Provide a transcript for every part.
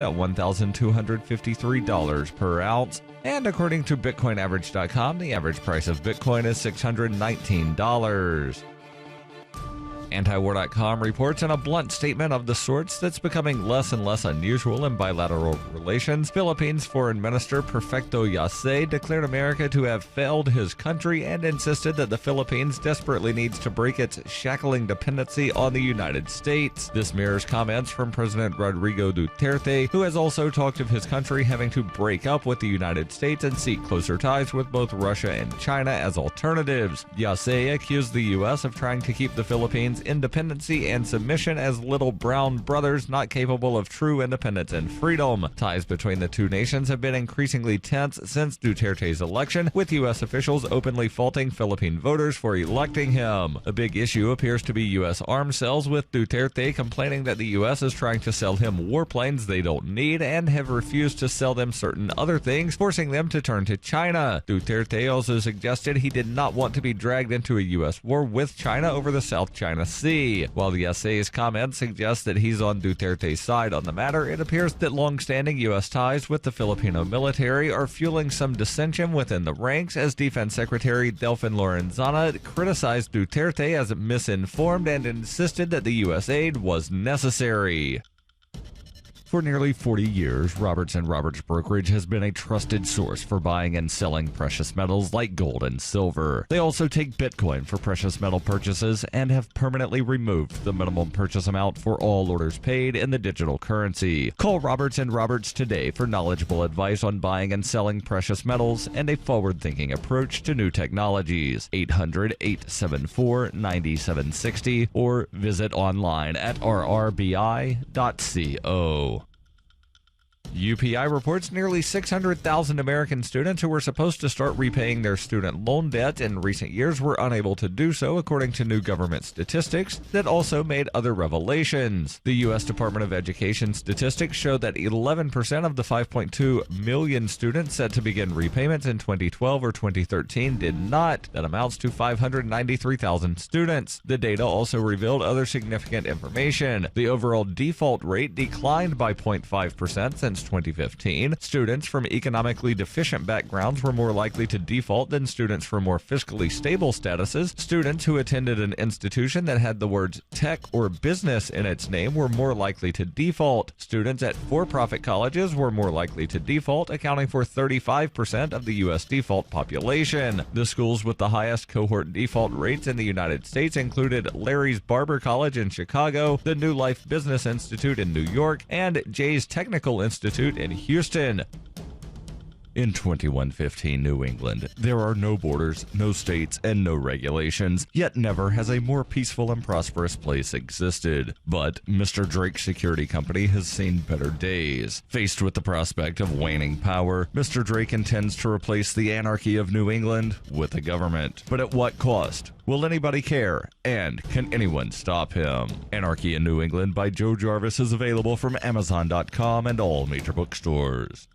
at $1,253 per ounce. And according to BitcoinAverage.com, the average price of Bitcoin is $619. Antiwar.com reports in a blunt statement of the sorts that's becoming less and less unusual in bilateral relations, Philippines Foreign Minister Perfecto Yase declared America to have failed his country and insisted that the Philippines desperately needs to break its shackling dependency on the United States. This mirrors comments from President Rodrigo Duterte, who has also talked of his country having to break up with the United States and seek closer ties with both Russia and China as alternatives. Yase accused the U.S. of trying to keep the Philippines independency and submission as little brown brothers not capable of true independence and freedom. Ties between the two nations have been increasingly tense since Duterte's election, with U.S. officials openly faulting Philippine voters for electing him. A big issue appears to be U.S. arms sales, with Duterte complaining that the U.S. is trying to sell him warplanes they don't need and have refused to sell them certain other things, forcing them to turn to China. Duterte also suggested he did not want to be dragged into a U.S. war with China over the South China Sea. While the essay's comments suggest that he's on Duterte's side on the matter, it appears that long-standing U.S. ties with the Filipino military are fueling some dissension within the ranks, as Defense Secretary Delfin Lorenzana criticized Duterte as misinformed and insisted that the U.S. aid was necessary. For nearly 40 years, Roberts & Roberts Brokerage has been a trusted source for buying and selling precious metals like gold and silver. They also take Bitcoin for precious metal purchases and have permanently removed the minimum purchase amount for all orders paid in the digital currency. Call Roberts & Roberts today for knowledgeable advice on buying and selling precious metals and a forward-thinking approach to new technologies. 800-874-9760 or visit online at rrbi.co. UPI reports nearly 600,000 American students who were supposed to start repaying their student loan debt in recent years were unable to do so, according to new government statistics that also made other revelations. The U.S. Department of Education statistics show that 11% of the 5.2 million students set to begin repayments in 2012 or 2013 did not. That amounts to 593,000 students. The data also revealed other significant information. The overall default rate declined by 0.5% since 2015. Students from economically deficient backgrounds were more likely to default than students from more fiscally stable statuses. Students who attended an institution that had the words tech or business in its name were more likely to default. Students at for-profit colleges were more likely to default, accounting for 35% of the U.S. default population. The schools with the highest cohort default rates in the United States included Larry's Barber College in Chicago, the New Life Business Institute in New York, and Jay's Technical Institute in Houston. In 2115 New England, there are no borders, no states, and no regulations, yet never has a more peaceful and prosperous place existed. But Mr. Drake's security company has seen better days. Faced with the prospect of waning power, Mr. Drake intends to replace the anarchy of New England with a government. But at what cost? Will anybody care? And can anyone stop him? Anarchy in New England by Joe Jarvis is available from Amazon.com and all major bookstores.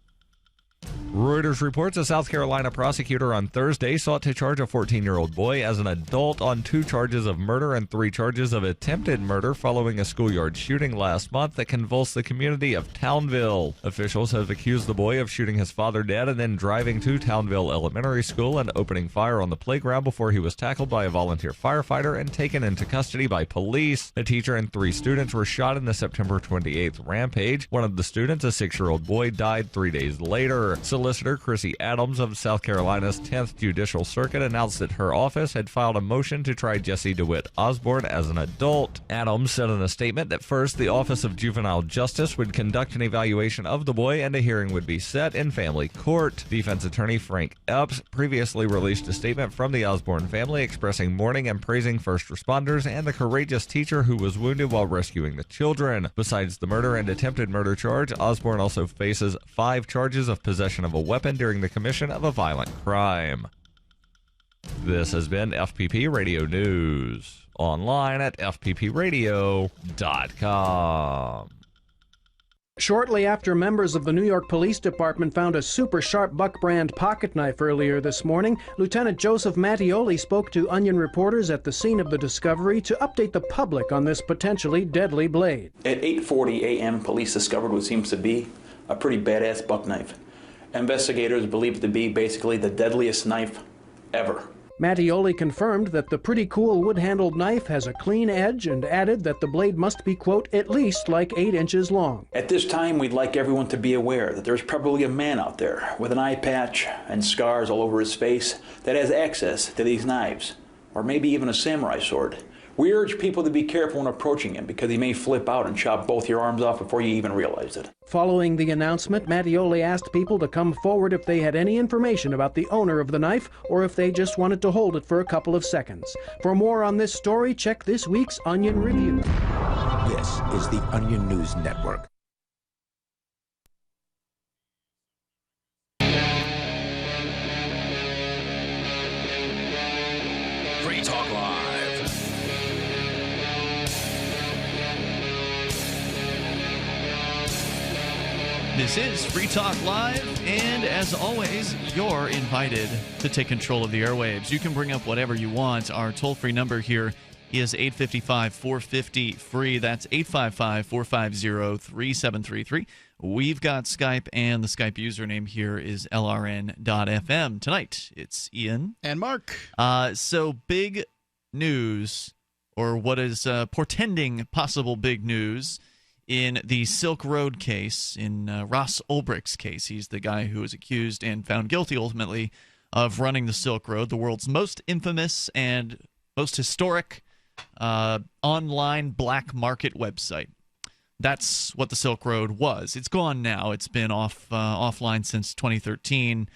Reuters reports a South Carolina prosecutor on Thursday sought to charge a 14-year-old boy as an adult on 2 charges of murder and 3 charges of attempted murder following a schoolyard shooting last month that convulsed the community of Townville. Officials have accused the boy of shooting his father dead and then driving to Townville Elementary School and opening fire on the playground before he was tackled by a volunteer firefighter and taken into custody by police. A teacher and 3 students were shot in the September 28th rampage. One of the students, a 6-year-old boy, died 3 days later. Solicitor Chrissy Adams of South Carolina's 10th Judicial Circuit announced that her office had filed a motion to try Jesse DeWitt Osborne as an adult. Adams said in a statement that first, the Office of Juvenile Justice would conduct an evaluation of the boy and a hearing would be set in family court. Defense attorney Frank Epps previously released a statement from the Osborne family expressing mourning and praising first responders and the courageous teacher who was wounded while rescuing the children. Besides the murder and attempted murder charge, Osborne also faces 5 charges of possession of a weapon during the commission of a violent crime. This has been FPP Radio News, online at fppradio.com. Shortly after members of the New York Police Department found a super sharp Buck brand pocket knife earlier this morning, Lieutenant Joseph Mattioli spoke to Onion reporters at the scene of the discovery to update the public on this potentially deadly blade. At 8:40 a.m., police discovered what seems to be a pretty badass buck knife. Investigators believe it to be basically the deadliest knife ever. Mattioli confirmed that the pretty cool wood-handled knife has a clean edge and added that the blade must be, quote, at least like 8 inches long. At this time, we'd like everyone to be aware that there's probably a man out there with an eye patch and scars all over his face that has access to these knives, or maybe even a samurai sword. We urge people to be careful when approaching him because he may flip out and chop both your arms off before you even realize it. Following the announcement, Mattioli asked people to come forward if they had any information about the owner of the knife or if they just wanted to hold it for a couple of seconds. For more on this story, check this week's Onion Review. This is the Onion News Network. Free Talk Live. This is Free Talk Live, and as always, you're invited to take control of the airwaves. You can bring up whatever you want. Our toll-free number here is 855-450-FREE. That's 855-450-3733. We've got Skype, and the Skype username here is LRN.FM. Tonight, it's Ian. And Mark. So big news, or what is portending possible big news, in the Silk Road case, in Ross Ulbricht's case. He's the guy who was accused and found guilty ultimately of running the Silk Road, the world's most infamous and most historic online black market website. That's what the Silk Road was. It's gone now. It's been offline since 2013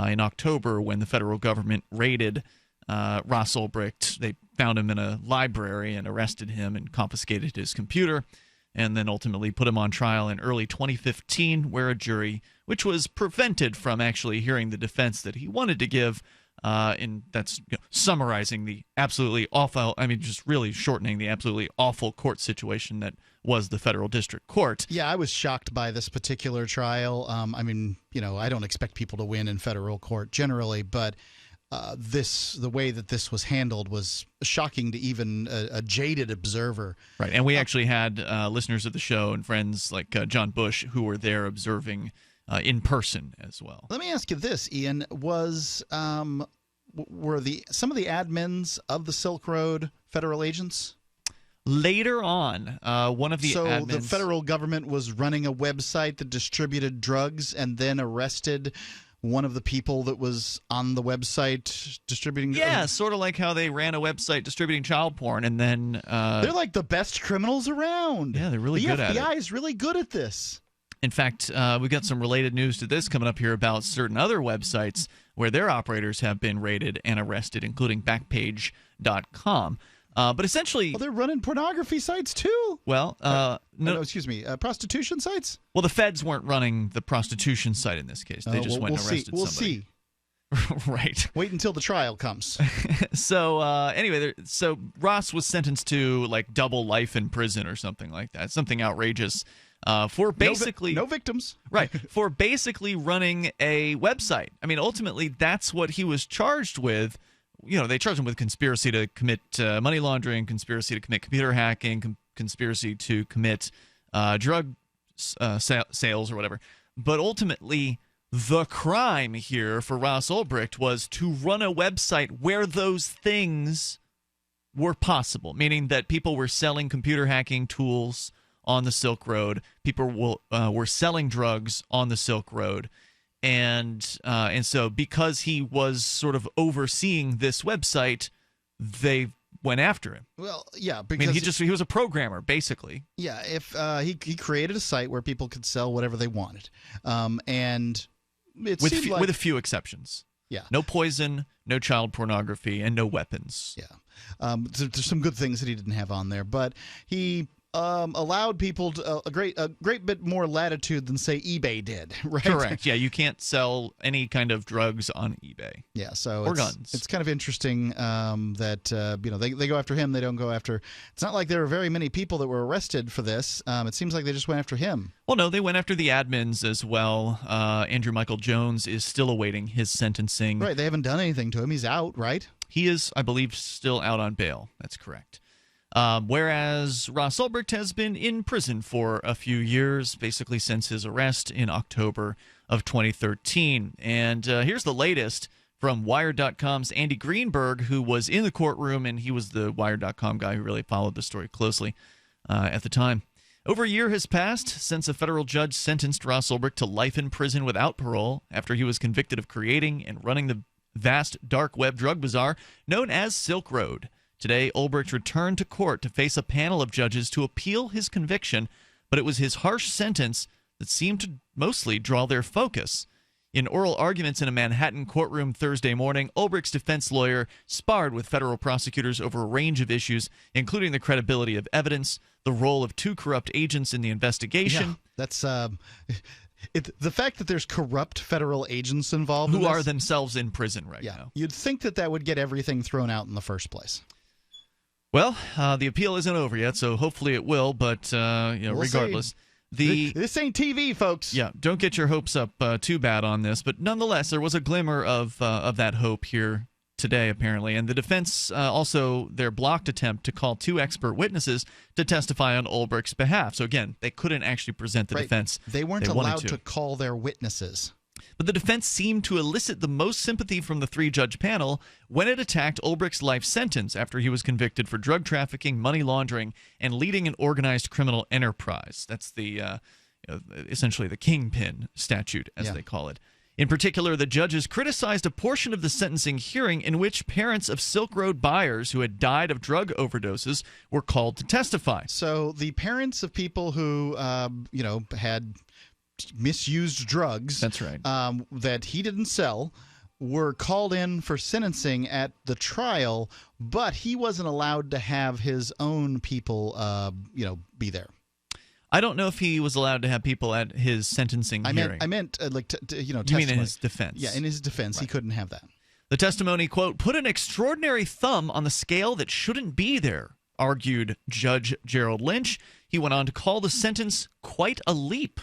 in October when the federal government raided Ross Ulbricht. They found him in a library and arrested him and confiscated his computer, and then ultimately put him on trial in early 2015, where a jury, which was prevented from actually hearing the defense that he wanted to give, and that's summarizing the absolutely awful, just really shortening the absolutely awful court situation that was the federal district court. Yeah, I was shocked by this particular trial. I don't expect people to win in federal court generally, but the way that this was handled was shocking to even a jaded observer. Right, and we actually had listeners of the show and friends like John Bush who were there observing in person as well. Let me ask you this, Ian: were some of the admins of the Silk Road federal agents? Later on, one of the admins... So the federal government was running a website that distributed drugs and then arrested one of the people that was on the website distributing... Yeah, sort of like how they ran a website distributing child porn, and then... they're like the best criminals around. Yeah, they're really good at it. The FBI is really good at this. In fact, we've got some related news to this coming up here about certain other websites where their operators have been raided and arrested, including Backpage.com. But essentially... Well, they're running pornography sites, too. Well, prostitution sites? Well, the feds weren't running the prostitution site in this case. They just went and arrested somebody. We'll see. Right. Wait until the trial comes. So, anyway, so Ross was sentenced to, like, double life in prison or something like that. Something outrageous. For basically... No victims. Right. For basically running a website. I mean, ultimately, that's what he was charged with. They charged him with conspiracy to commit money laundering, conspiracy to commit computer hacking, conspiracy to commit drug sales or whatever. But ultimately, the crime here for Ross Ulbricht was to run a website where those things were possible, meaning that people were selling computer hacking tools on the Silk Road. People were selling drugs on the Silk Road. And so because he was sort of overseeing this website, they went after him. Well, yeah, because he was a programmer basically. Yeah, if he created a site where people could sell whatever they wanted, and it seemed like, with a few exceptions. Yeah, no poison, no child pornography, and no weapons. Yeah, there's some good things that he didn't have on there, but he allowed people to, a great bit more latitude than, say, eBay did, right? Correct. Yeah, you can't sell any kind of drugs on eBay. Yeah, so or guns. It's kind of interesting that they go after him. They don't go after. It's not like there were very many people that were arrested for this. It seems like they just went after him. Well, no, they went after the admins as well. Andrew Michael Jones is still awaiting his sentencing. Right, they haven't done anything to him. He's out, right? He is, I believe, still out on bail. That's correct. Whereas Ross Ulbricht has been in prison for a few years, basically since his arrest in October of 2013. And here's the latest from Wired.com's Andy Greenberg, who was in the courtroom, and he was the Wired.com guy who really followed the story closely at the time. Over a year has passed since a federal judge sentenced Ross Ulbricht to life in prison without parole after he was convicted of creating and running the vast dark web drug bazaar known as Silk Road. Today, Ulbricht returned to court to face a panel of judges to appeal his conviction, but it was his harsh sentence that seemed to mostly draw their focus. In oral arguments in a Manhattan courtroom Thursday morning, Ulbricht's defense lawyer sparred with federal prosecutors over a range of issues, including the credibility of evidence, the role of two corrupt agents in the investigation. Yeah, that's the fact that there's corrupt federal agents involved who are themselves in prison right now. You'd think that would get everything thrown out in the first place. Well, the appeal isn't over yet, so hopefully it will. But we'll regardless, this ain't TV, folks. Yeah, don't get your hopes up too bad on this. But nonetheless, there was a glimmer of that hope here today, apparently. And the defense also their blocked attempt to call two expert witnesses to testify on Ulbricht's behalf. So again, they couldn't actually present the defense. They weren't allowed to call their witnesses. But the defense seemed to elicit the most sympathy from the three-judge panel when it attacked Ulbricht's life sentence after he was convicted for drug trafficking, money laundering, and leading an organized criminal enterprise. That's the essentially the kingpin statute, as they call it. In particular, the judges criticized a portion of the sentencing hearing in which parents of Silk Road buyers who had died of drug overdoses were called to testify. So the parents of people who had misused drugs, that's right, that he didn't sell, were called in for sentencing at the trial, but he wasn't allowed to have his own people be there. I don't know if he was allowed to have people at his sentencing hearing. I meant testimony. You mean in his defense? Yeah, in his defense, he couldn't have that. The testimony, quote, put an extraordinary thumb on the scale that shouldn't be there, argued Judge Gerald Lynch. He went on to call the sentence quite a leap.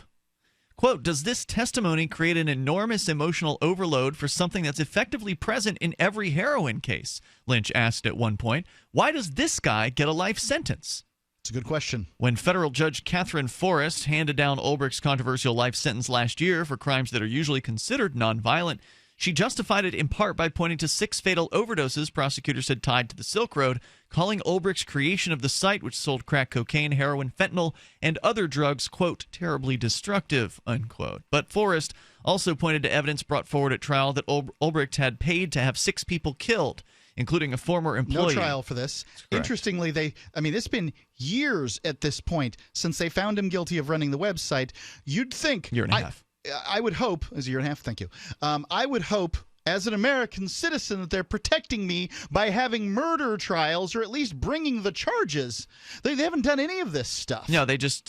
Quote, does this testimony create an enormous emotional overload for something that's effectively present in every heroin case? Lynch asked at one point. Why does this guy get a life sentence? It's a good question. When federal judge Catherine Forrest handed down Ulbricht's controversial life sentence last year for crimes that are usually considered nonviolent, she justified it in part by pointing to 6 fatal overdoses prosecutors had tied to the Silk Road, calling Ulbricht's creation of the site, which sold crack cocaine, heroin, fentanyl, and other drugs, quote, terribly destructive, unquote. But Forrest also pointed to evidence brought forward at trial that Ulbricht had paid to have 6 people killed, including a former employee. No trial for this. Interestingly, it's been years at this point since they found him guilty of running the website. You'd think... Year and a half. I would hope, as a year and a half, thank you. I would hope, as an American citizen, that they're protecting me by having murder trials or at least bringing the charges. They haven't done any of this stuff. No, they just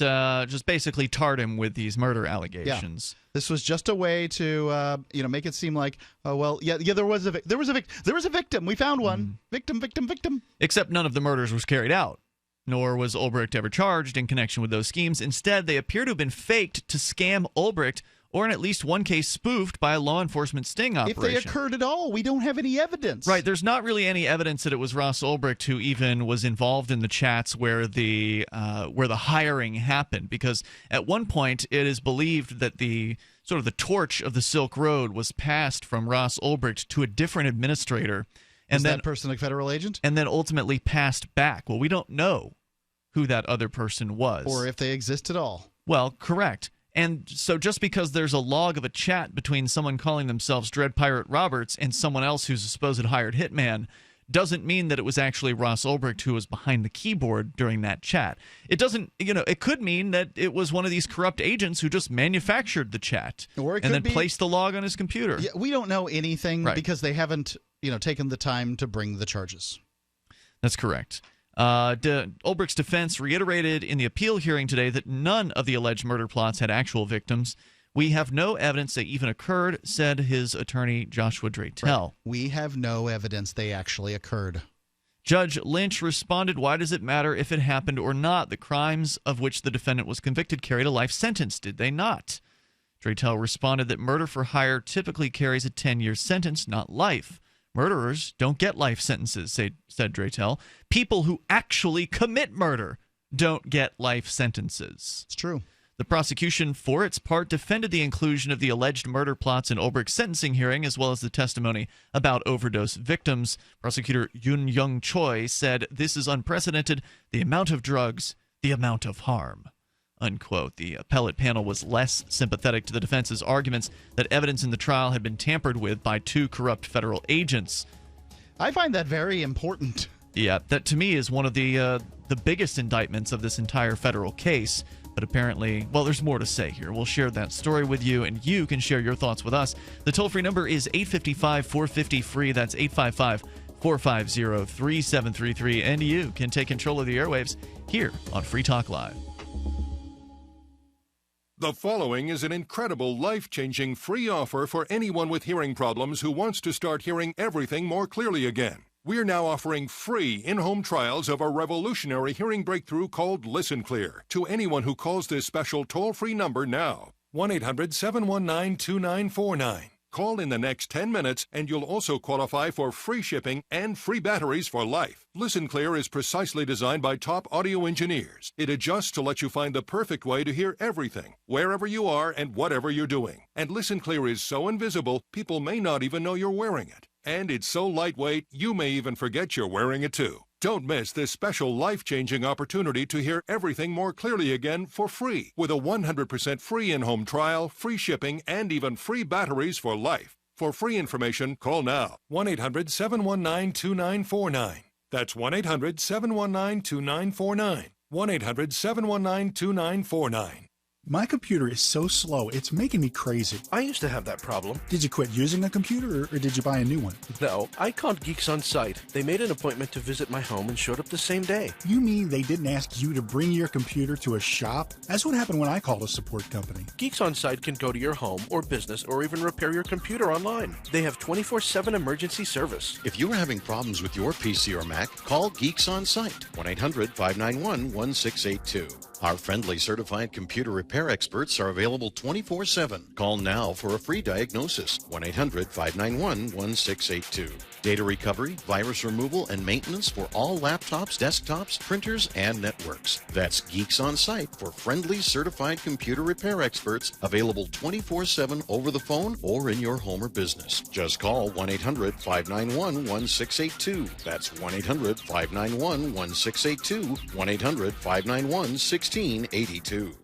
basically tarred him with these murder allegations. Yeah. This was just a way to make it seem like, there was a victim. We found one. Victim. Except none of the murders was carried out. Nor was Ulbricht ever charged in connection with those schemes. Instead, they appear to have been faked to scam Ulbricht, or in at least one case spoofed by a law enforcement sting operation. If they occurred at all, we don't have any evidence. Right, there's not really any evidence that it was Ross Ulbricht who even was involved in the chats where the hiring happened, because at one point it is believed that the torch of the Silk Road was passed from Ross Ulbricht to a different administrator. And that person a federal agent? And then ultimately passed back. Well, we don't know who that other person was. Or if they exist at all. Well, correct. And so just because there's a log of a chat between someone calling themselves Dread Pirate Roberts and someone else who's a supposed hired hitman doesn't mean that it was actually Ross Ulbricht who was behind the keyboard during that chat. It doesn't, it could mean that it was one of these corrupt agents who just manufactured the chat and then placed the log on his computer. Yeah, we don't know anything because they haven't, taken the time to bring the charges. That's correct. Ulbricht's defense reiterated in the appeal hearing today that none of the alleged murder plots had actual victims. We have no evidence they even occurred, said his attorney Joshua Draytell. Right. We have no evidence they actually occurred. Judge Lynch responded, "Why does it matter if it happened or not? The crimes of which the defendant was convicted carried a life sentence, did they not?" Draytell responded that murder for hire typically carries a 10-year sentence, not life. Murderers don't get life sentences, said Draytell. People who actually commit murder don't get life sentences. It's true. The prosecution, for its part, defended the inclusion of the alleged murder plots in Ulbricht's sentencing hearing, as well as the testimony about overdose victims. Prosecutor Yoon Young Choi said, "This is unprecedented. The amount of drugs, the amount of harm." Unquote. The appellate panel was less sympathetic to the defense's arguments that evidence in the trial had been tampered with by 2 corrupt federal agents. I find that very important. Yeah, that to me is one of the biggest indictments of this entire federal case. But apparently, well, there's more to say here. We'll share that story with you, and you can share your thoughts with us. The toll-free number is 855-450-FREE. That's 855-450-3733. And you can take control of the airwaves here on Free Talk Live. The following is an incredible, life-changing free offer for anyone with hearing problems who wants to start hearing everything more clearly again. We're now offering free in-home trials of a revolutionary hearing breakthrough called Listen Clear to anyone who calls this special toll-free number now. 1-800-719-2949. Call in the next 10 minutes and you'll also qualify for free shipping and free batteries for life. Listen Clear is precisely designed by top audio engineers. It adjusts to let you find the perfect way to hear everything, wherever you are and whatever you're doing. And Listen Clear is so invisible, people may not even know you're wearing it. And it's so lightweight, you may even forget you're wearing it too. Don't miss this special life-changing opportunity to hear everything more clearly again for free with a 100% free in-home trial, free shipping, and even free batteries for life. For free information, call now. 1-800-719-2949. That's 1-800-719-2949. 1-800-719-2949. My computer is so slow, it's making me crazy. I used to have that problem. Did you quit using a computer, or did you buy a new one? No, I called Geeks On Site. They made an appointment to visit my home and showed up the same day. You mean they didn't ask you to bring your computer to a shop? That's what happened when I called a support company. Geeks On Site can go to your home or business or even repair your computer online. They have 24/7 emergency service. If you are having problems with your PC or Mac, call Geeks On Site, 1-800-591-1682. Our friendly certified computer repair experts are available 24/7. Call now for a free diagnosis, 1-800-591-1682. Data recovery, virus removal, and maintenance for all laptops, desktops, printers, and networks. That's Geeks On Site for friendly certified computer repair experts, available 24/7 over the phone or in your home or business. Just call 1-800-591-1682. That's 1-800-591-1682, 1-800-591-1682.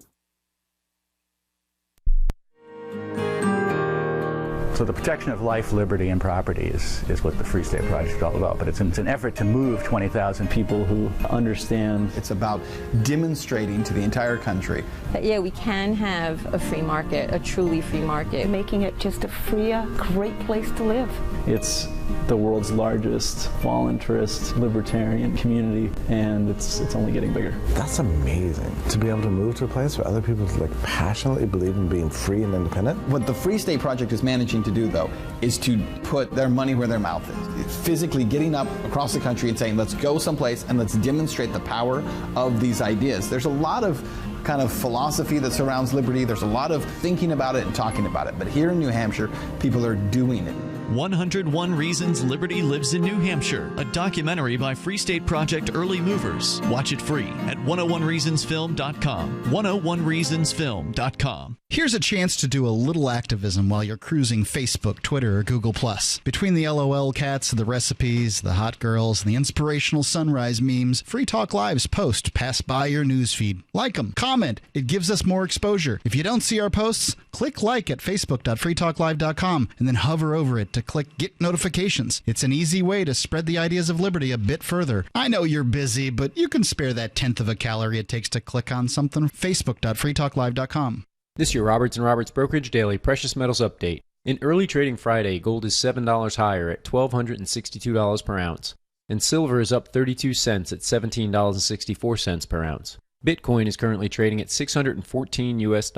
So the protection of life, liberty, and property is what the Free State Project is all about. But it's an effort to move 20,000 people who understand. It's about demonstrating to the entire country that, yeah, we can have a free market, a truly free market. Making it just a freer, great place to live. It's the world's largest voluntarist libertarian community, and it's only getting bigger. That's amazing, to be able to move to a place where other people passionately believe in being free and independent. What the Free State Project is managing to do, though, is to put their money where their mouth is. It's physically getting up across the country and saying, let's go someplace and let's demonstrate the power of these ideas. There's a lot of kind of philosophy that surrounds liberty. There's a lot of thinking about it and talking about it. But here in New Hampshire, people are doing it. 101 Reasons Liberty Lives in New Hampshire, a documentary by Free State Project Early Movers. Watch it free at 101reasonsfilm.com. 101reasonsfilm.com. Here's a chance to do a little activism while you're cruising Facebook, Twitter, or Google+. Between the LOL cats, the recipes, the hot girls, and the inspirational sunrise memes, Free Talk Live's posts pass by your newsfeed. Like them, comment. It gives us more exposure. If you don't see our posts, click like at facebook.freetalklive.com and then hover over it to click Get Notifications. It's an easy way to spread the ideas of liberty a bit further. I know you're busy, but you can spare that 1/10 of a calorie it takes to click on something. Facebook.freetalklive.com. This is your Roberts & Roberts Brokerage Daily Precious Metals Update. In early trading Friday, gold is $7 higher at $1,262 per ounce. and silver is up 32 cents at $17.64 per ounce. Bitcoin is currently trading at $614 US.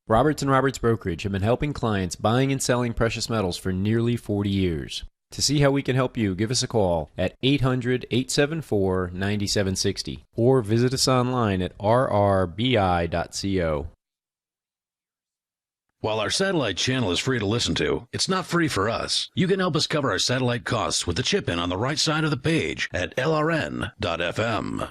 Roberts & Roberts Brokerage have been helping clients buying and selling precious metals for nearly 40 years. To see how we can help you, give us a call at 800-874-9760 or visit us online at rrbi.co. While our satellite channel is free to listen to, it's not free for us. You can help us cover our satellite costs with the chip-in on the right side of the page at lrn.fm.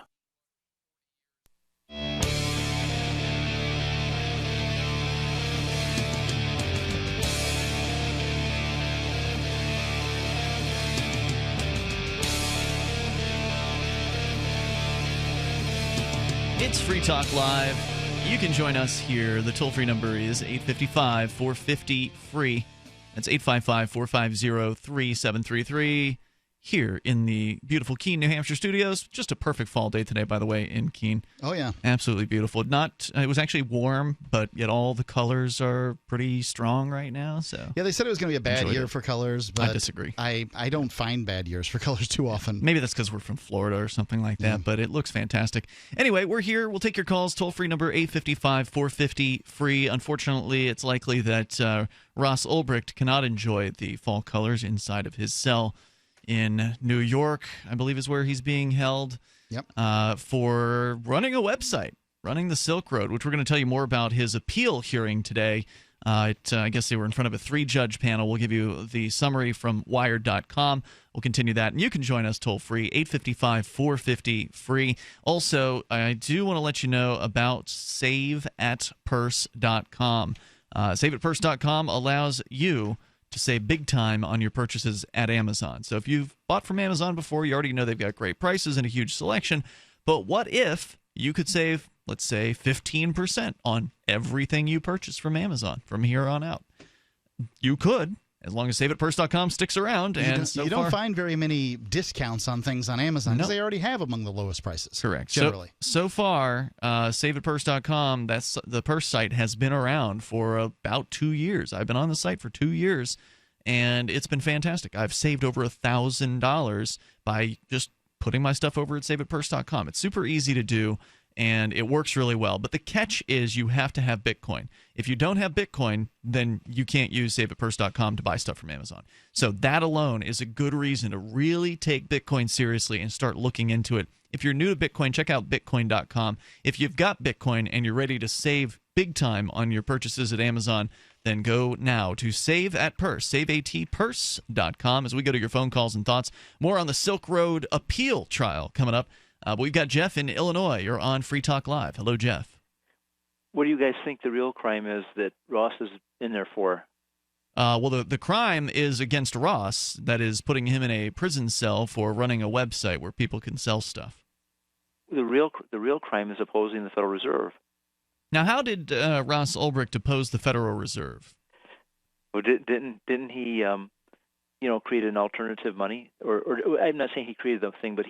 It's Free Talk Live. You can join us here. The toll-free number is 855-450-FREE. That's 855-450-3733. Here in the beautiful Keene, New Hampshire studios. Just a perfect fall day today, by the way, in Keene. Oh, yeah. Absolutely beautiful. It was actually warm, but yet all the colors are pretty strong right now. So yeah, they said it was going to be a bad year for colors, but I disagree. I don't find bad years for colors too often. Maybe that's because we're from Florida or something like that, but it looks fantastic. Anyway, we're here. We'll take your calls. Toll-free number 855-450-FREE. Unfortunately, it's likely that Ross Ulbricht cannot enjoy the fall colors inside of his cell in New York, I believe is where he's being held. Yep. For running a website, running the Silk Road, which we're going to tell you more about his appeal hearing today. I guess they were in front of a 3-judge panel. We'll give you the summary from Wired.com. We'll continue that. And you can join us toll-free, 855-450-FREE. Also, I do want to let you know about SaveAtPurse.com. SaveAtPurse.com allows you to save big time on your purchases at Amazon. So if you've bought from Amazon before, you already know they've got great prices and a huge selection. But what if you could save, let's say, 15% on everything you purchase from Amazon from here on out? You could, as long as SaveAtPurse.com sticks around. And you don't find very many discounts on things on Amazon because they already have among the lowest prices. Correct. Generally. So far, SaveAtPurse.com, that's the purse site, has been around for about 2 years. I've been on the site for 2 years, and it's been fantastic. I've saved over $1,000 by just putting my stuff over at SaveAtPurse.com. It's super easy to do, and it works really well. But the catch is you have to have Bitcoin. If you don't have Bitcoin, then you can't use SaveAtPurse.com to buy stuff from Amazon. So that alone is a good reason to really take Bitcoin seriously and start looking into it. If you're new to Bitcoin, check out Bitcoin.com. If you've got Bitcoin and you're ready to save big time on your purchases at Amazon, then go now to SaveAtPurse.com as we go to your phone calls and thoughts. More on the Silk Road appeal trial coming up. But we've got Jeff in Illinois. You're on Free Talk Live. Hello, Jeff. What do you guys think the real crime is that Ross is in there for? Well, the crime is against Ross. That is putting him in a prison cell for running a website where people can sell stuff. The real crime is opposing the Federal Reserve. Now, how did Ross Ulbricht oppose the Federal Reserve? Well, didn't he, create an alternative money? Or I'm not saying he created the thing, but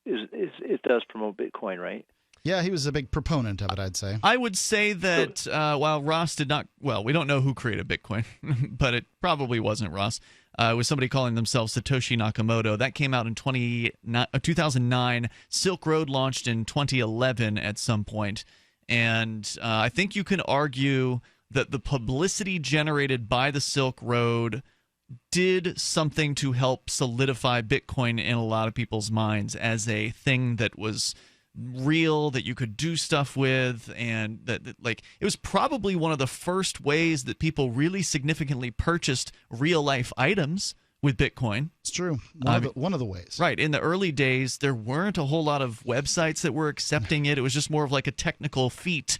it does promote Bitcoin, right? Yeah, he was a big proponent of it, I'd say. I would say that while Ross did not, well, we don't know who created Bitcoin, but it probably wasn't Ross. It was somebody calling themselves Satoshi Nakamoto. That came out in 2009. Silk Road launched in 2011 at some point. And I think you can argue that the publicity generated by the Silk Road did something to help solidify Bitcoin in a lot of people's minds as a thing that was real, that you could do stuff with, and that like it was probably one of the first ways that people really significantly purchased real life items with Bitcoin. It's true. One of the ways. Right. In the early days, there weren't a whole lot of websites that were accepting it. It was just more of like a technical feat,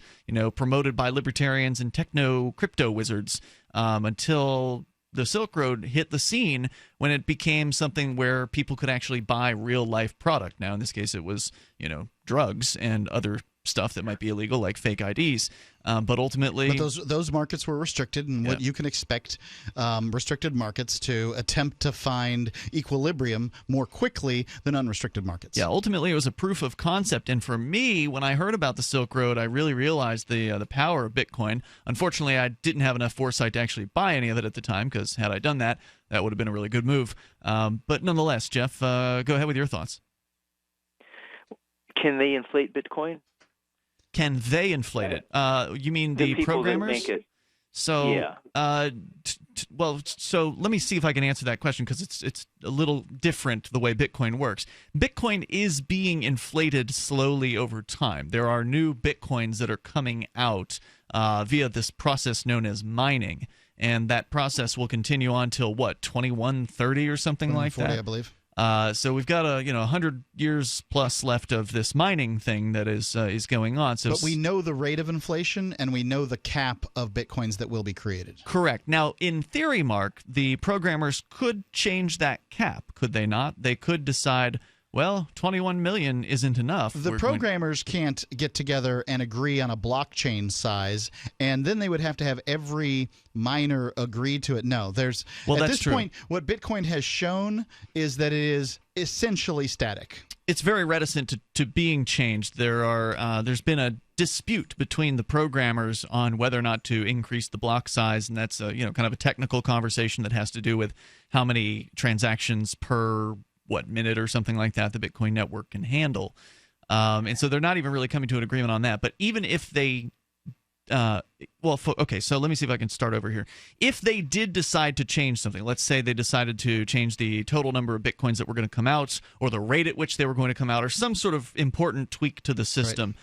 promoted by libertarians and crypto wizards until the Silk Road hit the scene when it became something where people could actually buy real life product. Now, in this case, it was, drugs and other stuff that might be illegal, like fake IDs. But ultimately, those markets were restricted, and what you can expect restricted markets to attempt to find equilibrium more quickly than unrestricted markets. Yeah, ultimately it was a proof of concept, and for me, when I heard about the Silk Road, I really realized the power of Bitcoin. Unfortunately, I didn't have enough foresight to actually buy any of it at the time, because had I done that, that would have been a really good move. But nonetheless, Jeff, go ahead with your thoughts. Can they inflate Bitcoin? Can they inflate it? You mean the people programmers? That make it. So, yeah. So let me see if I can answer that question, because it's a little different the way Bitcoin works. Bitcoin is being inflated slowly over time. There are new Bitcoins that are coming out via this process known as mining, and that process will continue on till what, 2130 or something like that? 40, I believe. So we've got 100 years plus left of this mining thing that is going on. So, but we know the rate of inflation, and we know the cap of Bitcoins that will be created. Correct. Now, in theory, Mark, the programmers could change that cap, could they not? They could decide, well, 21 million isn't enough. The programmers can't get together and agree on a blockchain size, and then they would have to have every miner agree to it. No, there's at this point, what Bitcoin has shown is that it is essentially static. It's very reticent to being changed. There's been a dispute between the programmers on whether or not to increase the block size, and that's kind of a technical conversation that has to do with how many transactions per minute or something like that the Bitcoin network can handle. And so they're not even really coming to an agreement on that. But even if they okay, so let me see if I can start over here. If they did decide to change something, let's say they decided to change the total number of Bitcoins that were going to come out, or the rate at which they were going to come out, or some sort of important tweak to the system,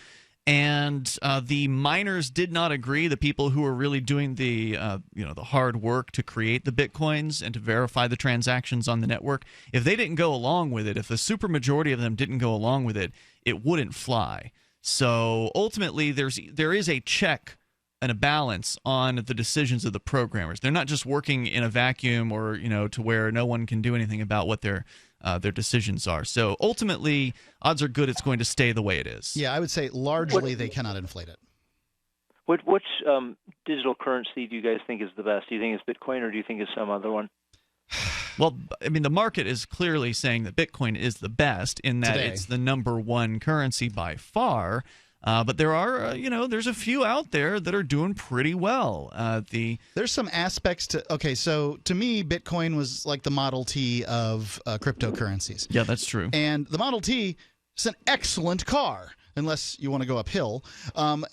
and the miners did not agree, the people who were really doing the the hard work to create the Bitcoins and to verify the transactions on the network, if they didn't go along with it, if the supermajority of them didn't go along with it, it wouldn't fly. So ultimately, there is a check and a balance on the decisions of the programmers. They're not just working in a vacuum, or to where no one can do anything about what their decisions are. So ultimately, odds are good it's going to stay the way it is. Yeah, I would say largely they cannot inflate it. Which digital currency do you guys think is the best? Do you think it's Bitcoin, or do you think it's some other one? Well, I mean, the market is clearly saying that Bitcoin is the best, in that it's the number one currency by far. But there are, there's a few out there that are doing pretty well. There's some aspects to. Okay, so to me, Bitcoin was like the Model T of cryptocurrencies. Yeah, that's true. And the Model T is an excellent car, unless you want to go uphill. I mean,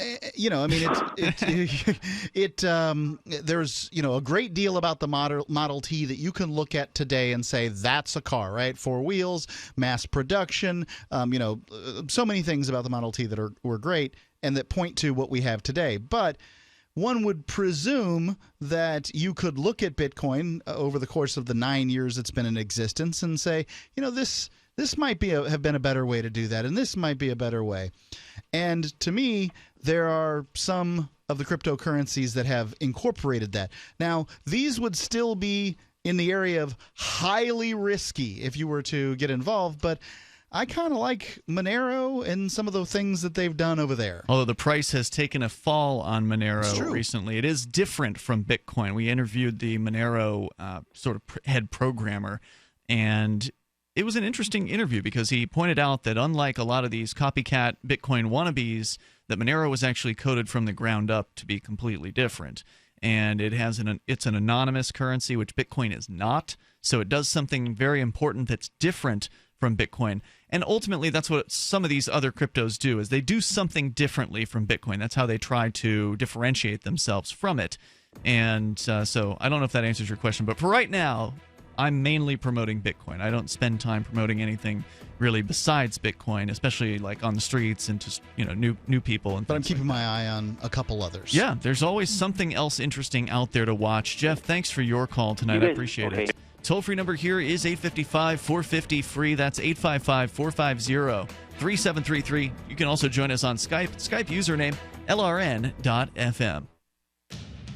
there's a great deal about the Model T that you can look at today and say that's a car, right? 4 wheels, mass production, so many things about the Model T that were great and that point to what we have today. But one would presume that you could look at Bitcoin over the course of the 9 years it's been in existence and say, this might have been a better way to do that, and this might be a better way. And to me, there are some of the cryptocurrencies that have incorporated that. Now, these would still be in the area of highly risky if you were to get involved, but I kind of like Monero and some of the things that they've done over there. Although the price has taken a fall on Monero recently. It is different from Bitcoin. We interviewed the Monero sort of head programmer, and it was an interesting interview because he pointed out that unlike a lot of these copycat Bitcoin wannabes, that Monero was actually coded from the ground up to be completely different. And it's an anonymous currency, which Bitcoin is not. So it does something very important that's different from Bitcoin. And ultimately, that's what some of these other cryptos do, is they do something differently from Bitcoin. That's how they try to differentiate themselves from it. And so I don't know if that answers your question. But for right now, I'm mainly promoting Bitcoin. I don't spend time promoting anything really besides Bitcoin, especially like on the streets and just new people. But I'm keeping my eye on a couple others. Yeah, there's always something else interesting out there to watch. Jeff, thanks for your call tonight. I appreciate it. Toll-free number here is 855-450-FREE. That's 855-450-3733. You can also join us on Skype. Skype username LRN.FM.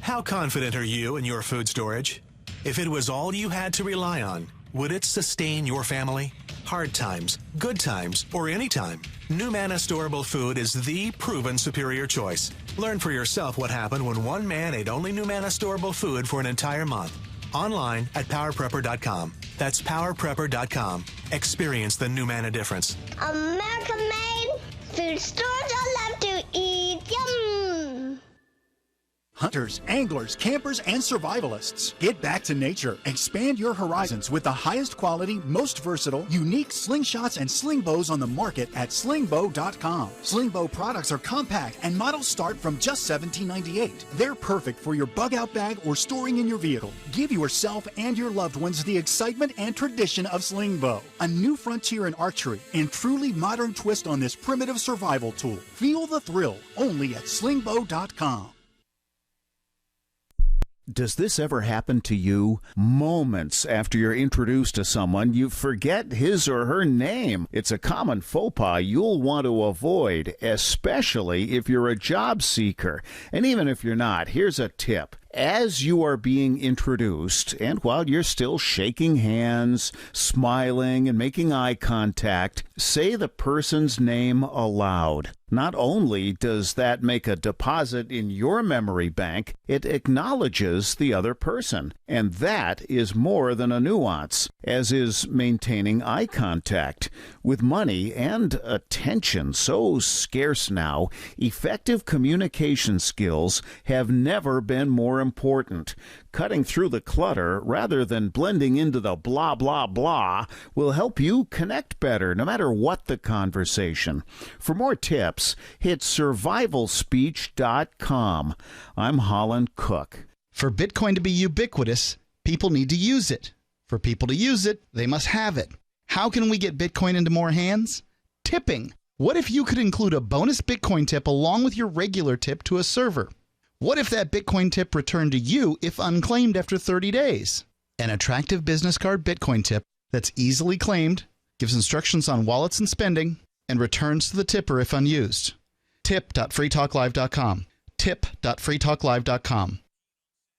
How confident are you in your food storage? If it was all you had to rely on, Would it sustain your family? Hard times, good times, or any time? New Manna Storable Food is the proven superior choice. Learn for yourself what happened when one man ate only New Manna Storable Food for an entire month. Online at powerprepper.com. That's powerprepper.com. Experience the New Manna difference. American made food stores I love to eat. Yum! Hunters, anglers, campers, and survivalists. Get back to nature. Expand your horizons with the highest quality, most versatile, unique slingshots and sling bows on the market at slingbow.com. Sling bow products are compact and models start from just $17.98. They're perfect for your bug out bag or storing in your vehicle. Give yourself and your loved ones the excitement and tradition of sling bow. A new frontier in archery and truly modern twist on this primitive survival tool. Feel the thrill only at slingbow.com. Does this ever happen to you? Moments after you're introduced to someone, you forget his or her name. It's a common faux pas you'll want to avoid, especially if you're a job seeker. And even if you're not, here's a tip. As you are being introduced, and while you're still shaking hands, smiling, and making eye contact, say the person's name aloud. Not only does that make a deposit in your memory bank, it acknowledges the other person. And that is more than a nuance, as is maintaining eye contact. With money and attention so scarce now, effective communication skills have never been more important. Cutting through the clutter rather than blending into the blah, blah, blah will help you connect better, no matter what the conversation. For more tips, hit survivalspeech.com. I'm Holland Cook. For Bitcoin to be ubiquitous, people need to use it. For people to use it, they must have it. How can we get Bitcoin into more hands? Tipping. What if you could include a bonus Bitcoin tip along with your regular tip to a server? What if that Bitcoin tip returned to you if unclaimed after 30 days? An attractive business card Bitcoin tip that's easily claimed, gives instructions on wallets and spending, and returns to the tipper if unused. Tip.freetalklive.com. Tip.freetalklive.com.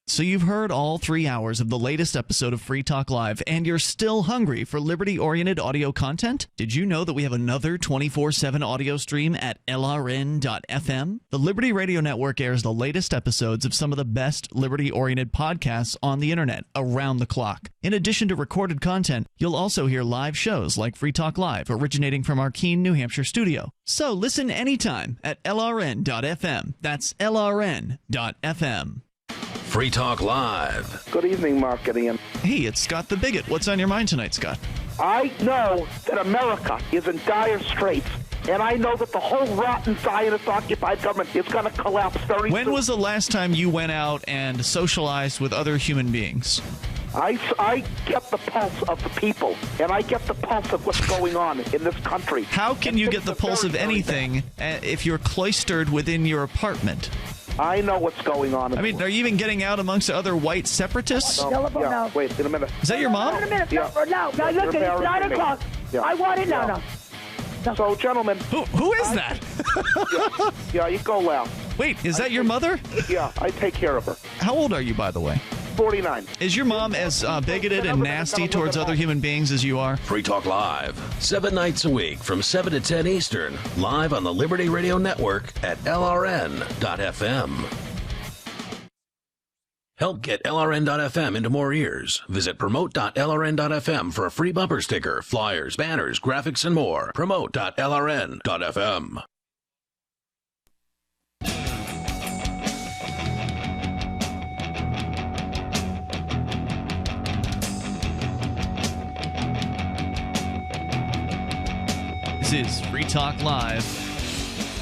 So you've heard all 3 hours of the latest episode of Free Talk Live, and you're still hungry for liberty-oriented audio content? Did you know that we have another 24/7 audio stream at LRN.FM? The Liberty Radio Network airs the latest episodes of some of the best liberty-oriented podcasts on the internet around the clock. In addition to recorded content, you'll also hear live shows like Free Talk Live, originating from our Keene, New Hampshire studio. So listen anytime at LRN.FM. That's LRN.FM. Free Talk Live. Good evening, Mark and Ian. Hey, it's Scott the Bigot. What's on your mind tonight, Scott? I know that America is in dire straits, and I know that the whole rotten Zionist-occupied government is going to collapse very soon. When was the last time you went out and socialized with other human beings? I get the pulse of the people, and I get the pulse of what's going on in this country. How can you get the pulse of anything if you're cloistered within your apartment? I know what's going on. I mean, are you even getting out amongst other white separatists? Yeah, wait, in a minute. Is that your mom? In a minute. No, look, it's 9 o'clock. Yeah. I want it now. So, gentlemen. Who is that? Yeah, you go loud. Wait, is that your mother? Yeah, I take care of her. How old are you, by the way? 49. Is your mom as bigoted and nasty towards other human beings as you are? Free Talk Live. 7 nights a week from 7 to 10 Eastern. Live on the Liberty Radio Network at LRN.FM. Help get LRN.FM into more ears. Visit promote.lrn.fm for a free bumper sticker, flyers, banners, graphics, and more. Promote.lrn.fm. This is Free Talk Live.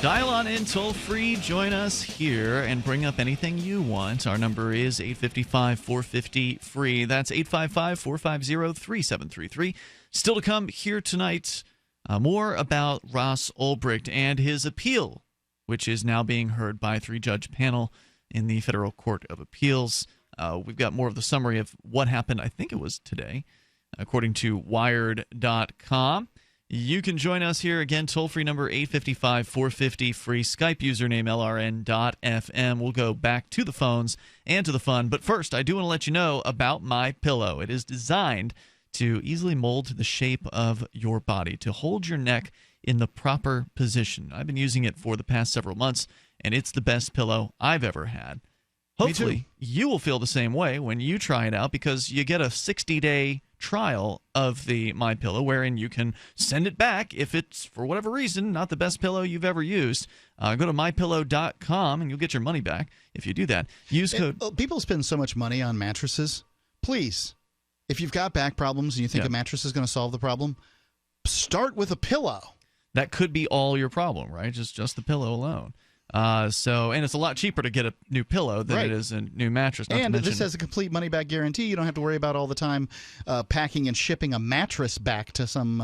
Dial on in toll free, join us here, and bring up anything you want. Our number is 855-450-FREE. That's 855-450-3733. Still to come here tonight, more about Ross Ulbricht and his appeal, which is now being heard by a 3-judge panel in the Federal Court of Appeals. We've got more of the summary of what happened, I think it was today, according to Wired.com. You can join us here again, toll-free number 855-450-FREE, Skype username LRN.FM. We'll go back to the phones and to the fun. But first, I do want to let you know about MyPillow. It is designed to easily mold to the shape of your body, to hold your neck in the proper position. I've been using it for the past several months, and it's the best pillow I've ever had. Hopefully, you will feel the same way when you try it out, because you get a 60-day trial of the MyPillow, wherein you can send it back if it's, for whatever reason, not the best pillow you've ever used. Go to MyPillow.com, and you'll get your money back if you do that. Use code... People spend so much money on mattresses. Please, if you've got back problems and you think a mattress is going to solve the problem, start with a pillow. That could be all your problem, right? Just the pillow alone. And it's a lot cheaper to get a new pillow than it is a new mattress. And this has a complete money-back guarantee. You don't have to worry about all the time packing and shipping a mattress back to some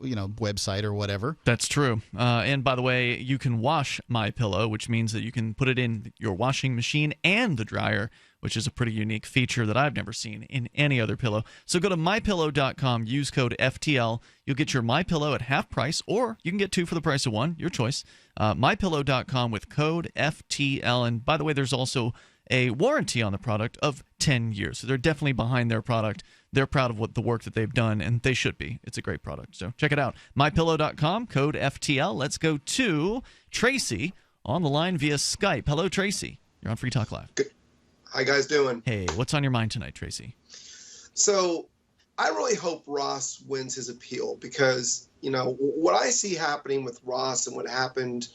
website or whatever. That's true. And by the way, you can wash MyPillow, which means that you can put it in your washing machine and the dryer, which is a pretty unique feature that I've never seen in any other pillow. So go to MyPillow.com, use code FTL. You'll get your MyPillow at half price, or you can get two for the price of one, your choice. MyPillow.com with code FTL. And by the way, there's also a warranty on the product of 10 years. So they're definitely behind their product. They're proud of the work that they've done, and they should be. It's a great product. So check it out. MyPillow.com, code FTL. Let's go to Tracy on the line via Skype. Hello, Tracy. You're on Free Talk Live. Good. How you guys doing? Hey, what's on your mind tonight, Tracy? So I really hope Ross wins his appeal, because, what I see happening with Ross and what happened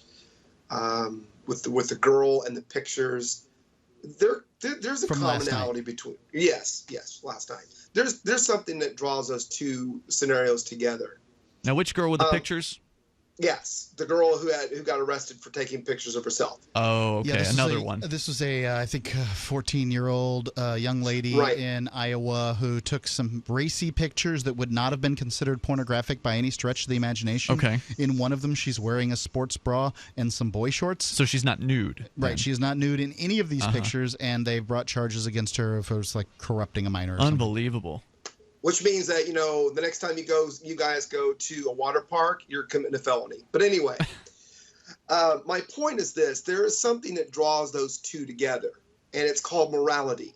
with the girl and the pictures, there's a commonality between. Yes, last night. There's something that draws those two scenarios together. Now, which girl with the pictures? Yes, the girl who got arrested for taking pictures of herself. Oh, okay, Yeah, another one. This was I think, 14-year-old young lady in Iowa who took some racy pictures that would not have been considered pornographic by any stretch of the imagination. Okay. In one of them, she's wearing a sports bra and some boy shorts. So she's not nude. Right, then. she's not nude in any of these pictures, and they've brought charges against her for corrupting a minor. Unbelievable. Which means that, the next time you guys go to a water park, you're committing a felony. But anyway, my point is this. There is something that draws those two together, and it's called morality.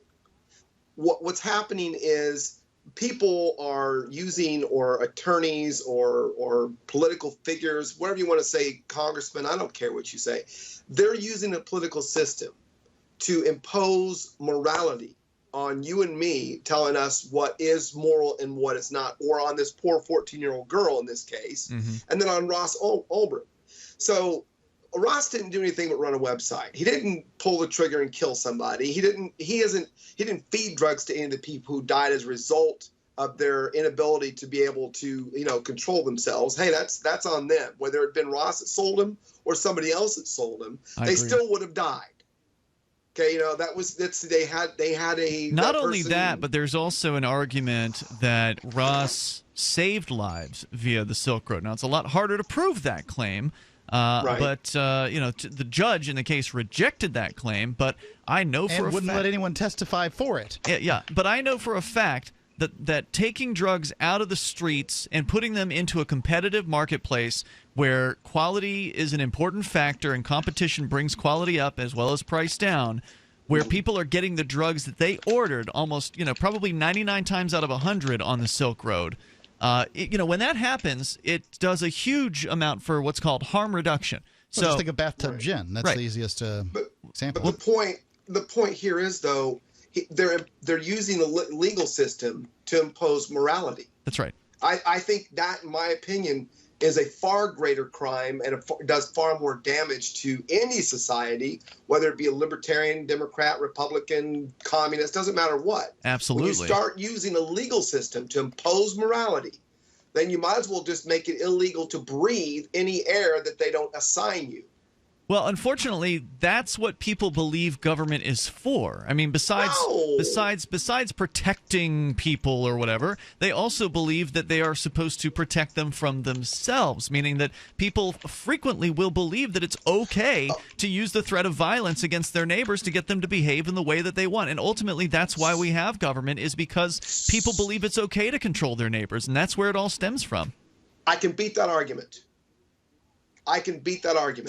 What's happening is people are using, or attorneys or political figures, whatever you want to say, congressmen, I don't care what you say. They're using a political system to impose morality on you and me, telling us what is moral and what is not, or on this poor 14-year-old girl in this case, and then on Ross Ulbricht. So Ross didn't do anything but run a website. He didn't pull the trigger and kill somebody. He didn't feed drugs to any of the people who died as a result of their inability to be able to, control themselves. Hey, that's on them. Whether it had been Ross that sold him or somebody else that sold him, they still would have died. Okay, they had a. Not only that, but there's also an argument that Ross saved lives via the Silk Road. Now, it's a lot harder to prove that claim, but the judge in the case rejected that claim. But I know for a fact, wouldn't let anyone testify for it. Yeah, but I know for a fact that taking drugs out of the streets and putting them into a competitive marketplace where quality is an important factor and competition brings quality up as well as price down, where people are getting the drugs that they ordered almost, probably 99 times out of 100 on the Silk Road. When that happens, it does a huge amount for what's called harm reduction. So just think of bathtub gin. That's the easiest example. But the point here is, though, they're using the legal system to impose morality. That's right. I think that, in my opinion, is a far greater crime, and it does far more damage to any society, whether it be a libertarian, Democrat, Republican, communist, doesn't matter what. Absolutely. When you start using a legal system to impose morality, then you might as well just make it illegal to breathe any air that they don't assign you. Well, unfortunately, that's what people believe government is for. I mean, besides protecting people or whatever, they also believe that they are supposed to protect them from themselves, meaning that people frequently will believe that it's okay to use the threat of violence against their neighbors to get them to behave in the way that they want. And ultimately, that's why we have government, is because people believe it's okay to control their neighbors, and that's where it all stems from. I can beat that argument.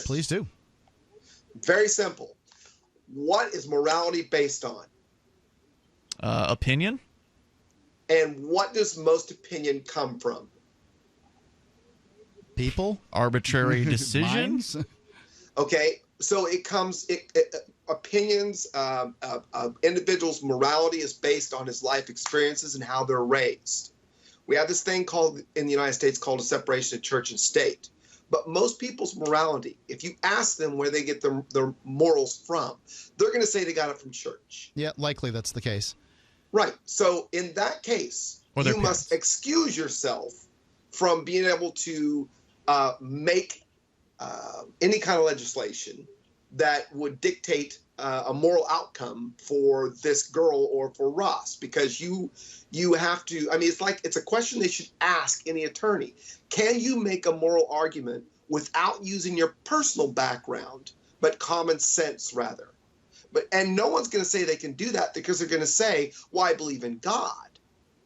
Please do. Very simple. What is morality based on? Opinion? And what does most opinion come from? People? Arbitrary decisions? Okay, so opinions of individuals' morality is based on his life experiences and how they're raised. We have this thing called, in the United States, called a separation of church and state. But most people's morality, if you ask them where they get their morals from, they're going to say they got it from church. Yeah, likely that's the case. Right. So in that case, you must excuse yourself from being able to make any kind of legislation that would dictate a moral outcome for this girl or for Ross, because you have to, I mean, it's a question they should ask any attorney. Can you make a moral argument without using your personal background, but common sense rather? And no one's going to say they can do that because they're going to say, well, I believe in God.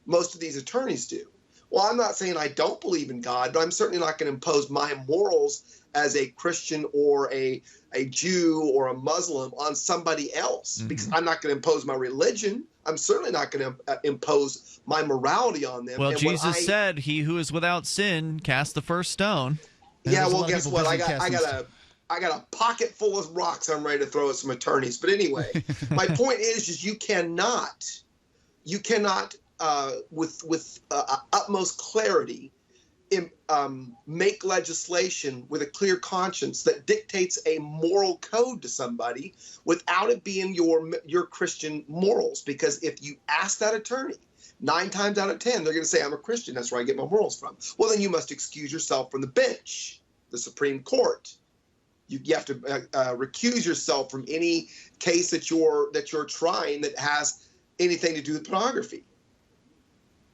Most of these attorneys do. Well, I'm not saying I don't believe in God, but I'm certainly not going to impose my morals as a Christian or a Jew or a Muslim on somebody else, because I'm not going to impose my religion. I'm certainly not going to impose my morality on them. Well, and Jesus said, "He who is without sin cast the first stone." Yeah, well, guess what? I got a pocket full of rocks I'm ready to throw at some attorneys. But anyway, my point is you cannot, with utmost clarity, make legislation with a clear conscience that dictates a moral code to somebody without it being your Christian morals. Because if you ask that attorney, 9 times out of 10, they're going to say, I'm a Christian. That's where I get my morals from. Well, then you must excuse yourself from the bench, the Supreme Court. You have to recuse yourself from any case that you're trying that has anything to do with pornography.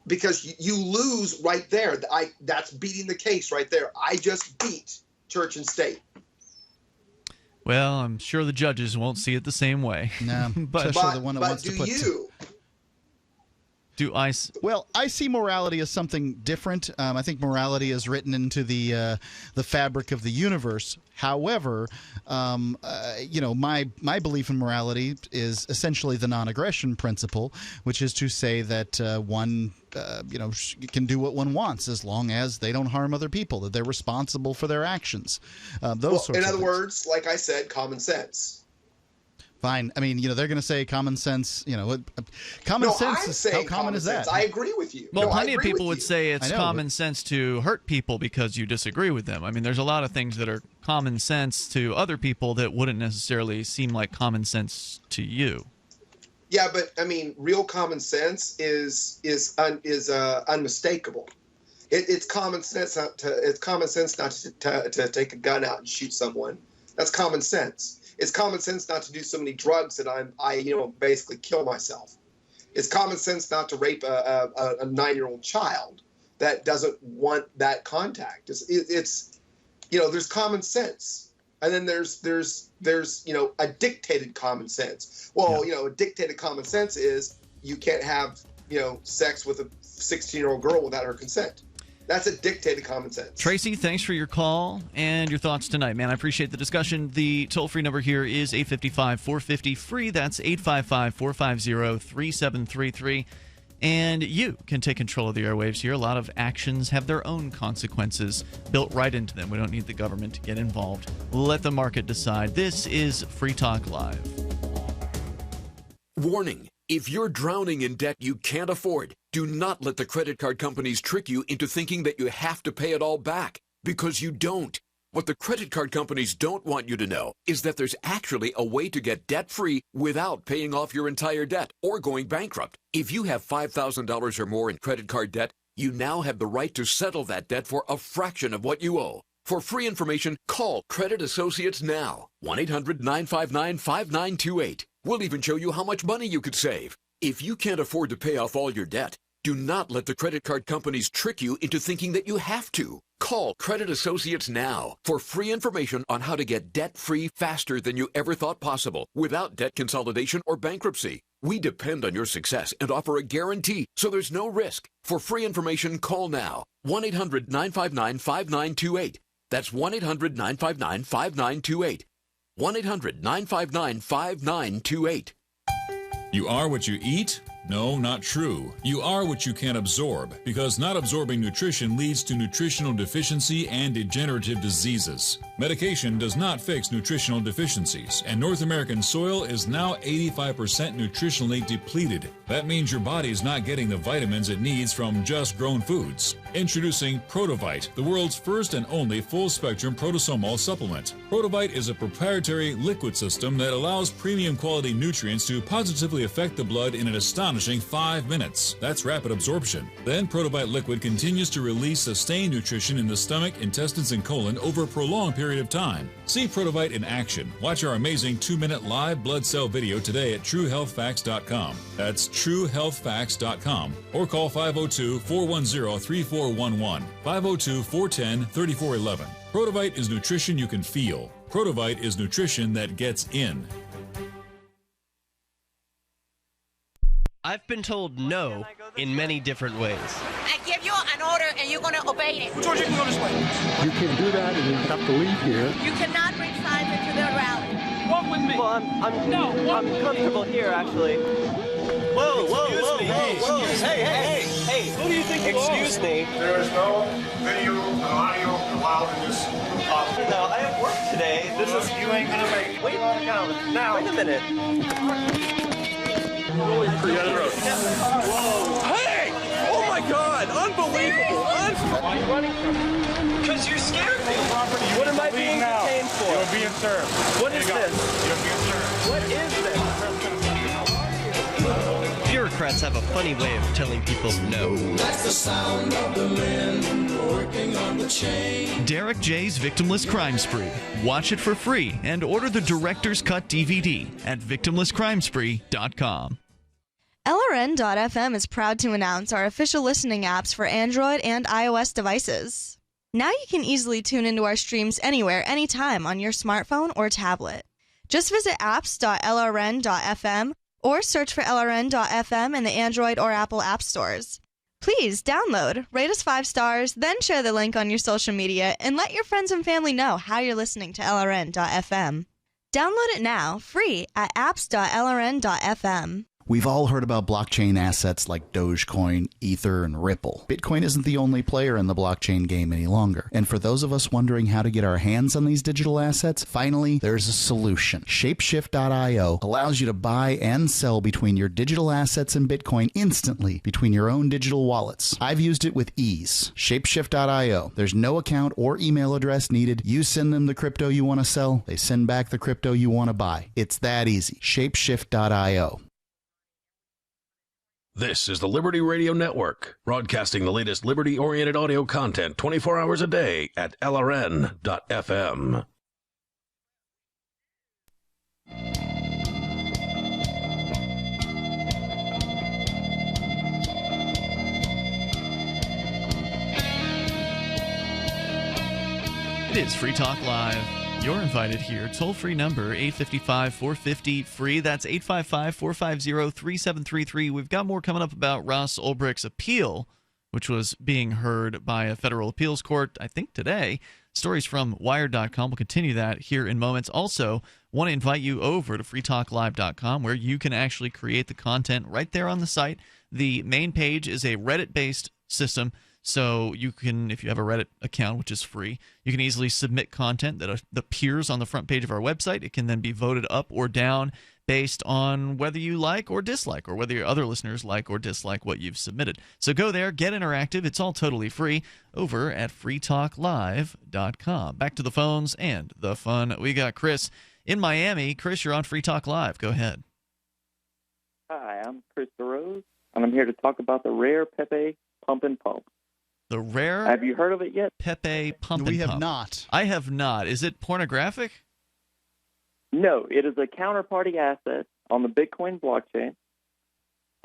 Because you lose right there. That's beating the case right there. I just beat church and state. Well, I'm sure the judges won't see it the same way. No, especially the one that wants to put. Well, I see morality as something different. I think morality is written into the fabric of the universe. However, my belief in morality is essentially the non-aggression principle, which is to say that one can do what one wants as long as they don't harm other people, that they're responsible for their actions. In other words, like I said, common sense. Fine. I mean, they're going to say common sense. Common sense. How common is that? I agree with you. Well, plenty of people would say it's common sense to hurt people because you disagree with them. I mean, there's a lot of things that are common sense to other people that wouldn't necessarily seem like common sense to you. Yeah, but I mean, real common sense is unmistakable. It's common sense. It's common sense not to take a gun out and shoot someone. That's common sense. It's common sense not to do so many drugs that I basically kill myself. It's common sense not to rape a 9-year-old child that doesn't want that contact. It's there's common sense, and then there's a dictated common sense. Well, a dictated common sense is you can't have sex with a 16-year-old girl without her consent. That's a dictated common sense. Tracy, thanks for your call and your thoughts tonight, man. I appreciate the discussion. The toll-free number here is 855-450-FREE. That's 855-450-3733. And you can take control of the airwaves here. A lot of actions have their own consequences built right into them. We don't need the government to get involved. Let the market decide. This is Free Talk Live. Warning. If you're drowning in debt you can't afford, do not let the credit card companies trick you into thinking that you have to pay it all back, because you don't. What the credit card companies don't want you to know is that there's actually a way to get debt-free without paying off your entire debt or going bankrupt. If you have $5,000 or more in credit card debt, you now have the right to settle that debt for a fraction of what you owe. For free information, call Credit Associates now. 1-800-959-5928. We'll even show you how much money you could save. If you can't afford to pay off all your debt, do not let the credit card companies trick you into thinking that you have to. Call Credit Associates now for free information on how to get debt-free faster than you ever thought possible without debt consolidation or bankruptcy. We depend on your success and offer a guarantee, so there's no risk. For free information, call now. 1-800-959-5928. That's 1-800-959-5928. 1-800-959-5928. You are what you eat? No, not true. You are what you can absorb, because not absorbing nutrition leads to nutritional deficiency and degenerative diseases. Medication does not fix nutritional deficiencies, and North American soil is now 85% nutritionally depleted. That means your body's not getting the vitamins it needs from just grown foods. Introducing Protovite, the world's first and only full-spectrum protosomal supplement. Protovite is a proprietary liquid system that allows premium quality nutrients to positively affect the blood in an astonishing 5 minutes. That's rapid absorption. Then Protovite liquid continues to release sustained nutrition in the stomach, intestines, and colon over a prolonged period of time. See Protovite in action. Watch our amazing 2-minute live blood cell video today at TrueHealthFacts.com. That's TrueHealthFacts.com, or call 502-410-3411, 502-410-3411. Protovite is nutrition you can feel. Protovite is nutrition that gets in. I've been told no in many different ways. I give you an order and you're going to obey it. George, you can go this way. You can't do that and you have to leave here. You cannot bring signs into the rally. Walk with me. Well, I'm comfortable here, actually. Whoa, Hey, who do you think you are? Excuse me. There is no video and audio allowed in this office. No, I have work today. You ain't going to make it. Wait now. Wait a minute. Whoa. Hey! Oh my God! Unbelievable! Why are you running from me? Because you scared me. What am I being detained for? You're being served. What is this? You're being served. What is this? Bureaucrats have a funny way of telling people no. That's the sound of the men working on the chain. Derek J's Victimless Crime Spree. Watch it for free and order the Director's Cut DVD at victimlesscrimespree.com. LRN.FM is proud to announce our official listening apps for Android and iOS devices. Now you can easily tune into our streams anywhere, anytime on your smartphone or tablet. Just visit apps.lrn.fm or search for LRN.FM in the Android or Apple app stores. Please download, rate us 5 stars, then share the link on your social media, and let your friends and family know how you're listening to LRN.FM. Download it now, free, at apps.lrn.fm. We've all heard about blockchain assets like Dogecoin, Ether, and Ripple. Bitcoin isn't the only player in the blockchain game any longer. And for those of us wondering how to get our hands on these digital assets, finally, there's a solution. Shapeshift.io allows you to buy and sell between your digital assets and Bitcoin instantly between your own digital wallets. I've used it with ease. Shapeshift.io. There's no account or email address needed. You send them the crypto you want to sell. They send back the crypto you want to buy. It's that easy. Shapeshift.io. This is the Liberty Radio Network, broadcasting the latest liberty-oriented audio content 24 hours a day at LRN.FM. It is Free Talk Live. You're invited here. Toll-free number, 855-450-FREE. That's 855-450-3733. We've got more coming up about Ross Ulbricht's appeal, which was being heard by a federal appeals court, I think, today. Stories from Wired.com. We'll continue that here in moments. Also, want to invite you over to freetalklive.com, where you can actually create the content right there on the site. The main page is a Reddit-based system. So you can, if you have a Reddit account, which is free, you can easily submit content that appears on the front page of our website. It can then be voted up or down based on whether you like or dislike, or whether your other listeners like or dislike what you've submitted. So go there, get interactive. It's all totally free over at freetalklive.com. Back to the phones and the fun. We got Chris in Miami. Chris, you're on Free Talk Live. Go ahead. Hi, I'm Chris DeRose, and I'm here to talk about the rare Pepe Pump and Pump. The rare... Have you heard of it yet? Pepe Pump and Pump. We have not. I have not. Is it pornographic? No, it is a counterparty asset on the Bitcoin blockchain,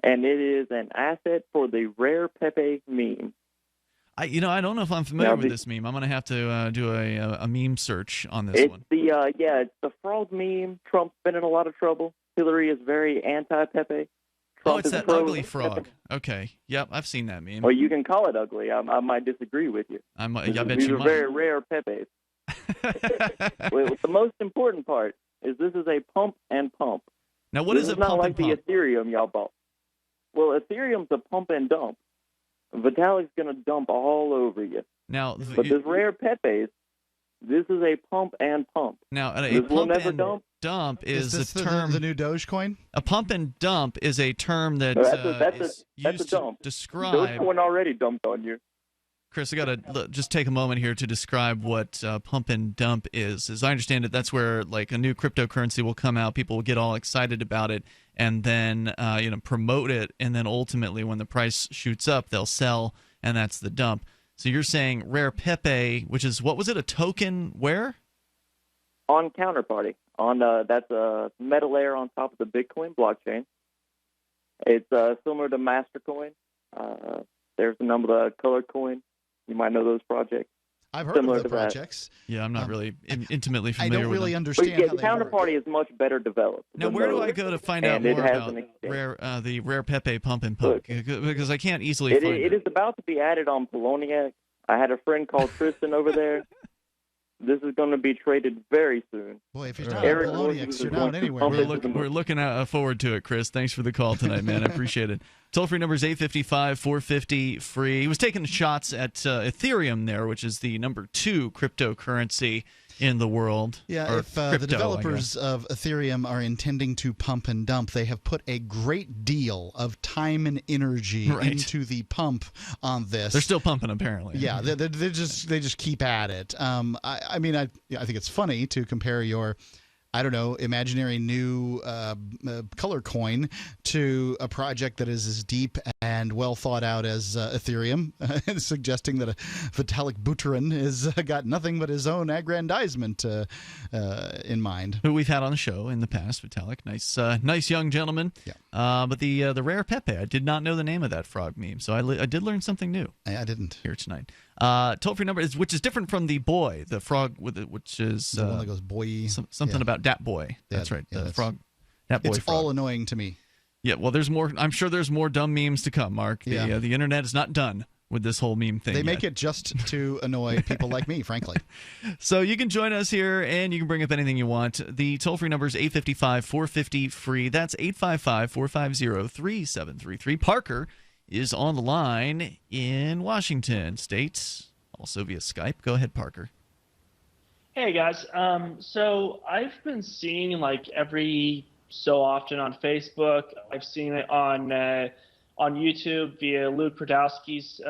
and it is an asset for the rare Pepe meme. I don't know if I'm familiar with this meme. I'm going to have to do a meme search on this one. It's the fraud meme. Trump's been in a lot of trouble. Hillary is very anti-Pepe. Oh, it's that ugly frog. Okay. Yep, I've seen that meme. Well, you can call it ugly. I might disagree with you. I bet These you are might. very rare Pepes. Well, the most important part is this is a pump and pump. Now, what is a pump and pump? This is not like the Ethereum y'all bought. Well, Ethereum's a pump and dump. Vitalik's going to dump all over you. Now, but this rare Pepe's, this is a pump and pump. Now, this will never dump is this the term. The new Dogecoin? A pump and dump is a term that is used to describe. Dogecoin already dumped on you. Chris, I got to just take a moment here to describe what pump and dump is. As I understand it, that's where like a new cryptocurrency will come out, people will get all excited about it, and then promote it, and then ultimately, when the price shoots up, they'll sell, and that's the dump. So you're saying rare Pepe, which is what was it? A token where? On Counterparty, that's a meta layer on top of the Bitcoin blockchain. It's similar to Mastercoin. There's the number of Color Coin. You might know those projects. I've heard of the projects. Yeah, I'm not really intimately familiar with them. I don't really understand how they Counterparty is much better developed. Now, where do I go to find out more about the rare Pepe pump and pump? Because I can't easily find it. It is about to be added on Polonia. I had a friend called Tristan over there. This is going to be traded very soon. Boy, if you're not on Polonia, you're not anywhere. We're looking forward to it, Chris. Thanks for the call tonight, man. I appreciate it. Toll-free number is 855-450-FREE. He was taking shots at Ethereum there, which is the number 2 cryptocurrency in the world. Yeah, if the developers of Ethereum are intending to pump and dump, they have put a great deal of time and energy into the pump on this. They're still pumping, apparently. Yeah, they just keep at it. I think it's funny to compare your, I don't know, imaginary new color coin to a project that is as deep and well thought out as Ethereum, suggesting that Vitalik Buterin has got nothing but his own aggrandizement in mind. Who we've had on the show in the past, Vitalik, nice young gentleman. Yeah. But the rare Pepe, I did not know the name of that frog meme, so I did learn something new. I didn't here tonight. Toll-free number is, which is different from the boy, the frog with it, which is the one that goes boy. Something about Dat Boy. That's right. The frog. Dat Boy. It's frog. all annoying to me. Yeah. Well, there's more. I'm sure there's more dumb memes to come, Mark. The internet is not done with this whole meme thing. They make it just to annoy people like me, frankly. So you can join us here, and you can bring up anything you want. The toll-free number is 855-450-FREE. That's 855-450-3733. Parker is on the line in Washington State, also via Skype. Go ahead, Parker. Hey, guys. So I've been seeing, like, every so often on Facebook. I've seen it on YouTube via Luke Prodowski's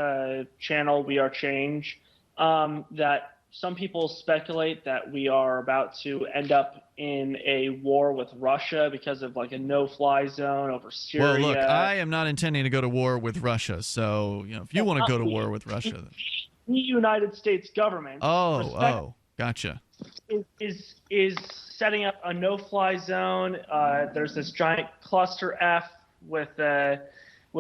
channel, We Are Change, that some people speculate that we are about to end up in a war with Russia because of like a no-fly zone over Syria. Well, look, I am not intending to go to war with Russia, so if you want to go to war with Russia, then... the United States government. Gotcha. Is setting up a no-fly zone. There's this giant cluster F with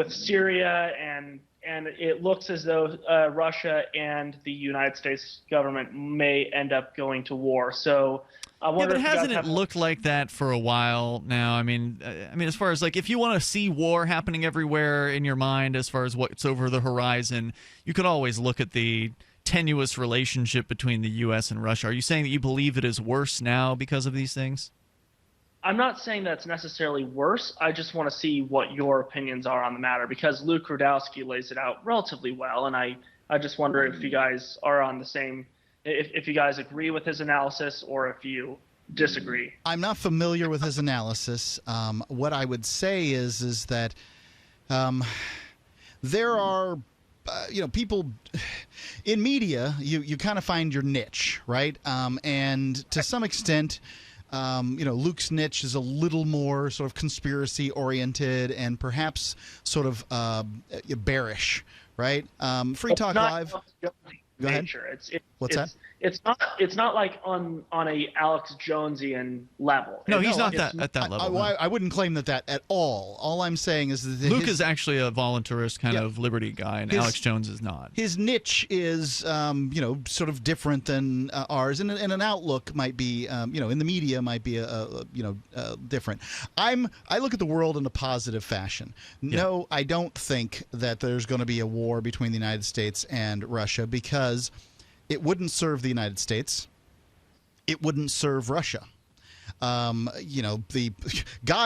Syria, and it looks as though Russia and the United States government may end up going to war. So I wonder. But hasn't it looked like that for a while now? I mean, as far as like, if you want to see war happening everywhere in your mind, as far as what's over the horizon, you could always look at the tenuous relationship between the U.S. and Russia. Are you saying that you believe it is worse now because of these things? I'm not saying that's necessarily worse. I just want to see what your opinions are on the matter, because Luke Rudowski lays it out relatively well, and I just wonder if you guys are on the same, if you guys agree with his analysis or if you disagree. I'm not familiar with his analysis. What I would say is that there are people in media, you kind of find your niche, right? And to some extent, Luke's niche is a little more sort of conspiracy oriented and perhaps sort of bearish, right? Free Talk Live. Go ahead. What's that? It's not like on a Alex Jonesian level. No, he's not at that level. I wouldn't claim that at all. All I'm saying is that Luke is actually a voluntarist kind of liberty guy, and Alex Jones is not. His niche is, sort of different than ours, and an outlook might be, in the media might be, different. I look at the world in a positive fashion. No, I don't think that there's going to be a war between the United States and Russia, because it wouldn't serve the United States. It wouldn't serve Russia. God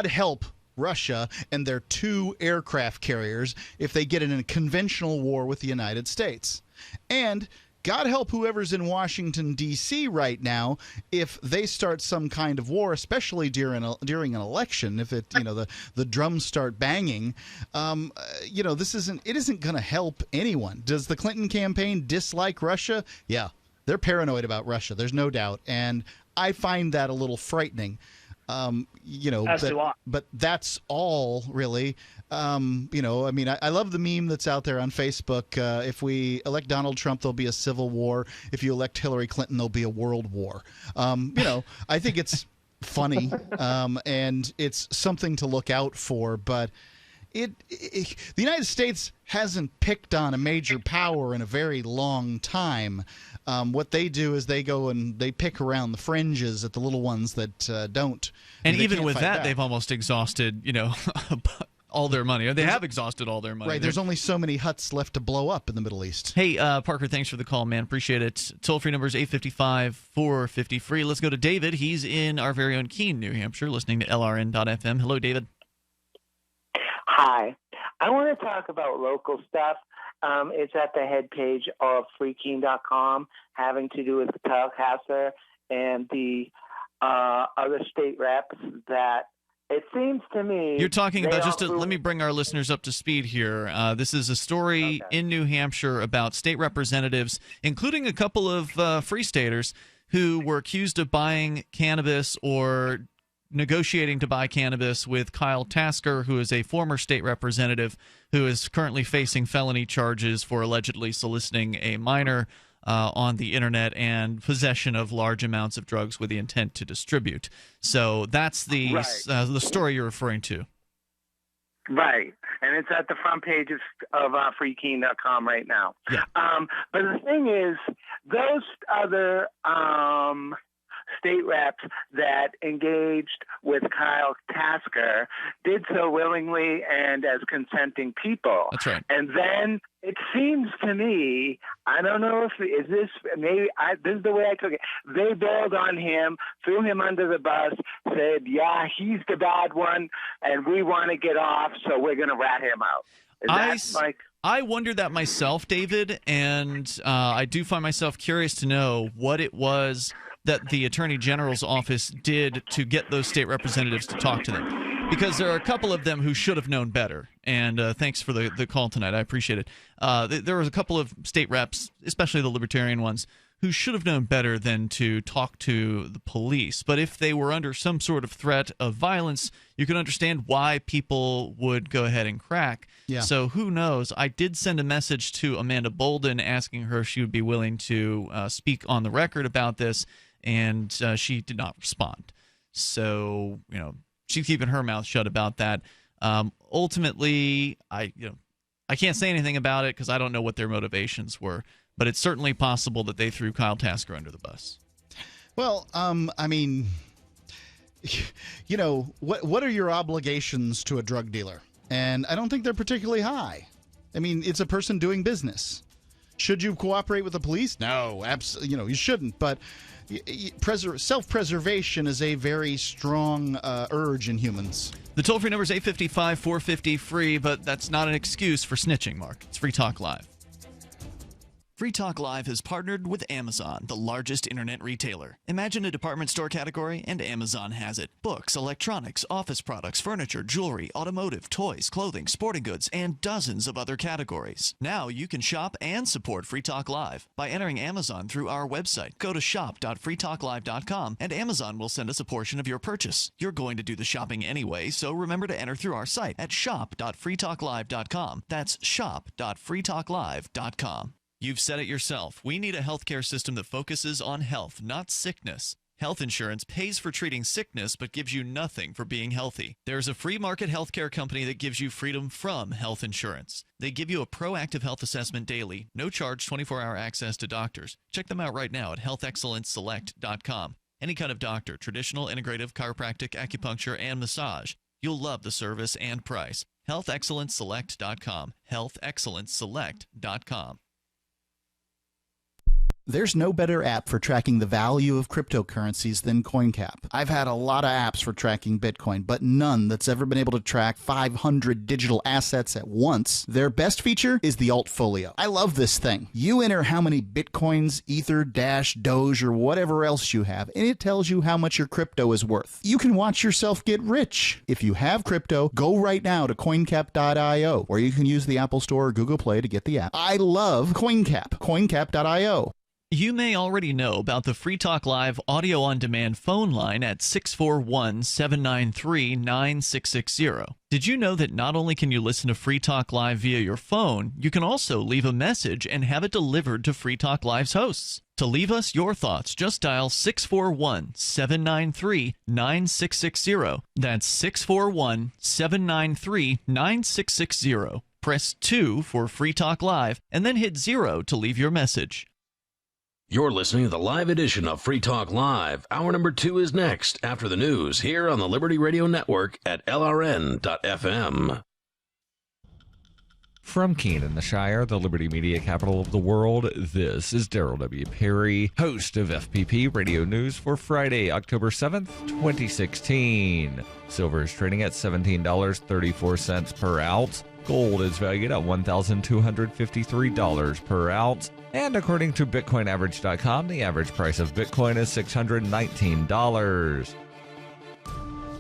help Russia and their 2 aircraft carriers if they get in a conventional war with the United States. And God help whoever's in Washington, D.C. right now if they start some kind of war, especially during an election, if the drums start banging. This isn't going to help anyone. Does the Clinton campaign dislike Russia? Yeah, they're paranoid about Russia. There's no doubt. And I find that a little frightening. But that's all really. I love the meme that's out there on Facebook. If we elect Donald Trump, there'll be a civil war. If you elect Hillary Clinton, there'll be a world war. I think it's funny, and it's something to look out for. But the United States hasn't picked on a major power in a very long time. What they do is they go and they pick around the fringes at the little ones that don't. And even with that, they've almost exhausted, all their money. They have exhausted all their money. Right. There's only so many huts left to blow up in the Middle East. Hey, Parker, thanks for the call, man. Appreciate it. Toll-free number is 855-450-FREE. Let's go to David. He's in our very own Keene, New Hampshire, listening to LRN.FM. Hello, David. Hi. I want to talk about local stuff. It's at the head page of freekeene.com, having to do with Kyle Kasser and the other state reps that it seems to me... You're talking about, let me bring our listeners up to speed here. This is a story in New Hampshire about state representatives, including a couple of Free Staters, who were accused of buying cannabis or negotiating to buy cannabis with Kyle Tasker, who is a former state representative who is currently facing felony charges for allegedly soliciting a minor on the internet and possession of large amounts of drugs with the intent to distribute. So that's the story you're referring to. Right. And it's at the front page of freekeene.com right now. Yeah. But the thing is, those other state reps that engaged with Kyle Tasker did so willingly and as consenting people. That's right. And then it seems to me, I don't know if this is the way I took it. They bailed on him, threw him under the bus, said, yeah, he's the bad one, and we want to get off, so we're going to rat him out. I wondered that myself, David, and I do find myself curious to know what it was that the Attorney General's office did to get those state representatives to talk to them. Because there are a couple of them who should have known better. And thanks for the call tonight. I appreciate it. There was a couple of state reps, especially the libertarian ones, who should have known better than to talk to the police. But if they were under some sort of threat of violence, you can understand why people would go ahead and crack. Yeah. So who knows? I did send a message to Amanda Bolden asking her if she would be willing to speak on the record about this, and she did not respond. So, she's keeping her mouth shut about that. Ultimately, I can't say anything about it because I don't know what their motivations were. But it's certainly possible that they threw Kyle Tasker under the bus. Well, what are your obligations to a drug dealer? And I don't think they're particularly high. I mean, it's a person doing business. Should you cooperate with the police? No, absolutely. You shouldn't. But self-preservation is a very strong urge in humans. The toll-free number is 855-450-FREE, but that's not an excuse for snitching, Mark. It's Free Talk Live. Free Talk Live has partnered with Amazon, the largest internet retailer. Imagine a department store category, and Amazon has it. Books, electronics, office products, furniture, jewelry, automotive, toys, clothing, sporting goods, and dozens of other categories. Now you can shop and support Free Talk Live by entering Amazon through our website. Go to shop.freetalklive.com, and Amazon will send us a portion of your purchase. You're going to do the shopping anyway, so remember to enter through our site at shop.freetalklive.com. That's shop.freetalklive.com. You've said it yourself. We need a healthcare system that focuses on health, not sickness. Health insurance pays for treating sickness but gives you nothing for being healthy. There's a free market healthcare company that gives you freedom from health insurance. They give you a proactive health assessment daily, no charge 24-hour access to doctors. Check them out right now at healthexcellenceselect.com. Any kind of doctor, traditional, integrative, chiropractic, acupuncture, and massage. You'll love the service and price. healthexcellenceselect.com. healthexcellenceselect.com. There's no better app for tracking the value of cryptocurrencies than CoinCap. I've had a lot of apps for tracking Bitcoin, but none that's ever been able to track 500 digital assets at once. Their best feature is the Altfolio. I love this thing. You enter how many Bitcoins, Ether, Dash, Doge, or whatever else you have, and it tells you how much your crypto is worth. You can watch yourself get rich. If you have crypto, go right now to coincap.io, or you can use the Apple Store or Google Play to get the app. I love CoinCap. coincap.io. You may already know about the Free Talk Live audio-on-demand phone line at 641-793-9660. Did you know that not only can you listen to Free Talk Live via your phone, you can also leave a message and have it delivered to Free Talk Live's hosts? To leave us your thoughts, just dial 641-793-9660. That's 641-793-9660. Press 2 for Free Talk Live, and then hit 0 to leave your message. You're listening to the live edition of Free Talk Live. Hour number 2 is next, after the news, here on the Liberty Radio Network at LRN.FM. From Keene in the Shire, the Liberty Media capital of the world, this is Daryl W. Perry, host of FPP Radio News for Friday, October 7th, 2016. Silver is trading at $17.34 per ounce. Gold is valued at $1,253 per ounce. And according to BitcoinAverage.com, the average price of Bitcoin is $619.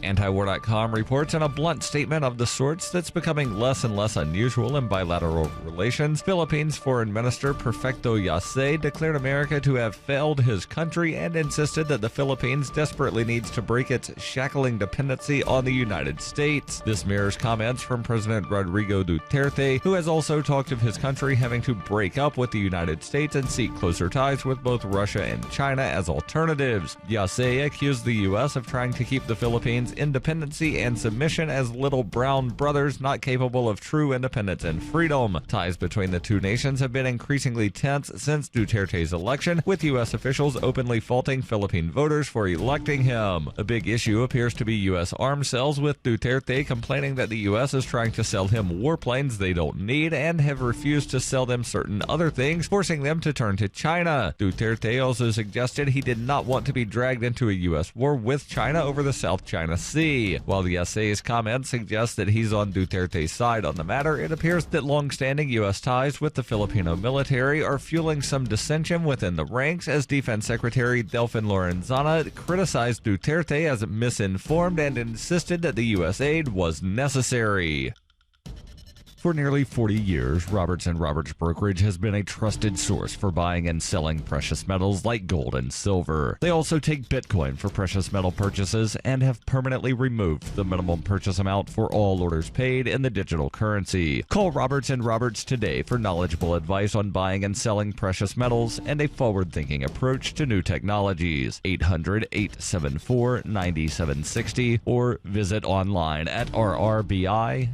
Antiwar.com reports in a blunt statement of the sorts that's becoming less and less unusual in bilateral relations, Philippines Foreign Minister Perfecto Yase declared America to have failed his country and insisted that the Philippines desperately needs to break its shackling dependency on the United States. This mirrors comments from President Rodrigo Duterte, who has also talked of his country having to break up with the United States and seek closer ties with both Russia and China as alternatives. Yase accused the U.S. of trying to keep the Philippines independency and submission as little brown brothers not capable of true independence and freedom. Ties between the two nations have been increasingly tense since Duterte's election, with U.S. officials openly faulting Philippine voters for electing him. A big issue appears to be U.S. arms sales, with Duterte complaining that the U.S. is trying to sell him warplanes they don't need and have refused to sell them certain other things, forcing them to turn to China. Duterte also suggested he did not want to be dragged into a U.S. war with China over the South China Sea. While the essay's comments suggest that he's on Duterte's side on the matter, it appears that long-standing U.S. ties with the Filipino military are fueling some dissension within the ranks, as Defense Secretary Delfin Lorenzana criticized Duterte as misinformed and insisted that the U.S. aid was necessary. For nearly 40 years, Roberts & Roberts Brokerage has been a trusted source for buying and selling precious metals like gold and silver. They also take Bitcoin for precious metal purchases and have permanently removed the minimum purchase amount for all orders paid in the digital currency. Call Roberts & Roberts today for knowledgeable advice on buying and selling precious metals and a forward-thinking approach to new technologies. 800-874-9760 or visit online at rrbi.co.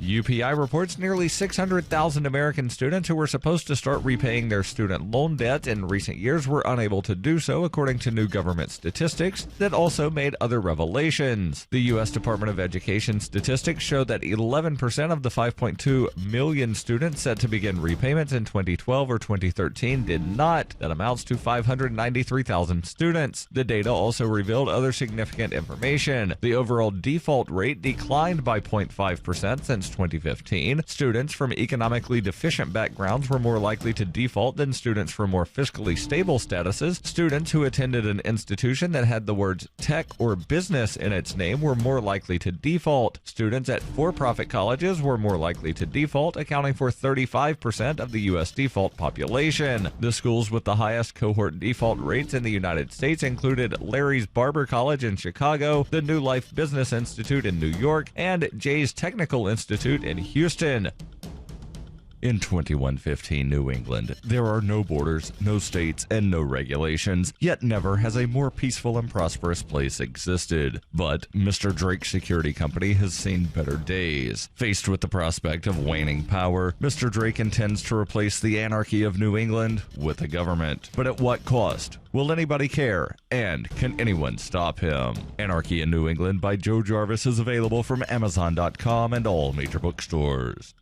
UPI reports nearly 600,000 American students who were supposed to start repaying their student loan debt in recent years were unable to do so, according to new government statistics that also made other revelations. The U.S. Department of Education statistics show that 11% of the 5.2 million students set to begin repayments in 2012 or 2013 did not. That amounts to 593,000 students. The data also revealed other significant information. The overall default rate declined by 0.5% since 2015. Students from economically deficient backgrounds were more likely to default than students from more fiscally stable statuses. Students who attended an institution that had the words tech or business in its name were more likely to default. Students at for-profit colleges were more likely to default, accounting for 35% of the U.S. default population. The schools with the highest cohort default rates in the United States included Larry's Barber College in Chicago, the New Life Business Institute in New York, and Jay's Technical Institute in Houston. In 2115 New England, there are no borders, no states, and no regulations, yet never has a more peaceful and prosperous place existed. But Mr. Drake Security Company has seen better days. Faced with the prospect of waning power, Mr. Drake intends to replace the anarchy of New England with a government. But at what cost? Will anybody care? And can anyone stop him? Anarchy in New England by Joe Jarvis is available from Amazon.com and all major bookstores.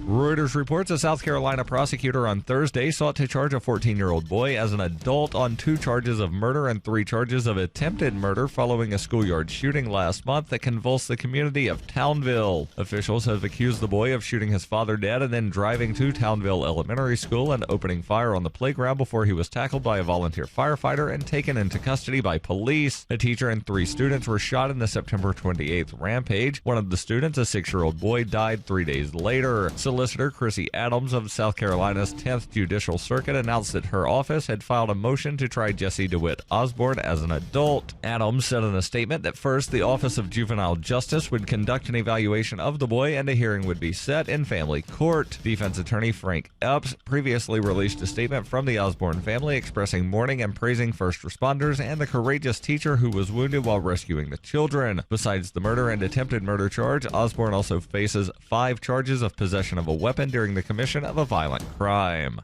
Reuters reports a South Carolina prosecutor on Thursday sought to charge a 14-year-old boy as an adult on 2 charges of murder and 3 charges of attempted murder following a schoolyard shooting last month that convulsed the community of Townville. Officials have accused the boy of shooting his father dead and then driving to Townville Elementary School and opening fire on the playground before he was tackled by a volunteer firefighter and taken into custody by police. A teacher and 3 students were shot in the September 28th rampage. One of the students, a 6-year-old boy, died 3 days later. Solicitor Chrissy Adams of South Carolina's 10th Judicial Circuit announced that her office had filed a motion to try Jesse DeWitt Osborne as an adult. Adams said in a statement that first, the Office of Juvenile Justice would conduct an evaluation of the boy and a hearing would be set in family court. Defense attorney Frank Epps previously released a statement from the Osborne family expressing mourning and praising first responders and the courageous teacher who was wounded while rescuing the children. Besides the murder and attempted murder charge, Osborne also faces 5 charges of possession of a weapon during the commission of a violent crime.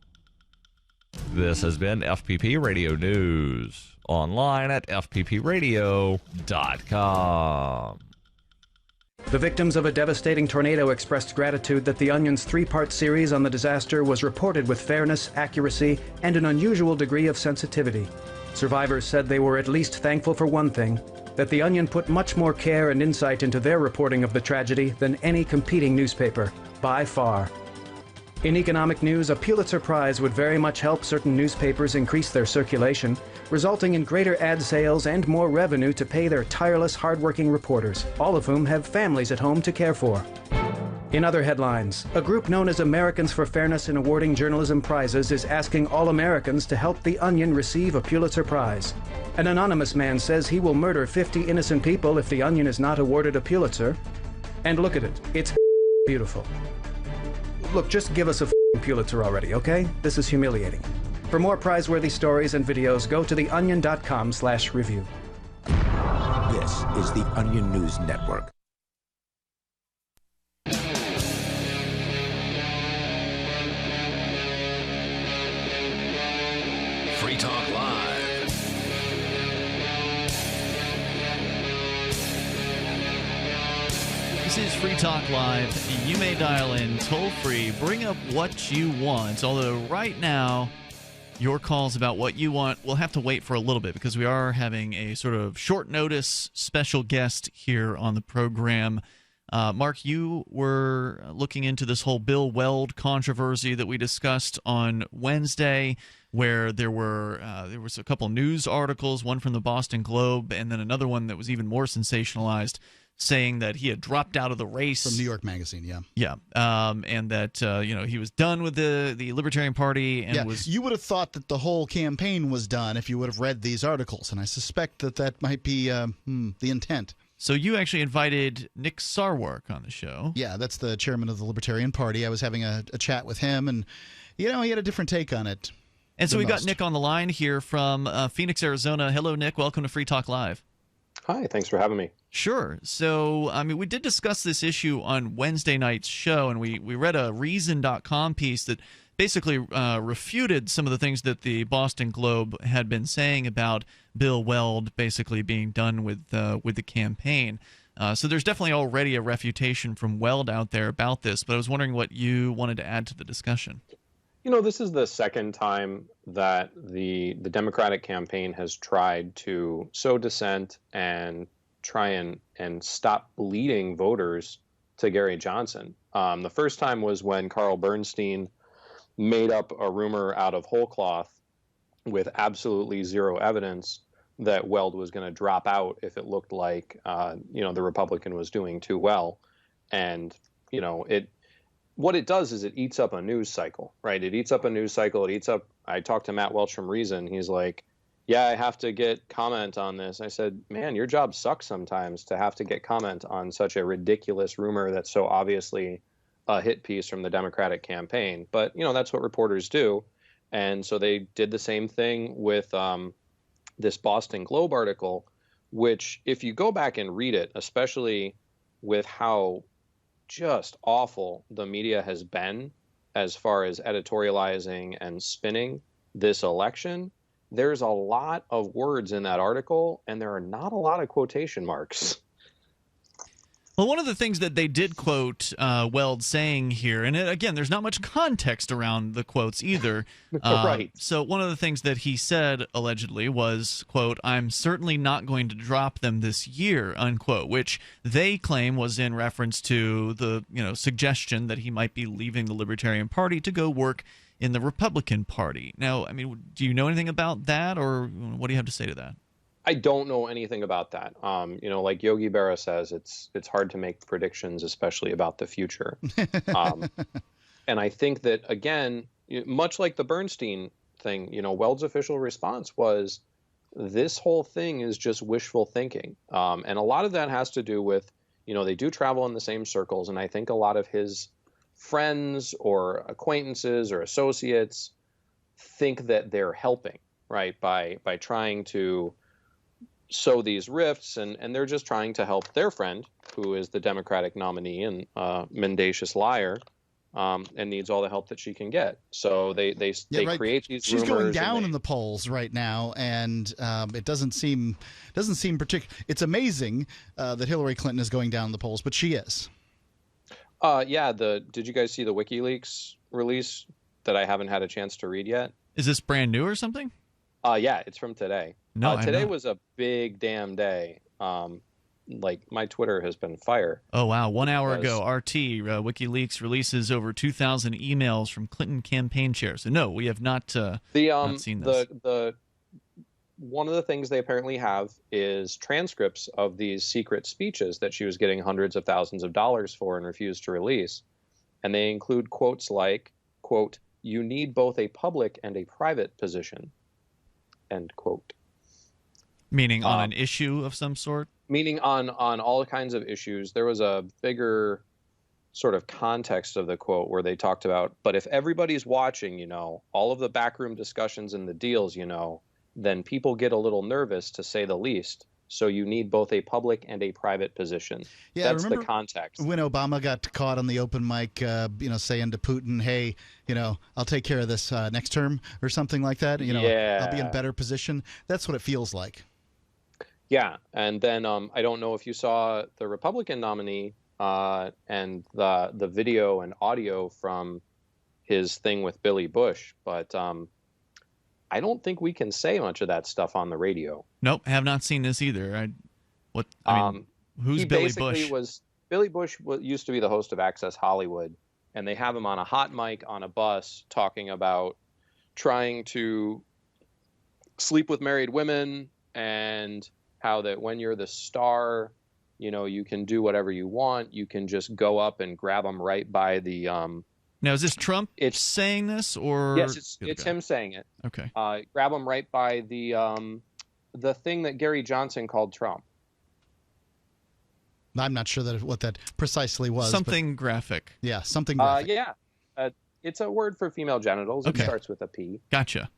This has been FPP Radio News. Online at fppradio.com. The victims of a devastating tornado expressed gratitude that The Onion's 3-part series on the disaster was reported with fairness, accuracy, and an unusual degree of sensitivity. Survivors said they were at least thankful for one thing, that The Onion put much more care and insight into their reporting of the tragedy than any competing newspaper, by far. In economic news, a Pulitzer Prize would very much help certain newspapers increase their circulation, resulting in greater ad sales and more revenue to pay their tireless, hardworking reporters, all of whom have families at home to care for. In other headlines, a group known as Americans for Fairness in Awarding Journalism Prizes is asking all Americans to help The Onion receive a Pulitzer Prize. An anonymous man says he will murder 50 innocent people if The Onion is not awarded a Pulitzer. And look at it, it's beautiful. Look, just give us a Pulitzer already, okay? This is humiliating. For more prize-worthy stories and videos, go to theonion.com/review. This is the Onion News Network. Free Talk Live. This is Free Talk Live. You may dial in toll-free. Bring up what you want. Although right now, your calls about what you want will have to wait for a little bit because we are having a sort of short notice special guest here on the program. Mark, you were looking into this whole Bill Weld controversy that we discussed on Wednesday, where there was a couple news articles, one from the Boston Globe, and then another one that was even more sensationalized, saying that he had dropped out of the race. From New York Magazine, yeah. Yeah, and that he was done with the Libertarian Party. And was. You would have thought that the whole campaign was done if you would have read these articles, and I suspect that might be the intent. So you actually invited Nick Sarwark on the show. Yeah, that's the chairman of the Libertarian Party. I was having a chat with him, and he had a different take on it. And so we got Nick on the line here from Phoenix, Arizona. Hello, Nick. Welcome to Free Talk Live. Hi, thanks for having me. Sure. So, we did discuss this issue on Wednesday night's show, and we read a Reason.com piece that basically refuted some of the things that the Boston Globe had been saying about Bill Weld basically being done with the campaign. So there's definitely already a refutation from Weld out there about this, but I was wondering what you wanted to add to the discussion. This is the second time that the Democratic campaign has tried to sow dissent and try and stop bleeding voters to Gary Johnson. The first time was when Carl Bernstein made up a rumor out of whole cloth with absolutely zero evidence that Weld was going to drop out if it looked like, the Republican was doing too well. And, what it does is it eats up a news cycle, right? It eats up a news cycle. I talked to Matt Welch from Reason. He's like, yeah, I have to get comment on this. I said, man, your job sucks sometimes to have to get comment on such a ridiculous rumor that's so obviously a hit piece from the Democratic campaign. But, that's what reporters do. And so they did the same thing with this Boston Globe article, which if you go back and read it, especially with how just awful the media has been as far as editorializing and spinning this election, there's a lot of words in that article, and there are not a lot of quotation marks. Well, one of the things that they did quote Weld saying here, and again, there's not much context around the quotes either. Right. So one of the things that he said, allegedly, was, quote, "I'm certainly not going to drop them this year," unquote, which they claim was in reference to the suggestion that he might be leaving the Libertarian Party to go work in the Republican Party. Now, I mean, do you know anything about that, or what do you have to say to that? I don't know anything about that. Like Yogi Berra says, it's hard to make predictions, especially about the future. And I think that, again, much like the Bernstein thing, Weld's official response was, this whole thing is just wishful thinking. And a lot of that has to do with, they do travel in the same circles. And I think a lot of his friends or acquaintances or associates think that they're helping, right, by trying to sow these rifts, and they're just trying to help their friend, who is the Democratic nominee and mendacious liar, and needs all the help that she can get. So they create these She's rumors. going down in the polls right now, and it doesn't seem particular. It's amazing that Hillary Clinton is going down in the polls, but she is. Yeah. Did you guys see the WikiLeaks release that I haven't had a chance to read yet? Is this brand new or something? Yeah, it's from today. No, today was a big damn day. Like, my Twitter has been fire. Oh, wow. 1 hour ago, WikiLeaks releases over 2,000 emails from Clinton campaign chairs. So, no, we have not seen this. One of the things they apparently have is transcripts of these secret speeches that she was getting hundreds of thousands of dollars for and refused to release. And they include quotes like, quote, "You need both a public and a private position," end quote. Meaning on an issue of some sort? Meaning on all kinds of issues. There was a bigger sort of context of the quote where they talked about, but if everybody's watching, all of the backroom discussions and the deals, then people get a little nervous, to say the least. So you need both a public and a private position. Yeah, that's the context. When Obama got caught on the open mic, saying to Putin, "Hey, I'll take care of this next term," or something like that. Yeah. I'll be in a better position. That's what it feels like. Yeah, and then I don't know if you saw the Republican nominee and the video and audio from his thing with Billy Bush, but I don't think we can say much of that stuff on the radio. Nope, have not seen this either. Who's Billy Bush? Billy Bush used to be the host of Access Hollywood, and they have him on a hot mic on a bus talking about trying to sleep with married women, and how that when you're the star, you can do whatever you want. You can just go up and grab them right by the Now, is this Trump saying this, or? Yes, it's him saying it. Okay. Grab him right by the thing that Gary Johnson called Trump. I'm not sure what that precisely was. Something graphic. Yeah, something graphic. Yeah. It's a word for female genitals. Okay. It starts with a P. Gotcha.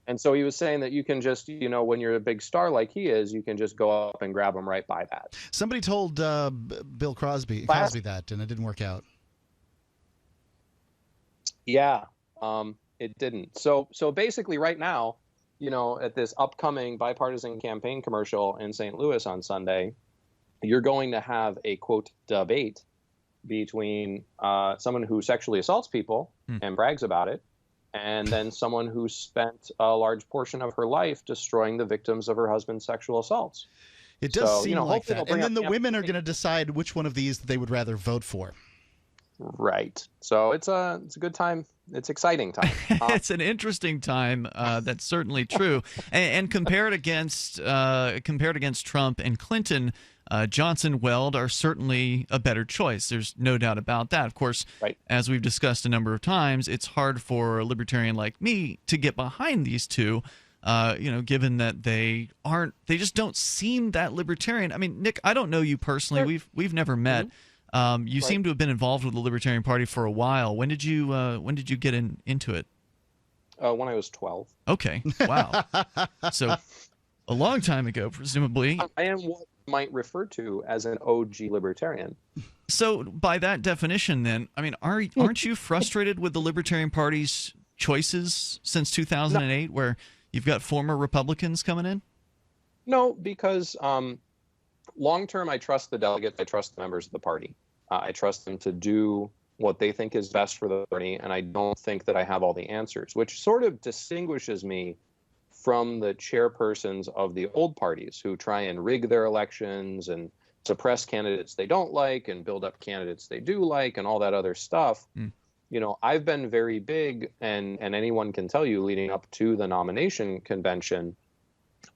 And so he was saying that you can just, when you're a big star like he is, you can just go up and grab him right by that. Somebody told Bill Cosby that, and it didn't work out. Yeah, it didn't. So basically right now, at this upcoming bipartisan campaign commercial in St. Louis on Sunday, you're going to have a, quote, debate between someone who sexually assaults people and brags about it, and then someone who spent a large portion of her life destroying the victims of her husband's sexual assaults. It does seem like that. And then the women are going to decide which one of these they would rather vote for. Right. So it's a good time. It's exciting time. It's an interesting time. That's certainly true. And compared against Trump and Clinton, Johnson, Weld are certainly a better choice. There's no doubt about that. Of course, right. As we've discussed a number of times, it's hard for a libertarian like me to get behind these two. Given that they just don't seem that libertarian. I mean, Nick, I don't know you personally. Sure. We've never met. You seem to have been involved with the Libertarian Party for a while. When did you get into it? When I was 12. Okay. Wow. So a long time ago, presumably. I am what you might refer to as an OG libertarian. So by that definition, then, I mean, aren't you frustrated with the Libertarian Party's choices since 2008, where you've got former Republicans coming in? No, because long term, I trust the delegates. I trust the members of the party. I trust them to do what they think is best for the party, and I don't think that I have all the answers, which sort of distinguishes me from the chairpersons of the old parties who try and rig their elections and suppress candidates they don't like and build up candidates they do like and all that other stuff. You know, I've been very big, and anyone can tell you, leading up to the nomination convention,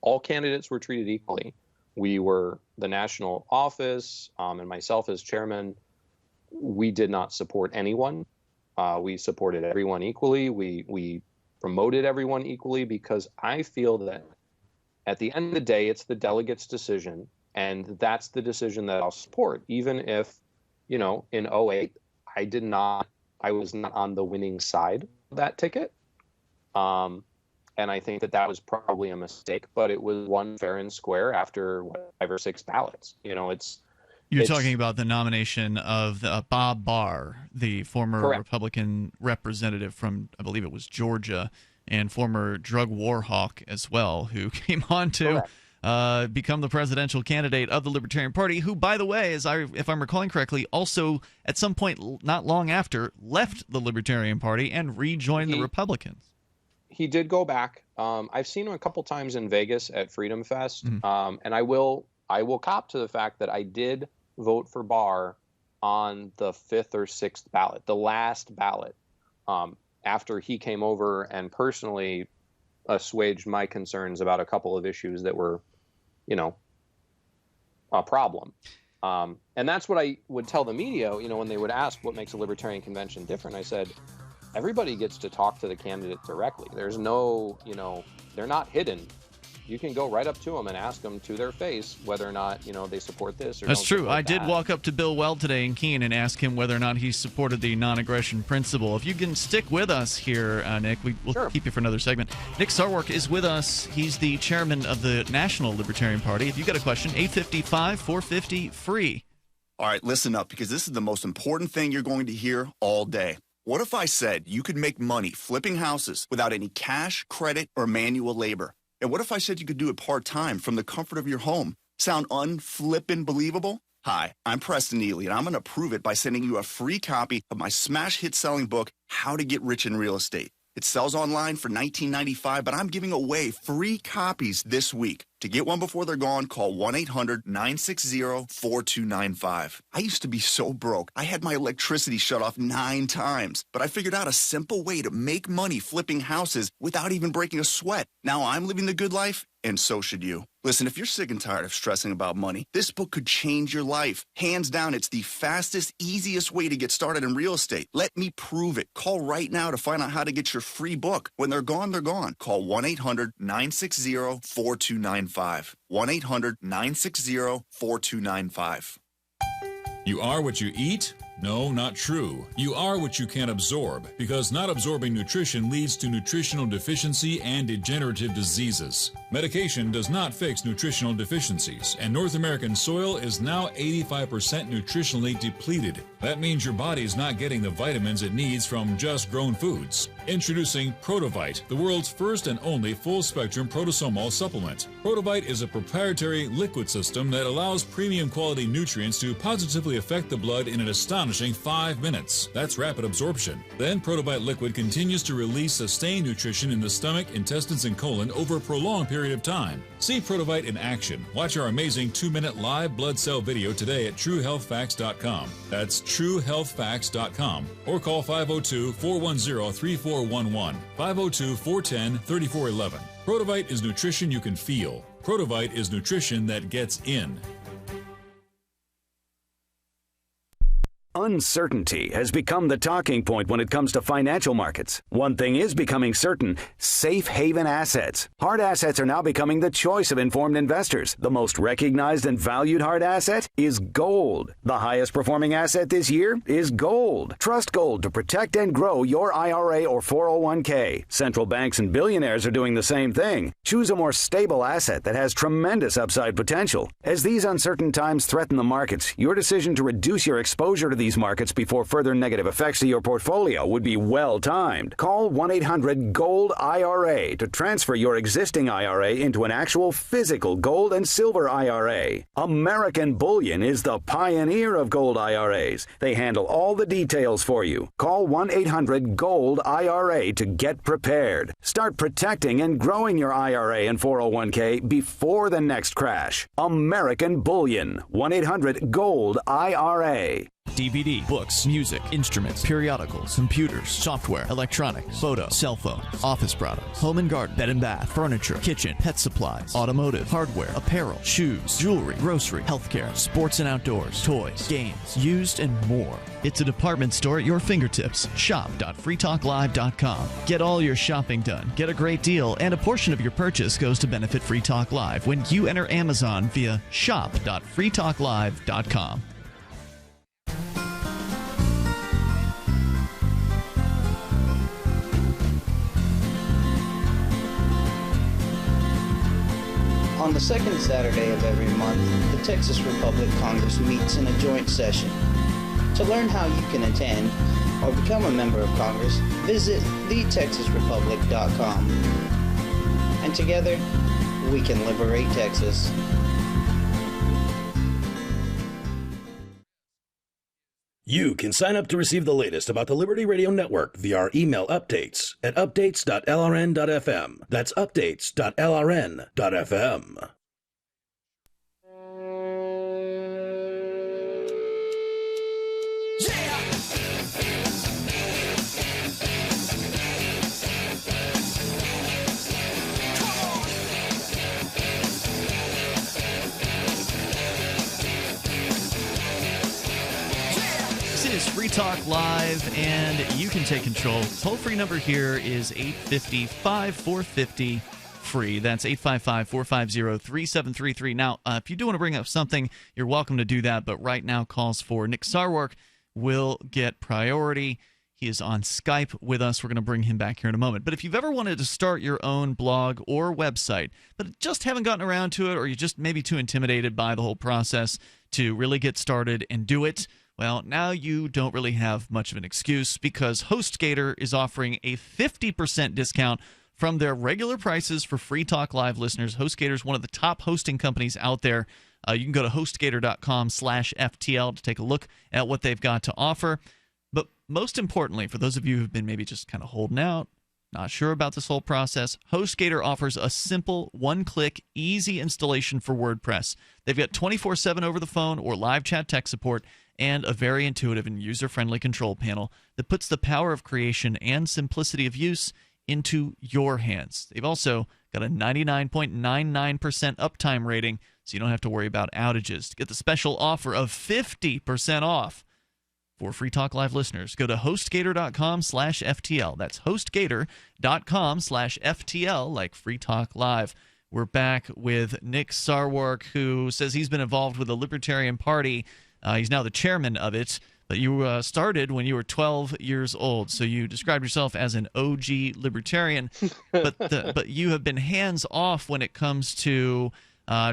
all candidates were treated equally. We were the national office, and myself as chairman, we did not support anyone. We supported everyone equally. We promoted everyone equally, because I feel that at the end of the day, it's the delegates' decision, and that's the decision that I'll support, even if, you know, in 2008, I was not on the winning side of that ticket. And I think that was probably a mistake, but it was won fair and square after 5 or 6 ballots. You know, You're talking about the nomination of Bob Barr, the former Correct. Republican representative from, I believe it was Georgia, and former drug war hawk as well, who came on to become the presidential candidate of the Libertarian Party, who, by the way, if I'm recalling correctly, also at some point not long after left the Libertarian Party and rejoined the Republicans. He did go back. I've seen him a couple times in Vegas at Freedom Fest, and I will cop to the fact that I did vote for Barr on the 5th or 6th ballot, the last ballot, after he came over and personally assuaged my concerns about a couple of issues that were, you know, a problem. And that's what I would tell the media, you know, when they would ask what makes a Libertarian convention different. I said, everybody gets to talk to the candidate directly. There's no, you know, they're not hidden. You can go right up to them and ask them to their face whether or not, you know, they support this or That's don't true. support I did that. walk up to Bill Weld today in Keene and ask him whether or not he supported the non-aggression principle. If you can stick with us here, Nick, we'll keep you for another segment. Nick Sarwark is with us. He's the chairman of the National Libertarian Party. If you got a question, 855-450-FREE. All right, listen up, because this is the most important thing you're going to hear all day. What if I said you could make money flipping houses without any cash, credit, or manual labor? And what if I said you could do it part-time from the comfort of your home? Sound unflippin' believable? Hi, I'm Preston Neely, and I'm going to prove it by sending you a free copy of my smash hit selling book, How to Get Rich in Real Estate. It sells online for $19.95, but I'm giving away free copies this week. To get one before they're gone, call 1-800-960-4295. I used to be so broke, I had my electricity shut off 9 times, but I figured out a simple way to make money flipping houses without even breaking a sweat. Now I'm living the good life, and so should you. Listen, if you're sick and tired of stressing about money, this book could change your life. Hands down, it's the fastest, easiest way to get started in real estate. Let me prove it. Call right now to find out how to get your free book. When they're gone, they're gone. Call 1-800-960-4295. 1-800-960-4295. You are what you eat? No, not true. You are what you can absorb, because not absorbing nutrition leads to nutritional deficiency and degenerative diseases. Medication does not fix nutritional deficiencies, and North American soil is now 85% nutritionally depleted. That means your body's not getting the vitamins it needs from just grown foods. Introducing Protovite, the world's first and only full-spectrum protosomal supplement. Protovite is a proprietary liquid system that allows premium quality nutrients to positively affect the blood in an astonishing 5 minutes. That's rapid absorption. Then Protovite liquid continues to release sustained nutrition in the stomach, intestines, and colon over a prolonged period of time. See Protovite in action. Watch our amazing 2-minute live blood cell video today at TrueHealthFacts.com. That's TrueHealthFacts.com, or call 502-410-3411, 502-410-3411. Protovite is nutrition you can feel. Protovite is nutrition that gets in. Uncertainty has become the talking point when it comes to financial markets. One thing is becoming certain: safe haven assets. Hard assets are now becoming the choice of informed investors. The most recognized and valued hard asset is gold. The highest performing asset this year is gold. Trust gold to protect and grow your IRA or 401k. Central banks and billionaires are doing the same thing. Choose a more stable asset that has tremendous upside potential. As these uncertain times threaten the markets, your decision to reduce your exposure to these these markets before further negative effects to your portfolio would be well timed. Call 1-800-GOLD-IRA to transfer your existing IRA into an actual physical gold and silver IRA. American Bullion is the pioneer of gold IRAs. They handle all the details for you. Call 1-800-GOLD-IRA to get prepared. Start protecting and growing your IRA and 401k before the next crash. American Bullion. 1-800-GOLD-IRA. DVD, books, music, instruments, periodicals, computers, software, electronics, photo, cell phones, office products, home and garden, bed and bath, furniture, kitchen, pet supplies, automotive, hardware, apparel, shoes, jewelry, grocery, healthcare, sports and outdoors, toys, games, used, and more. It's a department store at your fingertips. Shop.freetalklive.com. Get all your shopping done, get a great deal, and a portion of your purchase goes to benefit Free Talk Live when you enter Amazon via shop.freetalklive.com. On the second Saturday of every month, the Texas Republic Congress meets in a joint session. To learn how you can attend or become a member of Congress, visit thetexasrepublic.com. And together, we can liberate Texas. You can sign up to receive the latest about the Liberty Radio Network via our email updates at updates.lrn.fm. That's updates.lrn.fm. Is Free Talk Live, and you can take control. Toll-free number here is 855-450-FREE. That's 855-450-3733. Now, if you do want to bring up something, you're welcome to do that, but right now calls for Nick Sarwark will get priority. He is on Skype with us. We're going to bring him back here in a moment. But if you've ever wanted to start your own blog or website, but just haven't gotten around to it, or you're just maybe too intimidated by the whole process to really get started and do it, well, now you don't really have much of an excuse, because HostGator is offering a 50% discount from their regular prices for Free Talk Live listeners. HostGator is one of the top hosting companies out there. You can go to hostgator.com/FTL to take a look at what they've got to offer. But most importantly, for those of you who've been maybe just kind of holding out, not sure about this whole process, HostGator offers a simple, one-click, easy installation for WordPress. They've got 24/7 over the phone or live chat tech support, and a very intuitive and user-friendly control panel that puts the power of creation and simplicity of use into your hands. They've also got a 99.99% uptime rating, so you don't have to worry about outages. To get the special offer of 50% off for Free Talk Live listeners, go to HostGator.com/FTL. That's HostGator.com/FTL, like Free Talk Live. We're back with Nick Sarwark, who says he's been involved with the Libertarian Party. He's now the chairman of it, but you started when you were 12 years old, so you described yourself as an OG libertarian, but you have been hands-off when it comes to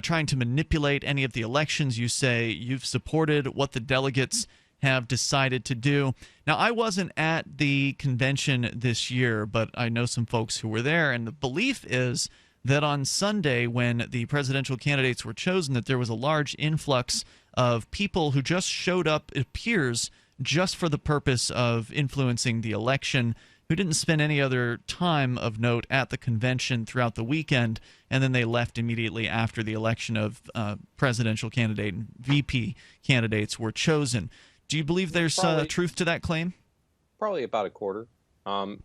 trying to manipulate any of the elections. You say you've supported what the delegates have decided to do. Now, I wasn't at the convention this year, but I know some folks who were there, and the belief is that on Sunday, when the presidential candidates were chosen, that there was a large influx of people who just showed up, it appears, just for the purpose of influencing the election, who didn't spend any other time of note at the convention throughout the weekend, and then they left immediately after the election of presidential candidate and VP candidates were chosen. Do you believe there's truth to that claim? Probably about a quarter,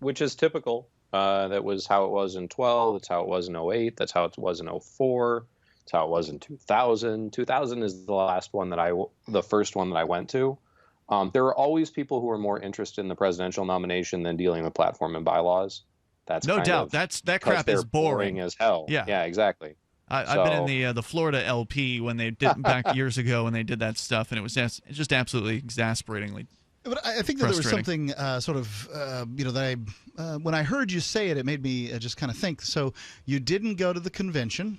which is typical. That was how it was in 12. That's how it was in 08. That's how it was in 04. That's how it was in 2000. 2000 is the first one that I went to. There are always people who are more interested in the presidential nomination than dealing with platform and bylaws. That's no doubt. That crap is boring as hell. Yeah, exactly. I've been in the Florida LP when they did back years ago when they did that stuff, and it was just absolutely exasperatingly. But I think that there was something that when I heard you say it, it made me just kind of think. So you didn't go to the convention,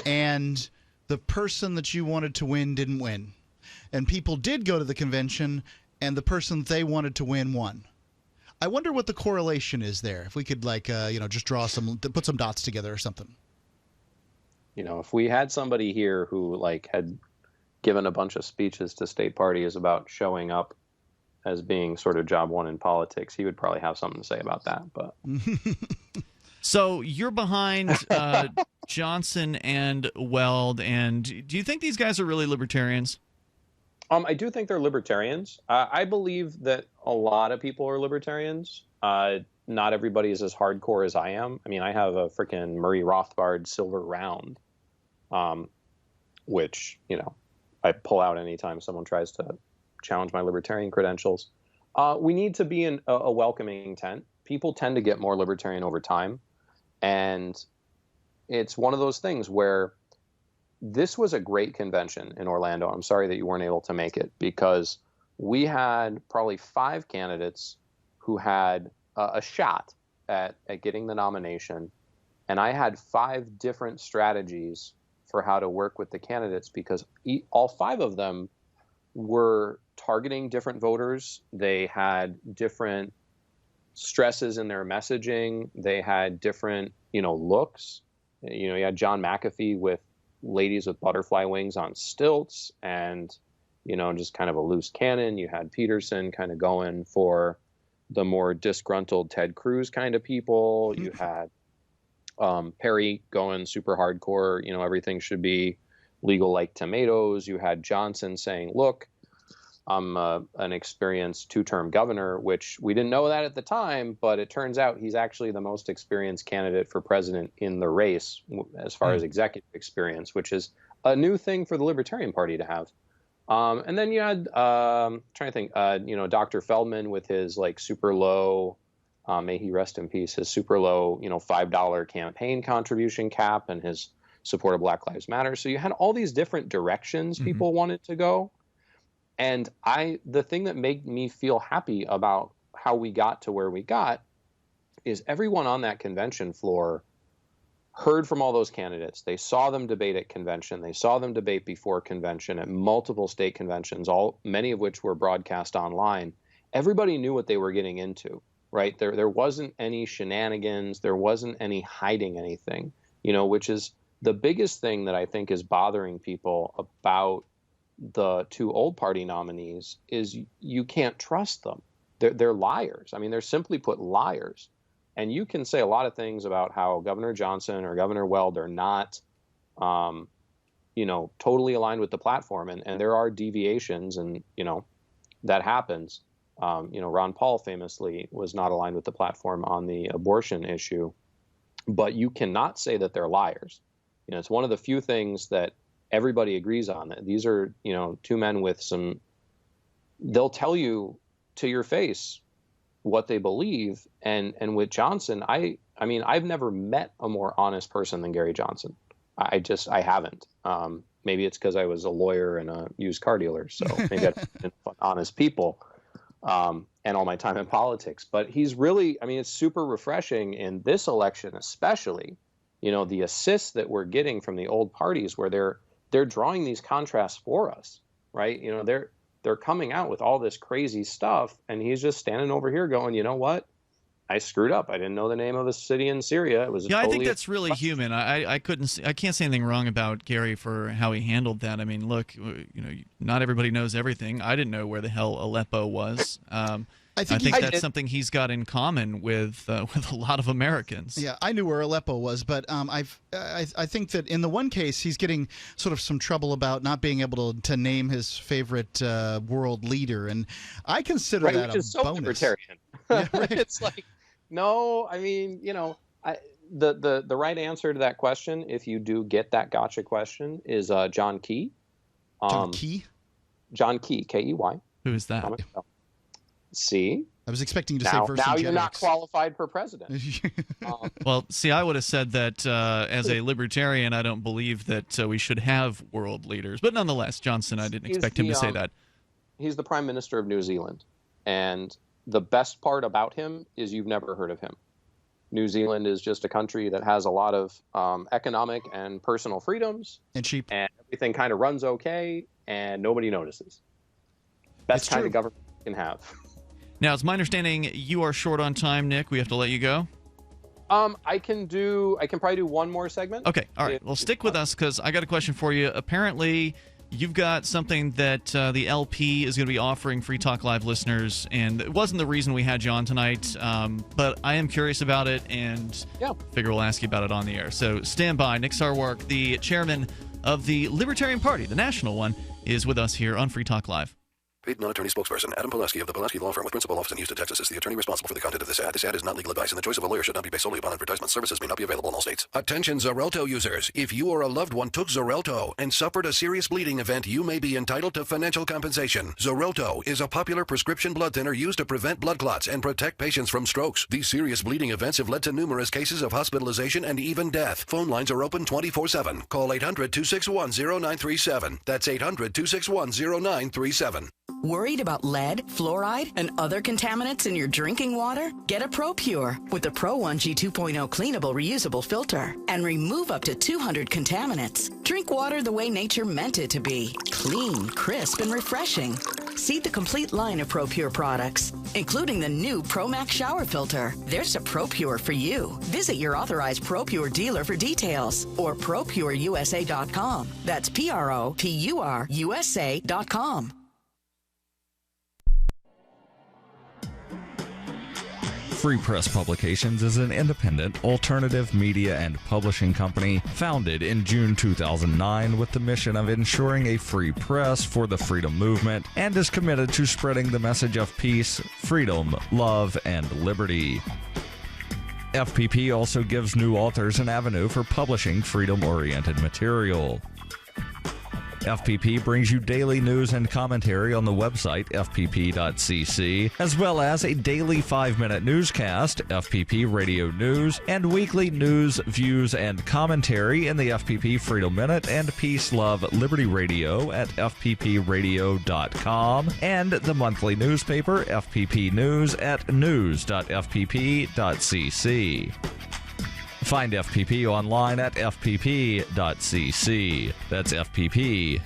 and the person that you wanted to win didn't win. And people did go to the convention, and the person they wanted to win won. I wonder what the correlation is there. If we could, just put some dots together or something. If we had somebody here who had given a bunch of speeches to state parties about showing up as being sort of job one in politics, he would probably have something to say about that. But so you're behind Johnson and Weld, and do you think these guys are really libertarians? I do think they're libertarians. I believe that a lot of people are libertarians. Not everybody is as hardcore as I am. I mean, I have a freaking Murray Rothbard silver round, which, I pull out anytime someone tries to challenge my libertarian credentials. We need to be in a welcoming tent. People tend to get more libertarian over time. And it's one of those things where this was a great convention in Orlando. I'm sorry that you weren't able to make it, because we had probably 5 candidates who had a shot at getting the nomination. And I had 5 different strategies for how to work with the candidates, because all 5 of them were targeting different voters. They had different stresses in their messaging. They had different, looks. You had John McAfee with ladies with butterfly wings on stilts and, just kind of a loose cannon. You had Peterson kind of going for the more disgruntled Ted Cruz kind of people. You had Perry going super hardcore, everything should be legal like tomatoes. You had Johnson saying, look, I'm an experienced 2-term governor, which we didn't know that at the time, but it turns out he's actually the most experienced candidate for president in the race as far as executive experience, which is a new thing for the Libertarian Party to have. And then you had, trying to think, Dr. Feldman with his super low, may he rest in peace, his super low, $5 campaign contribution cap and his support of Black Lives Matter. So you had all these different directions people wanted to go. And the thing that made me feel happy about how we got to where we got is everyone on that convention floor heard from all those candidates. They saw them debate at convention. They saw them debate before convention at multiple state conventions, many of which were broadcast online. Everybody knew what they were getting into, right? There wasn't any shenanigans. There wasn't any hiding anything, which is the biggest thing that I think is bothering people about the 2 old party nominees is you can't trust them. They're liars. I mean, they're simply put liars. And you can say a lot of things about how Governor Johnson or Governor Weld are not, totally aligned with the platform. And there are deviations, and, that happens. Ron Paul famously was not aligned with the platform on the abortion issue. But you cannot say that they're liars. It's one of the few things that everybody agrees on. That these are, 2 men with they'll tell you to your face what they believe. And with Johnson, I mean, I've never met a more honest person than Gary Johnson. I haven't. Maybe it's because I was a lawyer and a used car dealer. So maybe I've been honest people and all my time in politics. But he's really, it's super refreshing in this election, especially, the assists that we're getting from the old parties where they're drawing these contrasts for us, right? They're coming out with all this crazy stuff, and he's just standing over here going, you know what? I screwed up. I didn't know the name of a city in Syria. It was I think that's really human. I can't say anything wrong about Gary for how he handled that. I mean, look, not everybody knows everything. I didn't know where the hell Aleppo was. I think that's something he's got in common with a lot of Americans. Yeah, I knew where Aleppo was, but I think that in the one case he's getting sort of some trouble about not being able to name his favorite world leader, and I consider that which a is so bonus. Libertarian. Yeah, right. It's no, the right answer to that question, if you do get that gotcha question, is John Key. John Key? John Key, K-E-Y. Who is that? See? I was expecting you to say Vercingetorix. Now you're not qualified for president. Well, see, I would have said that as a libertarian, I don't believe that we should have world leaders. But nonetheless, Johnson, I didn't expect him to say that. He's the Prime Minister of New Zealand. And the best part about him is you've never heard of him. New Zealand is just a country that has a lot of economic and personal freedoms. And cheap. And everything kind of runs okay, and nobody notices. Best kind of government can have. Now, it's my understanding you are short on time, Nick. We have to let you go. I can probably do one more segment. Okay, all right. Well, stick with us because I got a question for you. Apparently, you've got something that the LP is going to be offering Free Talk Live listeners, and it wasn't the reason we had you on tonight, but I am curious about it, and figure we'll ask you about it on the air. So stand by. Nick Sarwark, the chairman of the Libertarian Party, the national one, is with us here on Free Talk Live. Paid non-attorney spokesperson Adam Pulaski of the Pulaski Law Firm with principal office in Houston, Texas is the attorney responsible for the content of this ad. This ad is not legal advice, and the choice of a lawyer should not be based solely upon advertisement. Services may not be available in all states. Attention Xarelto users. If you or a loved one took Xarelto and suffered a serious bleeding event, you may be entitled to financial compensation. Xarelto is a popular prescription blood thinner used to prevent blood clots and protect patients from strokes. These serious bleeding events have led to numerous cases of hospitalization and even death. Phone lines are open 24/7. Call 800-261-0937. That's 800-261-0937. Worried about lead, fluoride, and other contaminants in your drinking water? Get a ProPure with the Pro 1G 2.0 cleanable reusable filter and remove up to 200 contaminants. Drink water the way nature meant it to be. Clean, crisp, and refreshing. See the complete line of ProPure products, including the new ProMax shower filter. There's a ProPure for you. Visit your authorized ProPure dealer for details or ProPureUSA.com. That's ProPureUSA.com. Free Press Publications is an independent, alternative media and publishing company founded in June 2009 with the mission of ensuring a free press for the freedom movement and is committed to spreading the message of peace, freedom, love, and liberty. FPP also gives new authors an avenue for publishing freedom-oriented material. FPP brings you daily news and commentary on the website fpp.cc, as well as a daily 5-minute newscast, FPP Radio News, and weekly news, views, and commentary in the FPP Freedom Minute and Peace, Love, Liberty Radio at fppradio.com, and the monthly newspaper FPP News at news.fpp.cc. Find FPP online at fpp.cc. That's fpp.cc,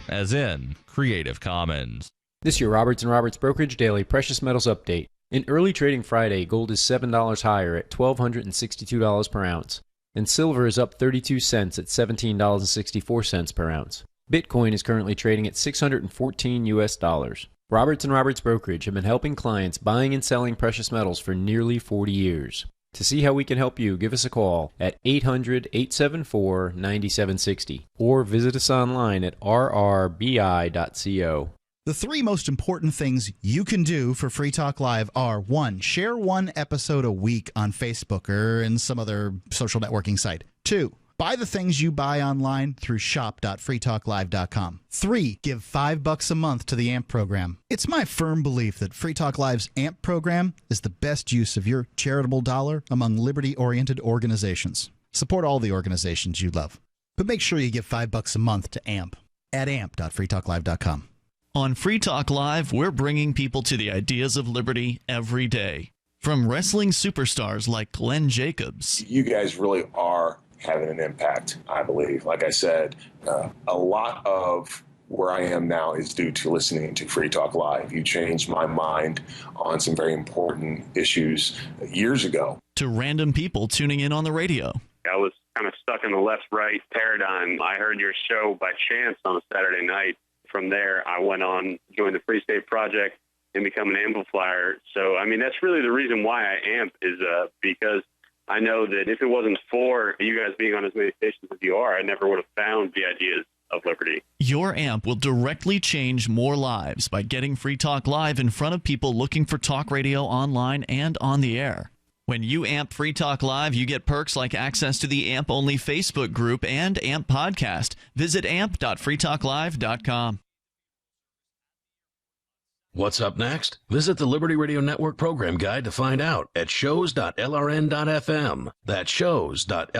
as in Creative Commons. This is your Roberts & Roberts Brokerage Daily Precious Metals Update. In early trading Friday, gold is $7 higher at $1,262 per ounce, and silver is up 32 cents at $17.64 per ounce. Bitcoin is currently trading at $614 US. Roberts & Roberts Brokerage have been helping clients buying and selling precious metals for nearly 40 years. To see how we can help you, give us a call at 800-874-9760 or visit us online at rrbi.co. The three most important things you can do for Free Talk Live are: 1, share one episode a week on Facebook or in some other social networking site. 2, buy the things you buy online through shop.freetalklive.com. 3, give $5 a month to the AMP program. It's my firm belief that Free Talk Live's AMP program is the best use of your charitable dollar among liberty-oriented organizations. Support all the organizations you love, but make sure you give $5 a month to AMP at amp.freetalklive.com. On Free Talk Live, we're bringing people to the ideas of liberty every day. From wrestling superstars like Glenn Jacobs. You guys really are having an impact, I believe. Like I said, a lot of where I am now is due to listening to Free Talk Live. You changed my mind on some very important issues years ago. To random people tuning in on the radio. I was kind of stuck in the left-right paradigm. I heard your show by chance on a Saturday night. From there, I went on, joined the Free State Project, and become an amplifier. So, I mean, that's really the reason why I amp is because I know that if it wasn't for you guys being on as many stations as you are, I never would have found the ideas of liberty. Your amp will directly change more lives by getting Free Talk Live in front of people looking for talk radio online and on the air. When you amp Free Talk Live, you get perks like access to the AMP-only Facebook group and AMP podcast. Visit amp.freetalklive.com. What's up next? Visit the Liberty Radio Network program guide to find out at shows.lrn.fm. That's shows.lrn.fm.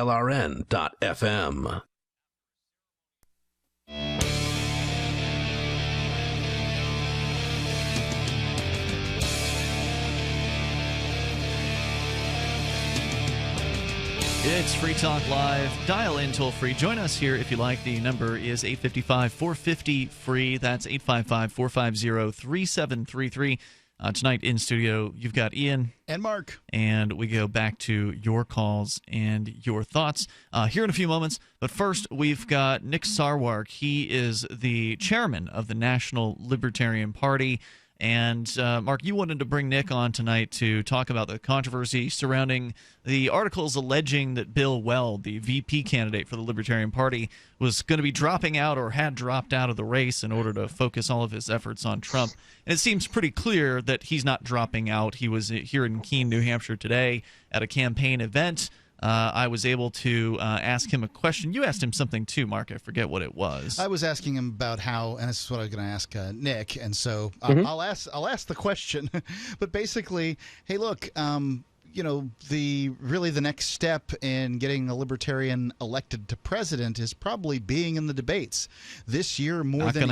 It's Free Talk Live. Dial in toll free. Join us here if you like. The number is 855-450-FREE. That's 855-450-3733. Tonight in studio, you've got Ian. And Mark. And we go back to your calls and your thoughts here in a few moments. But first, we've got Nick Sarwark. He is the chairman of the National Libertarian Party. And, Mark, you wanted to bring Nick on tonight to talk about the controversy surrounding the articles alleging that Bill Weld, the VP candidate for the Libertarian Party, was going to be dropping out or had dropped out of the race in order to focus all of his efforts on Trump. And it seems pretty clear that he's not dropping out. He was here in Keene, New Hampshire today at a campaign event. I was able to ask him a question. You asked him something too, Mark. I forget what it was. I was asking him about how, and this is what I was going to ask Nick, and so I'll ask the question. But basically, hey, look, the next step in getting a libertarian elected to president is probably being in the debates. This year, more than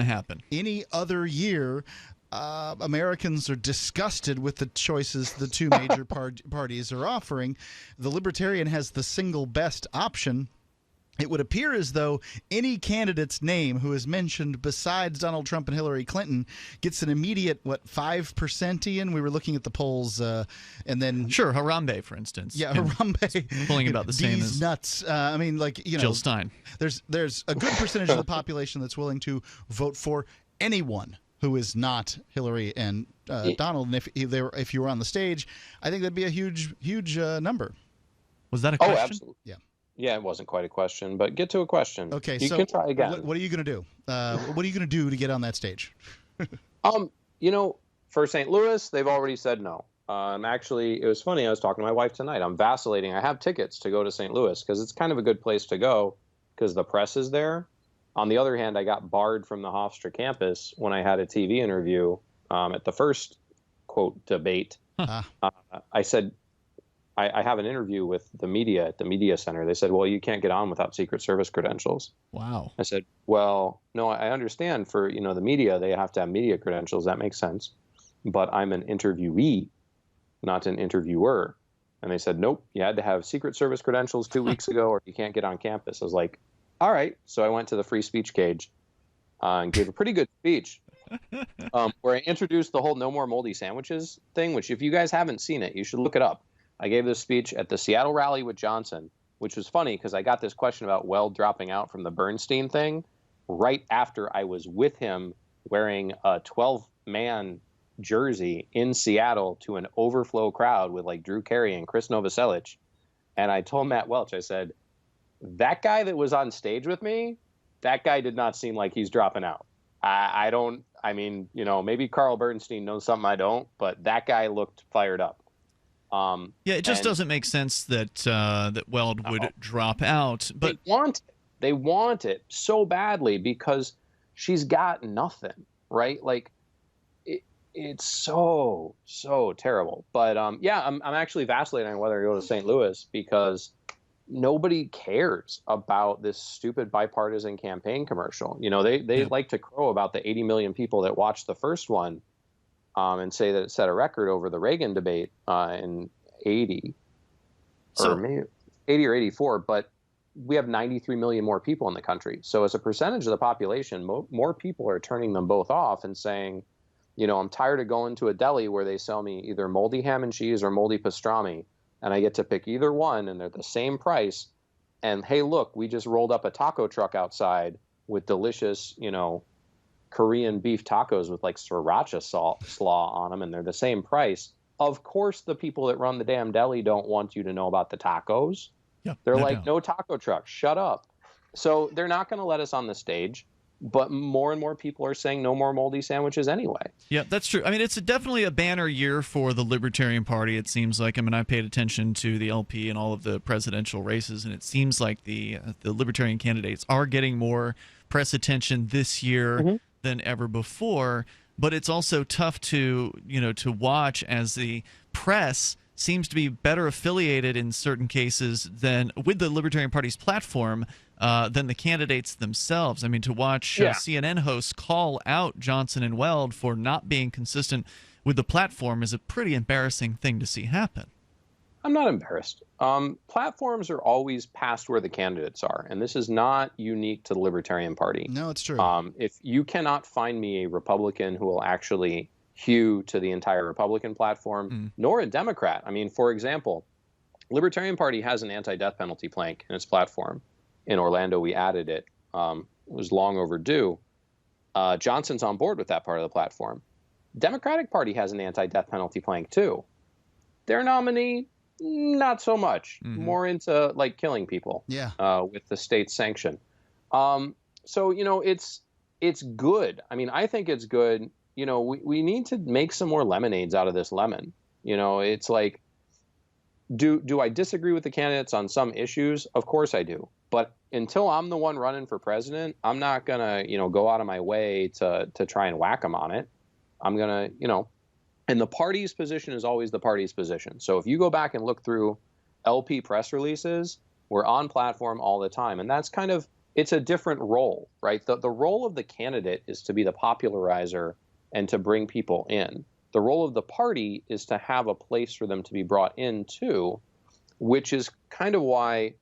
any other year, Americans are disgusted with the choices the two major parties are offering. The Libertarian has the single best option. It would appear as though any candidate's name who is mentioned besides Donald Trump and Hillary Clinton gets an immediate, 5%, Ian? We were looking at the polls, and then... Sure, Harambe, for instance. Yeah, Harambe. Pulling about the same as... nuts. Jill Stein. There's a good percentage of the population that's willing to vote for anyone who is not Hillary and Donald. And if you were on the stage, I think that'd be a huge number. Was that a question? Oh, absolutely. Yeah. Yeah, it wasn't quite a question, but get to a question. Okay, you can try again. What are you going to do? What are you going to do to get on that stage? For St. Louis, they've already said no. Actually, it was funny. I was talking to my wife tonight. I'm vacillating. I have tickets to go to St. Louis because it's kind of a good place to go because the press is there. On the other hand, I got barred from the Hofstra campus when I had a TV interview at the first, quote, debate. I said, I have an interview with the media at the media center. They said, well, you can't get on without Secret Service credentials. Wow. I said, well, no, I understand for, the media, they have to have media credentials. That makes sense. But I'm an interviewee, not an interviewer. And they said, nope, you had to have Secret Service credentials 2 weeks ago or you can't get on campus. I was like, all right. So I went to the free speech cage and gave a pretty good speech where I introduced the whole no more moldy sandwiches thing, which if you guys haven't seen it, you should look it up. I gave this speech at the Seattle rally with Johnson, which was funny because I got this question about Weld dropping out from the Bernstein thing right after I was with him wearing a 12-man jersey in Seattle to an overflow crowd with like Drew Carey and Chris Novoselic. And I told Matt Welch, I said, that guy that was on stage with me, that guy did not seem like he's dropping out. Maybe Carl Bernstein knows something I don't, but that guy looked fired up. It just doesn't make sense that Weld would drop out. But they want it so badly because she's got nothing, right? Like it's so terrible. But I'm actually vacillating on whether to go to St. Louis because nobody cares about this stupid bipartisan campaign commercial. They like to crow about the 80 million people that watched the first one. And say that it set a record over the Reagan debate in 80 or 84, but we have 93 million more people in the country. So as a percentage of the population, more people are turning them both off and saying, I'm tired of going to a deli where they sell me either moldy ham and cheese or moldy pastrami, and I get to pick either one, and they're the same price. And hey, look, we just rolled up a taco truck outside with delicious, Korean beef tacos with like sriracha slaw on them, and they're the same price. Of course, the people that run the damn deli don't want you to know about the tacos. Yeah, they're like, no taco truck, shut up. So they're not going to let us on the stage, but more and more people are saying no more moldy sandwiches anyway. Yeah, that's true. I mean, it's definitely a banner year for the Libertarian Party, it seems like. I mean, I paid attention to the LP and all of the presidential races, and it seems like the Libertarian candidates are getting more press attention this year than ever before. But it's also tough to watch as the press seems to be better affiliated in certain cases than with the Libertarian Party's platform than the candidates themselves. I mean, to watch CNN hosts call out Johnson and Weld for not being consistent with the platform is a pretty embarrassing thing to see happen. I'm not embarrassed. Platforms are always past where the candidates are, and this is not unique to the Libertarian Party. No, it's true. If you cannot find me a Republican who will actually hew to the entire Republican platform, nor a Democrat. I mean, for example, Libertarian Party has an anti-death penalty plank in its platform. In Orlando, we added it. It was long overdue. Johnson's on board with that part of the platform. Democratic Party has an anti-death penalty plank too. Their nominee, not so much. More into like killing people. Yeah. With the state sanction. So it's good. I mean, I think it's good. We need to make some more lemonades out of this lemon. It's like, do I disagree with the candidates on some issues? Of course I do. But until I'm the one running for president, I'm not gonna, go out of my way to try and whack them on it. I'm gonna, and the party's position is always the party's position. So if you go back and look through LP press releases, we're on platform all the time. And that's it's a different role, right? The role of the candidate is to be the popularizer and to bring people in. The role of the party is to have a place for them to be brought into, which is kind of why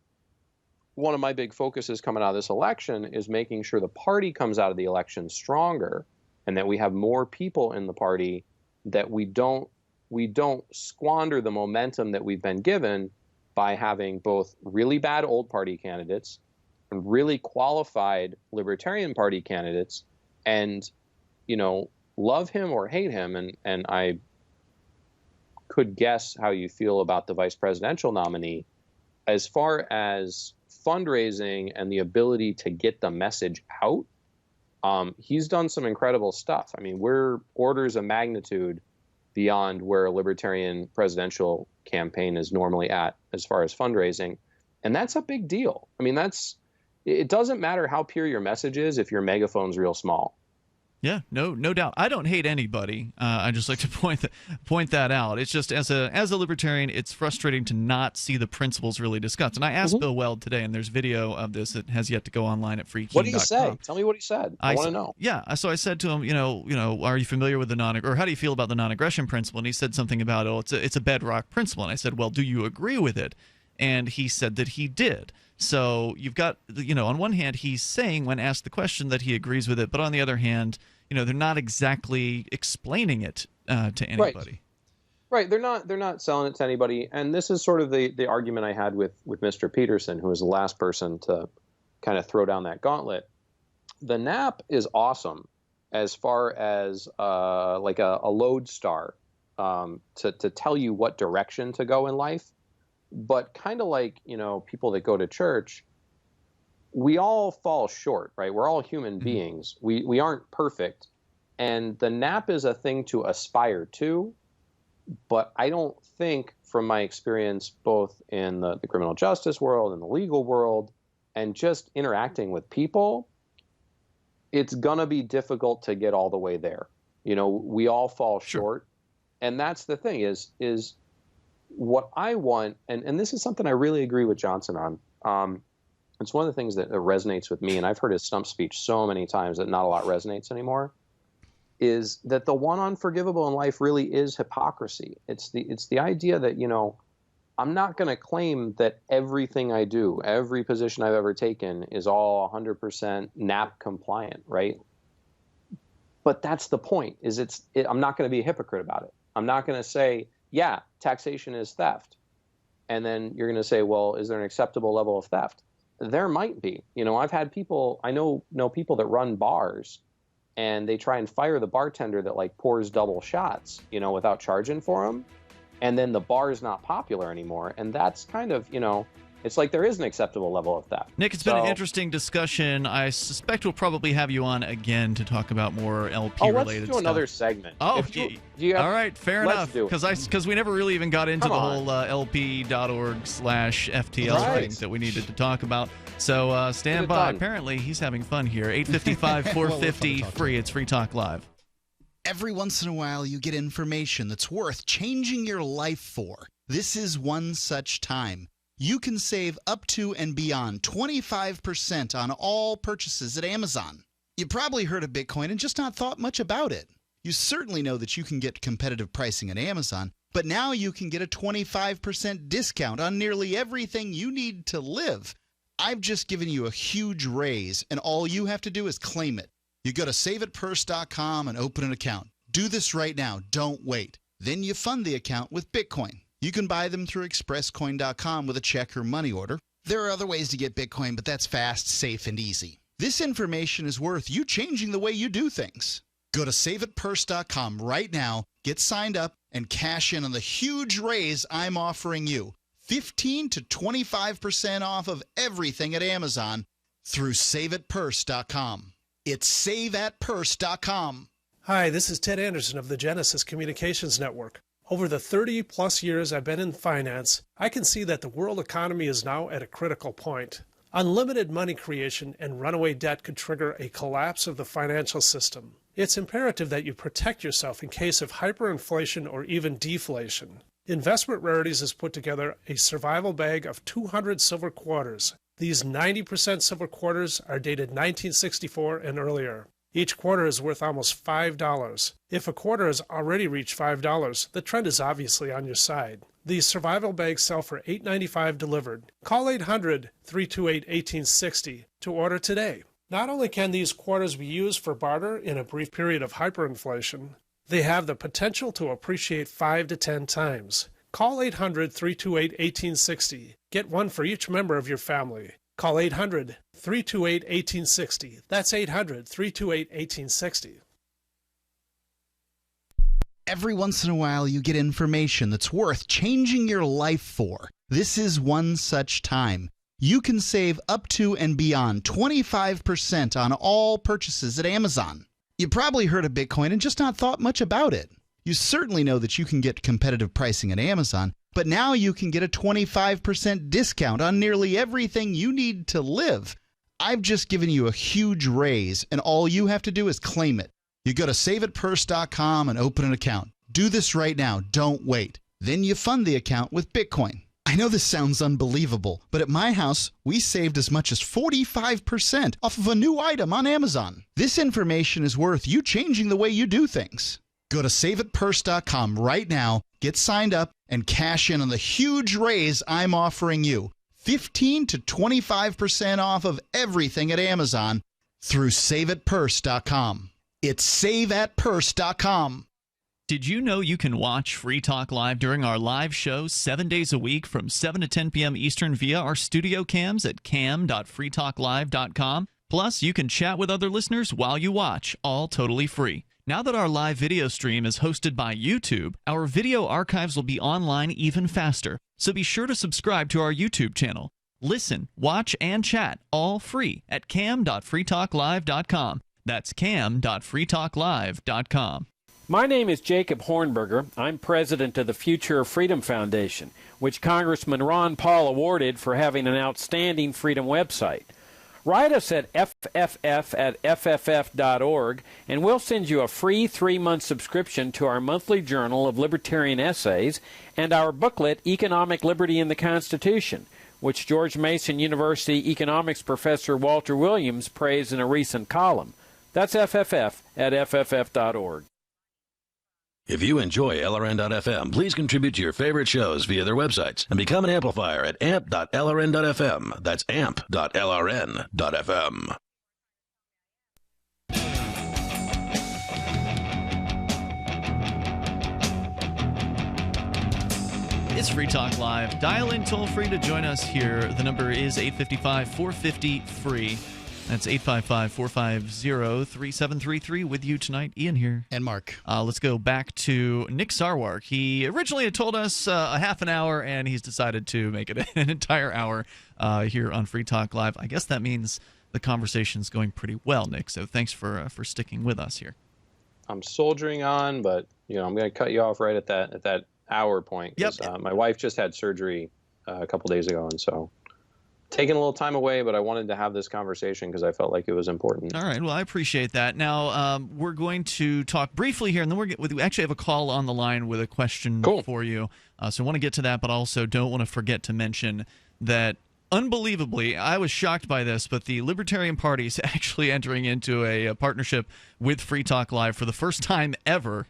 one of my big focuses coming out of this election is making sure the party comes out of the election stronger and that we have more people in the party, that we don't squander the momentum that we've been given by having both really bad old party candidates and really qualified Libertarian Party candidates, and love him or hate him, and I could guess how you feel about the vice presidential nominee. As far as fundraising and the ability to get the message out, he's done some incredible stuff. I mean, we're orders of magnitude beyond where a Libertarian presidential campaign is normally at as far as fundraising. And that's a big deal. I mean, it doesn't matter how pure your message is if your megaphone's real small. Yeah, no doubt. I don't hate anybody. I just like to point that out. It's just as a libertarian, it's frustrating to not see the principles really discussed. And I asked Bill Weld today, and there's video of this that has yet to go online at freeking.com. What did he say? Tell me what he said. I want to know. Yeah, so I said to him, are you familiar with or how do you feel about the non-aggression principle? And he said something about, it's a bedrock principle. And I said, well, do you agree with it? And he said that he did. So you've got, on one hand, he's saying when asked the question that he agrees with it, but on the other hand, they're not exactly explaining it to anybody. Right. They're not selling it to anybody. And this is sort of the argument I had with Mr. Peterson, who was the last person to kind of throw down that gauntlet. The NAP is awesome as far as like a lodestar to tell you what direction to go in life. But kind of like, people that go to church, we all fall short, right? We're all human beings. We aren't perfect. And the NAP is a thing to aspire to. But I don't think, from my experience, both in the criminal justice world and the legal world, and just interacting with people, it's going to be difficult to get all the way there. We all fall short. And that's the thing is what I want, and this is something I really agree with Johnson on. It's one of the things that resonates with me, and I've heard his stump speech so many times that not a lot resonates anymore, is that the one unforgivable in life really is hypocrisy. It's the idea that, I'm not going to claim that everything I do, every position I've ever taken is all 100% NAP compliant, right? But that's the point, is I'm not going to be a hypocrite about it. I'm not going to say, yeah, taxation is theft. And then you're going to say, well, is there an acceptable level of theft? There might be. I've had people, I know people that run bars, and they try and fire the bartender that pours double shots, without charging for them. And then the bar is not popular anymore. And that's kind of, it's like there is an acceptable level of theft. Nick, it's been an interesting discussion. I suspect we'll probably have you on again to talk about more LP-related stuff. Let's do another segment. Oh, all right, fair enough. Because we never really even got into the whole LP.org/FTL thing that we needed to talk about. So stand by. Apparently, he's having fun here. 855-450 free. It's Free Talk Live. Every once in a while, you get information that's worth changing your life for. This is one such time. You can save up to and beyond 25% on all purchases at Amazon. You probably heard of Bitcoin and just not thought much about it. You certainly know that you can get competitive pricing at Amazon, but now you can get a 25% discount on nearly everything you need to live. I've just given you a huge raise, and all you have to do is claim it. You go to saveitpurse.com and open an account. Do this right now. Don't wait. Then you fund the account with Bitcoin. You can buy them through expresscoin.com with a check or money order. There are other ways to get Bitcoin, but that's fast, safe, and easy. This information is worth you changing the way you do things. Go to saveitpurse.com right now, get signed up, and cash in on the huge raise I'm offering you. 15 to 25% off of everything at Amazon through saveitpurse.com. It's saveatpurse.com. Hi, this is Ted Anderson of the Genesis Communications Network. Over the 30-plus years I've been in finance, I can see that the world economy is now at a critical point. Unlimited money creation and runaway debt could trigger a collapse of the financial system. It's imperative that you protect yourself in case of hyperinflation or even deflation. Investment Rarities has put together a survival bag of 200 silver quarters. These 90% silver quarters are dated 1964 and earlier. Each quarter is worth almost $5. If a quarter has already reached $5, the trend is obviously on your side. These survival bags sell for $8.95 delivered. Call 800-328-1860 to order today. Not only can these quarters be used for barter in a brief period of hyperinflation, they have the potential to appreciate 5 to 10 times. Call 800-328-1860. Get one for each member of your family. Call 800-328-1860. That's 800-328-1860. Every once in a while, you get information that's worth changing your life for. This is one such time. You can save up to and beyond 25% on all purchases at Amazon. You probably heard of Bitcoin and just not thought much about it. You certainly know that you can get competitive pricing at Amazon, but now you can get a 25% discount on nearly everything you need to live. I've just given you a huge raise, and all you have to do is claim it. You go to saveitpurse.com and open an account. Do this right now. Don't wait. Then you fund the account with Bitcoin. I know this sounds unbelievable, but at my house, we saved as much as 45% off of a new item on Amazon. This information is worth you changing the way you do things. Go to saveitpurse.com right now, get signed up, and cash in on the huge raise I'm offering you. 15 to 25% off of everything at Amazon through saveitpurse.com. It's saveatpurse.com. Did you know you can watch Free Talk Live during our live shows 7 days a week from 7 to 10 p.m. Eastern via our studio cams at cam.freetalklive.com? Plus, you can chat with other listeners while you watch, all totally free. Now that our live video stream is hosted by YouTube, our video archives will be online even faster, so be sure to subscribe to our YouTube channel. Listen, watch, and chat all free at cam.freetalklive.com. That's cam.freetalklive.com. My name is Jacob Hornberger. I'm president of the Future of Freedom Foundation, which Congressman Ron Paul awarded for having an outstanding freedom website. Write us at fff@fff.org, and we'll send you a free 3-month subscription to our monthly journal of libertarian essays and our booklet, Economic Liberty in the Constitution, which George Mason University economics professor Walter Williams praised in a recent column. That's fff@fff.org. If you enjoy LRN.FM, please contribute to your favorite shows via their websites and become an amplifier at amp.lrn.fm. That's amp.lrn.fm. It's Free Talk Live. Dial in toll-free to join us here. The number is 855-450-FREE. That's 855-450-3733. With you tonight, Ian here. And Mark. Let's go back to Nick Sarwark. He originally had told us a half an hour, and he's decided to make it an entire hour here on Free Talk Live. I guess that means the conversation's going pretty well, Nick, so thanks for sticking with us here. I'm soldiering on, but I'm going to cut you off right at that hour point. Yep. My wife just had surgery a couple days ago, and so taking a little time away, but I wanted to have this conversation because I felt like it was important. All right. Well, I appreciate that. Now, we're going to talk briefly here, and then we actually have a call on the line with a question for you. So I want to get to that, but also don't want to forget to mention that unbelievably, I was shocked by this, but the Libertarian Party is actually entering into a partnership with Free Talk Live for the first time ever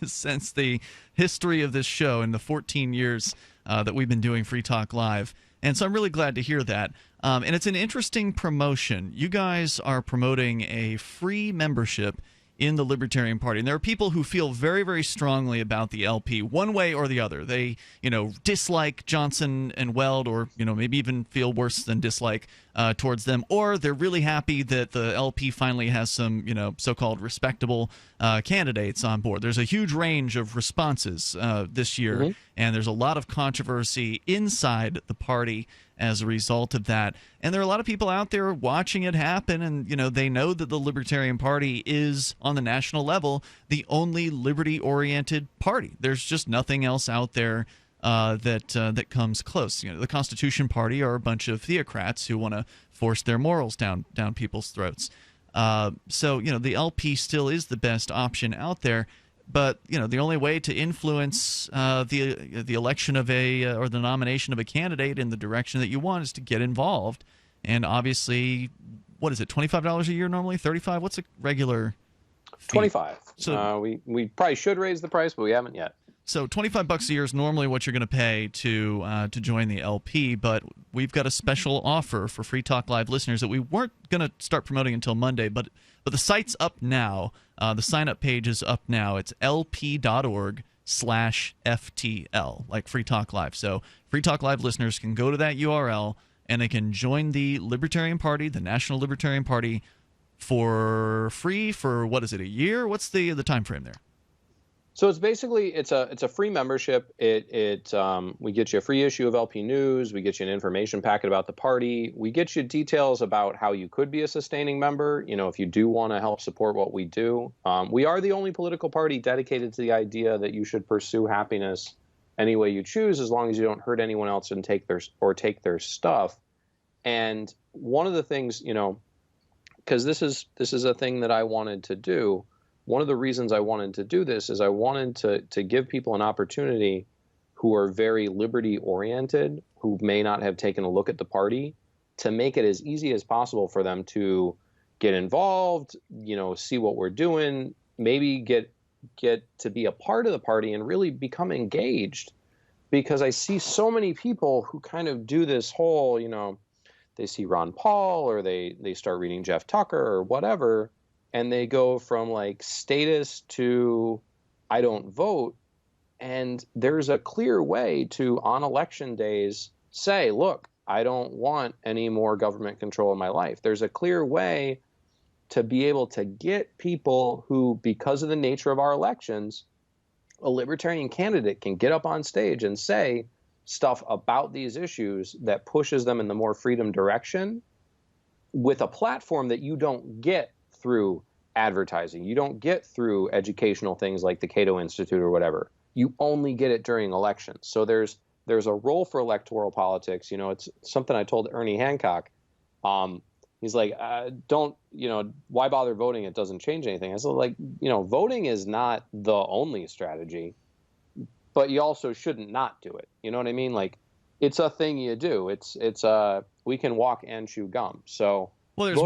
since the history of this show in the 14 years that we've been doing Free Talk Live. And so I'm really glad to hear that. And it's an interesting promotion. You guys are promoting a free membership in the Libertarian Party. And there are people who feel very, very strongly about the LP one way or the other. They, dislike Johnson and Weld, or, maybe even feel worse than dislike towards them. Or they're really happy that the LP finally has some, so-called respectable candidates on board. There's a huge range of responses this year, and there's a lot of controversy inside the party as a result of that. And there are a lot of people out there watching it happen, and they know that the Libertarian Party is, on the national level, the only liberty-oriented party. There's just nothing else out there that comes close. The Constitution Party are a bunch of theocrats who want to force their morals down people's throats. So the LP still is the best option out there. But the only way to influence the election of or the nomination of a candidate in the direction that you want is to get involved. And obviously, what is it? $25 a year normally? $35? What's a regular fee? $25. So we probably should raise the price, but we haven't yet. So $25 a year is normally what you're going to pay to join the LP, but we've got a special offer for Free Talk Live listeners that we weren't going to start promoting until Monday, but the site's up now. The sign-up page is up now. It's lp.org/FTL, like Free Talk Live. So Free Talk Live listeners can go to that URL, and they can join the Libertarian Party, the National Libertarian Party, for free for, what is it, a year? What's the time frame there? So it's basically it's a free membership. We get you a free issue of LP News. We get you an information packet about the party. We get you details about how you could be a sustaining member. If you do want to help support what we do. We are the only political party dedicated to the idea that you should pursue happiness any way you choose, as long as you don't hurt anyone else and take their stuff. And one of the things, because this is a thing that I wanted to do. One of the reasons I wanted to do this is I wanted to give people an opportunity who are very liberty-oriented, who may not have taken a look at the party, to make it as easy as possible for them to get involved, see what we're doing, maybe get to be a part of the party and really become engaged. Because I see so many people who kind of do this whole, they see Ron Paul, or they start reading Jeff Tucker or whatever, and they go from like status to I don't vote. And there's a clear way to, on election days, say, look, I don't want any more government control in my life. There's a clear way to be able to get people who, because of the nature of our elections, a libertarian candidate can get up on stage and say stuff about these issues that pushes them in the more freedom direction with a platform that you don't get through advertising. You don't get through educational things like the Cato Institute or whatever. You only get it during elections. So there's a role for electoral politics. It's something I told Ernie Hancock. He's like, why bother voting? It doesn't change anything. I said, voting is not the only strategy, but you also shouldn't not do it. You know what I mean? Like, it's a thing you do. We can walk and chew gum. So. Well, there's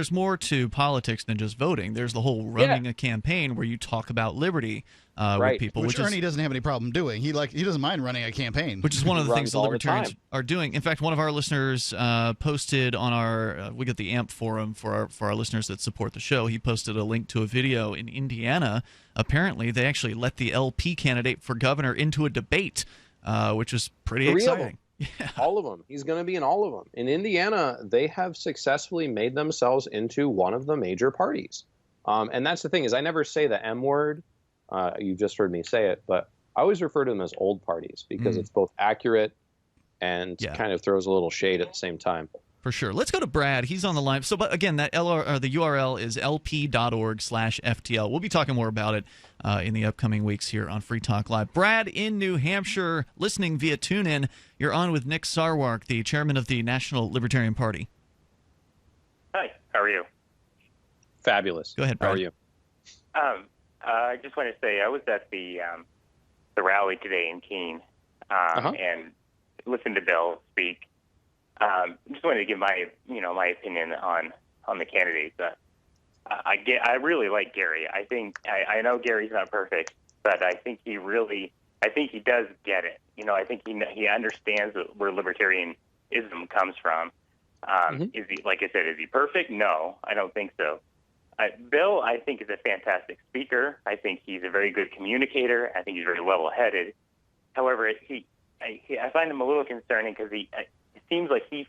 more to politics than just voting. There's the whole running a campaign where you talk about liberty with people, which Ernie doesn't have any problem doing. He doesn't mind running a campaign, which is one of the things the libertarians are doing. In fact, one of our listeners posted on our we get the AMP forum for our listeners that support the show. He posted a link to a video in Indiana. Apparently, they actually let the LP candidate for governor into a debate, which was pretty exciting. Yeah. All of them. He's going to be in all of them. In Indiana, they have successfully made themselves into one of the major parties. And that's the thing, is I never say the M word. You just heard me say it, but I always refer to them as old parties because it's both accurate and kind of throws a little shade at the same time. For sure. Let's go to Brad. He's on the line. So, but again, the URL is lp.org/FTL. We'll be talking more about it in the upcoming weeks here on Free Talk Live. Brad in New Hampshire, listening via TuneIn. You're on with Nick Sarwark, the chairman of the National Libertarian Party. Hi. How are you? Fabulous. Go ahead, Brad. How are you? I just want to say I was at the rally today in Keene, and listened to Bill speak. Just wanted to give my opinion on the candidates. I really like Gary. I know Gary's not perfect, but I think he does get it. I think he understands where libertarianism comes from. Is he, like I said, is he perfect? No, I don't think so. Bill, I think, is a fantastic speaker. I think he's a very good communicator. I think he's very level-headed. However, I find him a little concerning because it seems like he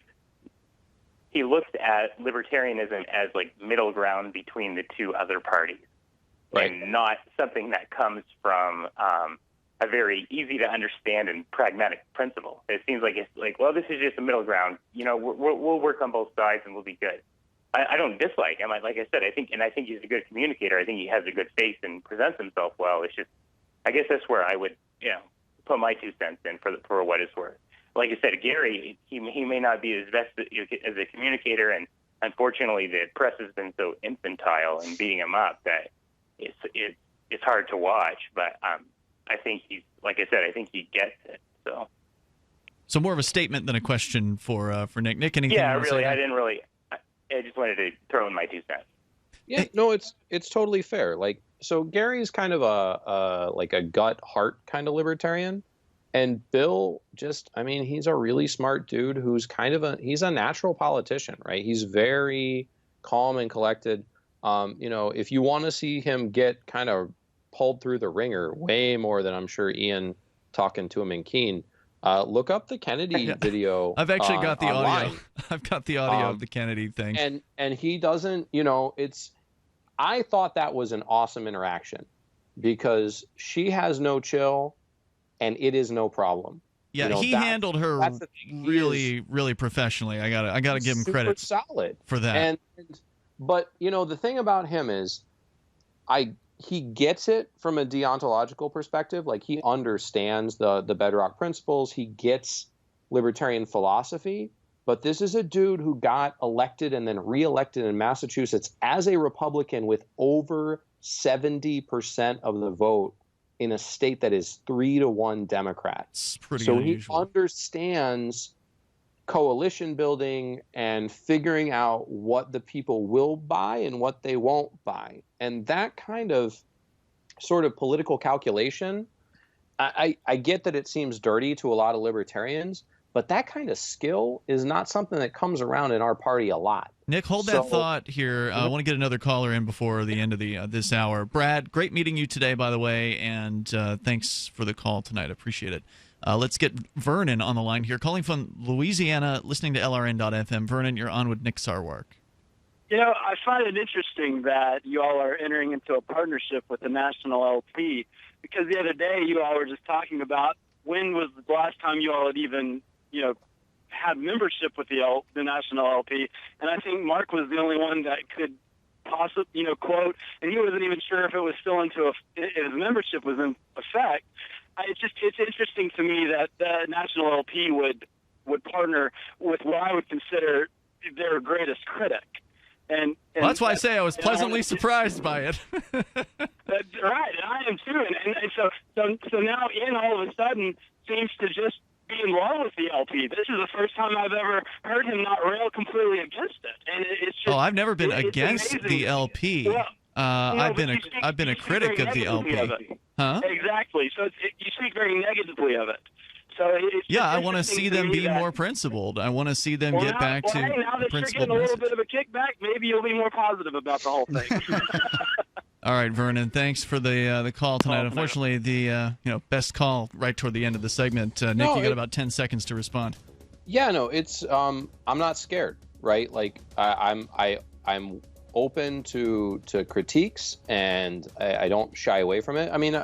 looks at libertarianism as like middle ground between the two other parties, and not something that comes from a very easy to understand and pragmatic principle. It seems like it's like, well, this is just a middle ground. We'll work on both sides and we'll be good. I don't dislike him. Like I said, I think he's a good communicator. I think he has a good face and presents himself well. It's just, I guess that's where I would, put my 2 cents in for what it's worth. Like I said, Gary, he may not be as best as a communicator, and unfortunately, the press has been so infantile in beating him up that it's hard to watch. But I think like I said, I think he gets it. So more of a statement than a question for Nick. Nick, anything? Yeah, really, I just wanted to throw in my 2 cents. Yeah, no, it's totally fair. Like, so Gary's kind of a gut heart kind of libertarian, and Bill he's a really smart dude who's he's a natural politician, right? He's very calm and collected. If you want to see him get kind of pulled through the ringer way more than I'm sure Ian talking to him in Keene, look up the Kennedy video. I've actually got the online. audio. I've got the audio of the Kennedy thing. And he doesn't, I thought that was an awesome interaction because she has no chill and it is no problem. Yeah, he handled her really, really professionally. I gotta give him credit. Solid for that. But the thing about him is, he gets it from a deontological perspective. Like, he understands the bedrock principles. He gets libertarian philosophy. But this is a dude who got elected and then reelected in Massachusetts as a Republican with over 70% of the vote in a state that is 3-1 Democrat. It's pretty so unusual. He understands coalition building and figuring out what the people will buy and what they won't buy. And that kind of sort of political calculation, I get that it seems dirty to a lot of libertarians, but that kind of skill is not something that comes around in our party a lot. Nick, hold that thought here. I want to get another caller in before the end of this hour. Brad, great meeting you today, by the way, and thanks for the call tonight. I appreciate it. Let's get Vernon on the line here, calling from Louisiana, listening to LRN.FM. Vernon, you're on with Nick Sarwark. I find it interesting that you all are entering into a partnership with the National LP, because the other day you all were just talking about when was the last time you all had even, had membership with the National LP, and I think Mark was the only one that could possibly, quote, and he wasn't even sure if it was still if membership was in effect. It's interesting to me that the National LP would partner with what I would consider their greatest critic. And well, that's why I say I was pleasantly surprised by it. Right, and I am too. And so now Ian all of a sudden seems to just be in love with the LP. This is the first time I've ever heard him not rail completely against it. And it's just, I've never been against the LP. Well, I've been a critic of the LP. Huh? Exactly. So you speak very negatively of it. So I want to see them be more principled. I want to see them get back to now that principled you're getting a message. little bit of a kickback, maybe you'll be more positive about the whole thing. All right, Vernon, thanks for the call tonight. Unfortunately, the best call right toward the end of the segment. Nick, you got about 10 seconds to respond. Yeah, no, it's I'm not scared, right? Like I'm open to critiques, and I don't shy away from it. I mean,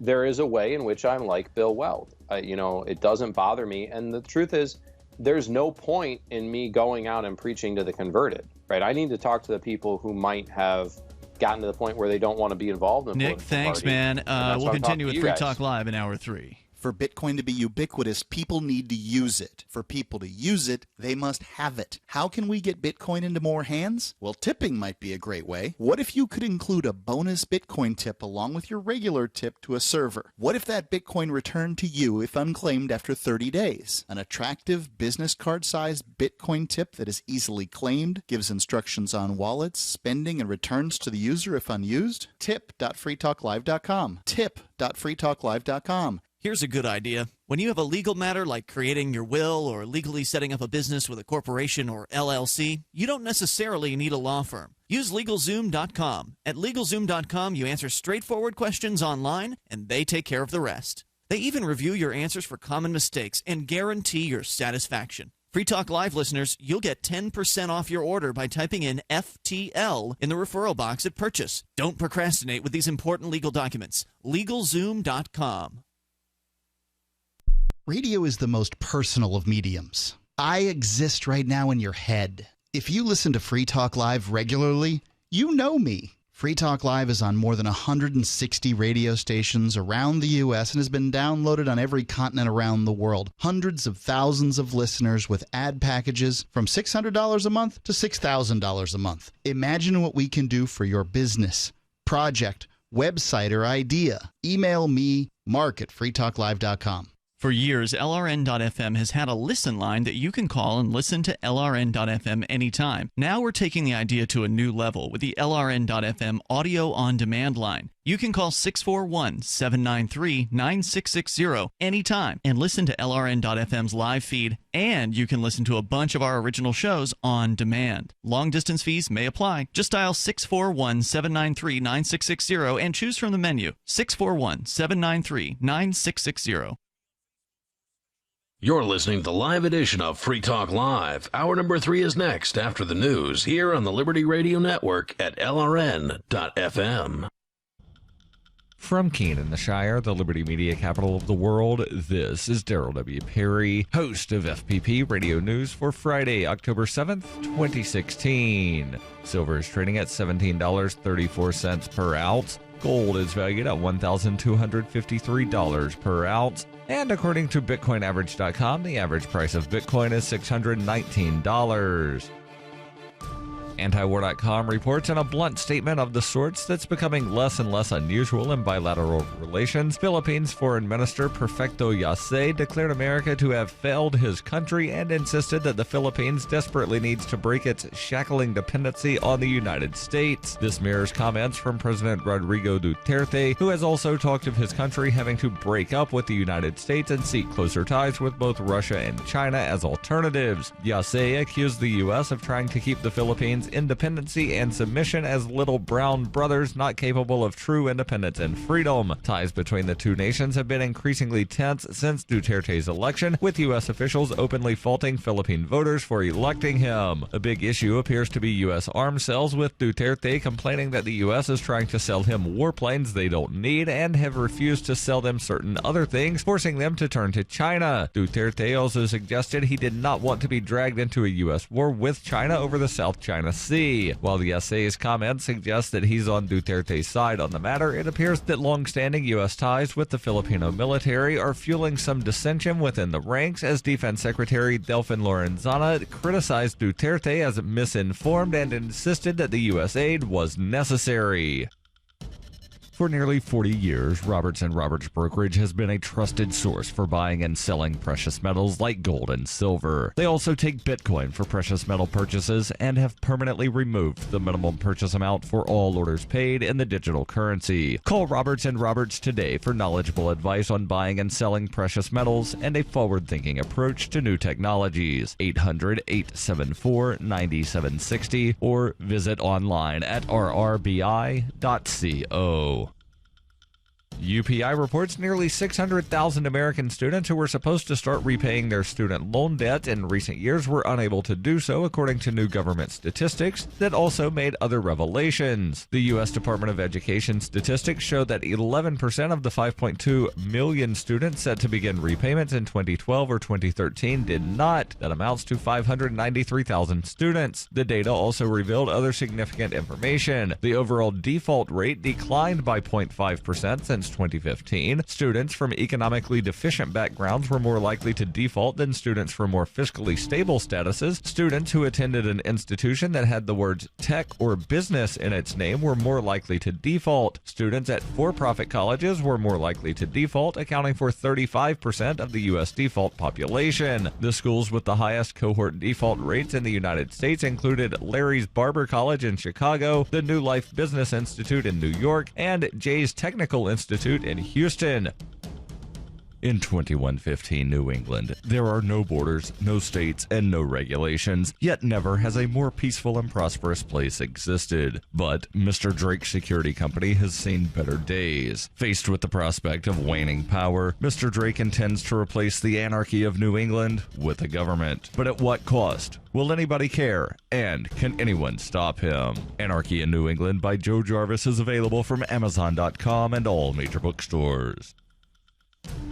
there is a way in which I'm like Bill Weld. It doesn't bother me. And the truth is, there's no point in me going out and preaching to the converted, right? I need to talk to the people who might have gotten to the point where they don't want to be involved in Nick, thanks, party. man. We'll continue with Free Talk Live in Hour 3. For Bitcoin to be ubiquitous, people need to use it. For people to use it, they must have it. How can we get Bitcoin into more hands? Well, tipping might be a great way. What if you could include a bonus Bitcoin tip along with your regular tip to a server? What if that Bitcoin returned to you if unclaimed after 30 days? An attractive business card-sized Bitcoin tip that is easily claimed, gives instructions on wallets, spending, and returns to the user if unused? Tip.freetalklive.com. Tip.freetalklive.com. Here's a good idea. When you have a legal matter like creating your will or legally setting up a business with a corporation or LLC, you don't necessarily need a law firm. Use LegalZoom.com. At LegalZoom.com, you answer straightforward questions online, and they take care of the rest. They even review your answers for common mistakes and guarantee your satisfaction. Free Talk Live listeners, you'll get 10% off your order by typing in FTL in the referral box at purchase. Don't procrastinate with these important legal documents. LegalZoom.com. Radio is the most personal of mediums. I exist right now in your head. If you listen to Free Talk Live regularly, you know me. Free Talk Live is on more than 160 radio stations around the U.S. and has been downloaded on every continent around the world. Hundreds of thousands of listeners with ad packages from $600 a month to $6,000 a month. Imagine what we can do for your business, project, website, or idea. Email me, mark@freetalklive.com. For years, LRN.FM has had a listen line that you can call and listen to LRN.FM anytime. Now we're taking the idea to a new level with the LRN.FM audio on-demand line. You can call 641-793-9660 anytime and listen to LRN.FM's live feed, and you can listen to a bunch of our original shows on demand. Long-distance fees may apply. Just dial 641-793-9660 and choose from the menu. 641-793-9660. You're listening to the live edition of Free Talk Live. Hour number 3 is next after the news here on the Liberty Radio Network at LRN.FM. From Keene in the Shire, the Liberty Media capital of the world, this is Daryl W. Perry, host of FPP Radio News for Friday, October 7th, 2016. Silver is trading at $17.34 per ounce. Gold is valued at $1,253 per ounce. And according to BitcoinAverage.com, the average price of Bitcoin is $619. Antiwar.com reports in a blunt statement of the sorts that's becoming less and less unusual in bilateral relations, Philippines Foreign Minister Perfecto Yase declared America to have failed his country and insisted that the Philippines desperately needs to break its shackling dependency on the United States. This mirrors comments from President Rodrigo Duterte, who has also talked of his country having to break up with the United States and seek closer ties with both Russia and China as alternatives. Yase accused the U.S. of trying to keep the Philippines independency and submission as little brown brothers not capable of true independence and freedom. Ties between the two nations have been increasingly tense since Duterte's election, with U.S. officials openly faulting Philippine voters for electing him. A big issue appears to be U.S. arms sales, with Duterte complaining that the U.S. is trying to sell him warplanes they don't need and have refused to sell them certain other things, forcing them to turn to China. Duterte also suggested he did not want to be dragged into a U.S. war with China over the South China Sea. While the essay's comments suggest that he's on Duterte's side on the matter, it appears that long-standing U.S. ties with the Filipino military are fueling some dissension within the ranks, as Defense Secretary Delfin Lorenzana criticized Duterte as misinformed and insisted that the U.S. aid was necessary. For nearly 40 years, Roberts & Roberts Brokerage has been a trusted source for buying and selling precious metals like gold and silver. They also take Bitcoin for precious metal purchases and have permanently removed the minimum purchase amount for all orders paid in the digital currency. Call Roberts & Roberts today for knowledgeable advice on buying and selling precious metals and a forward-thinking approach to new technologies. 800-874-9760 or visit online at rrbi.co. UPI reports nearly 600,000 American students who were supposed to start repaying their student loan debt in recent years were unable to do so, according to new government statistics that also made other revelations. The U.S. Department of Education statistics show that 11% of the 5.2 million students set to begin repayments in 2012 or 2013 did not. That amounts to 593,000 students. The data also revealed other significant information. The overall default rate declined by 0.5% since 2015. Students from economically deficient backgrounds were more likely to default than students from more fiscally stable statuses. Students who attended an institution that had the words tech or business in its name were more likely to default. Students at for-profit colleges were more likely to default, accounting for 35% of the U.S. default population. The schools with the highest cohort default rates in the United States included Larry's Barber College in Chicago, the New Life Business Institute in New York, and Jay's Technical Institute in Houston. In 2115 New England, there are no borders, no states, and no regulations, yet never has a more peaceful and prosperous place existed. But Mr. Drake's security company has seen better days. Faced with the prospect of waning power, Mr. Drake intends to replace the anarchy of New England with a government. But at what cost? Will anybody care? And can anyone stop him? Anarchy in New England by Joe Jarvis is available from Amazon.com and all major bookstores.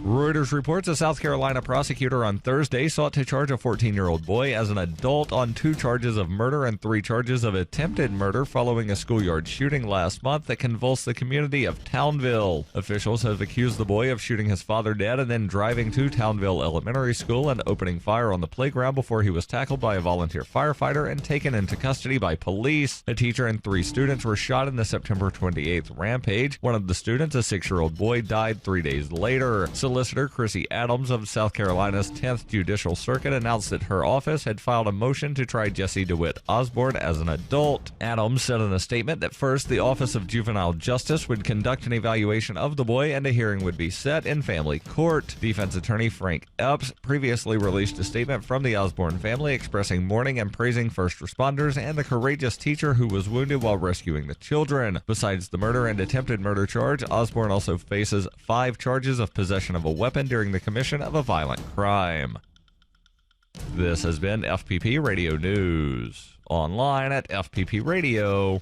Reuters reports a South Carolina prosecutor on Thursday sought to charge a 14-year-old boy as an adult on 2 charges of murder and 3 charges of attempted murder following a schoolyard shooting last month that convulsed the community of Townville. Officials have accused the boy of shooting his father dead and then driving to Townville Elementary School and opening fire on the playground before he was tackled by a volunteer firefighter and taken into custody by police. A teacher and 3 students were shot in the September 28th rampage. One of the students, a 6-year-old boy, died 3 days later. Solicitor Chrissy Adams of South Carolina's 10th Judicial Circuit announced that her office had filed a motion to try Jesse DeWitt Osborne as an adult. Adams said in a statement that first, the Office of Juvenile Justice would conduct an evaluation of the boy and a hearing would be set in family court. Defense attorney Frank Epps previously released a statement from the Osborne family expressing mourning and praising first responders and the courageous teacher who was wounded while rescuing the children. Besides the murder and attempted murder charge, Osborne also faces 5 charges of possession of a weapon during the commission of a violent crime. This has been FPP Radio News, online at fppradio.com.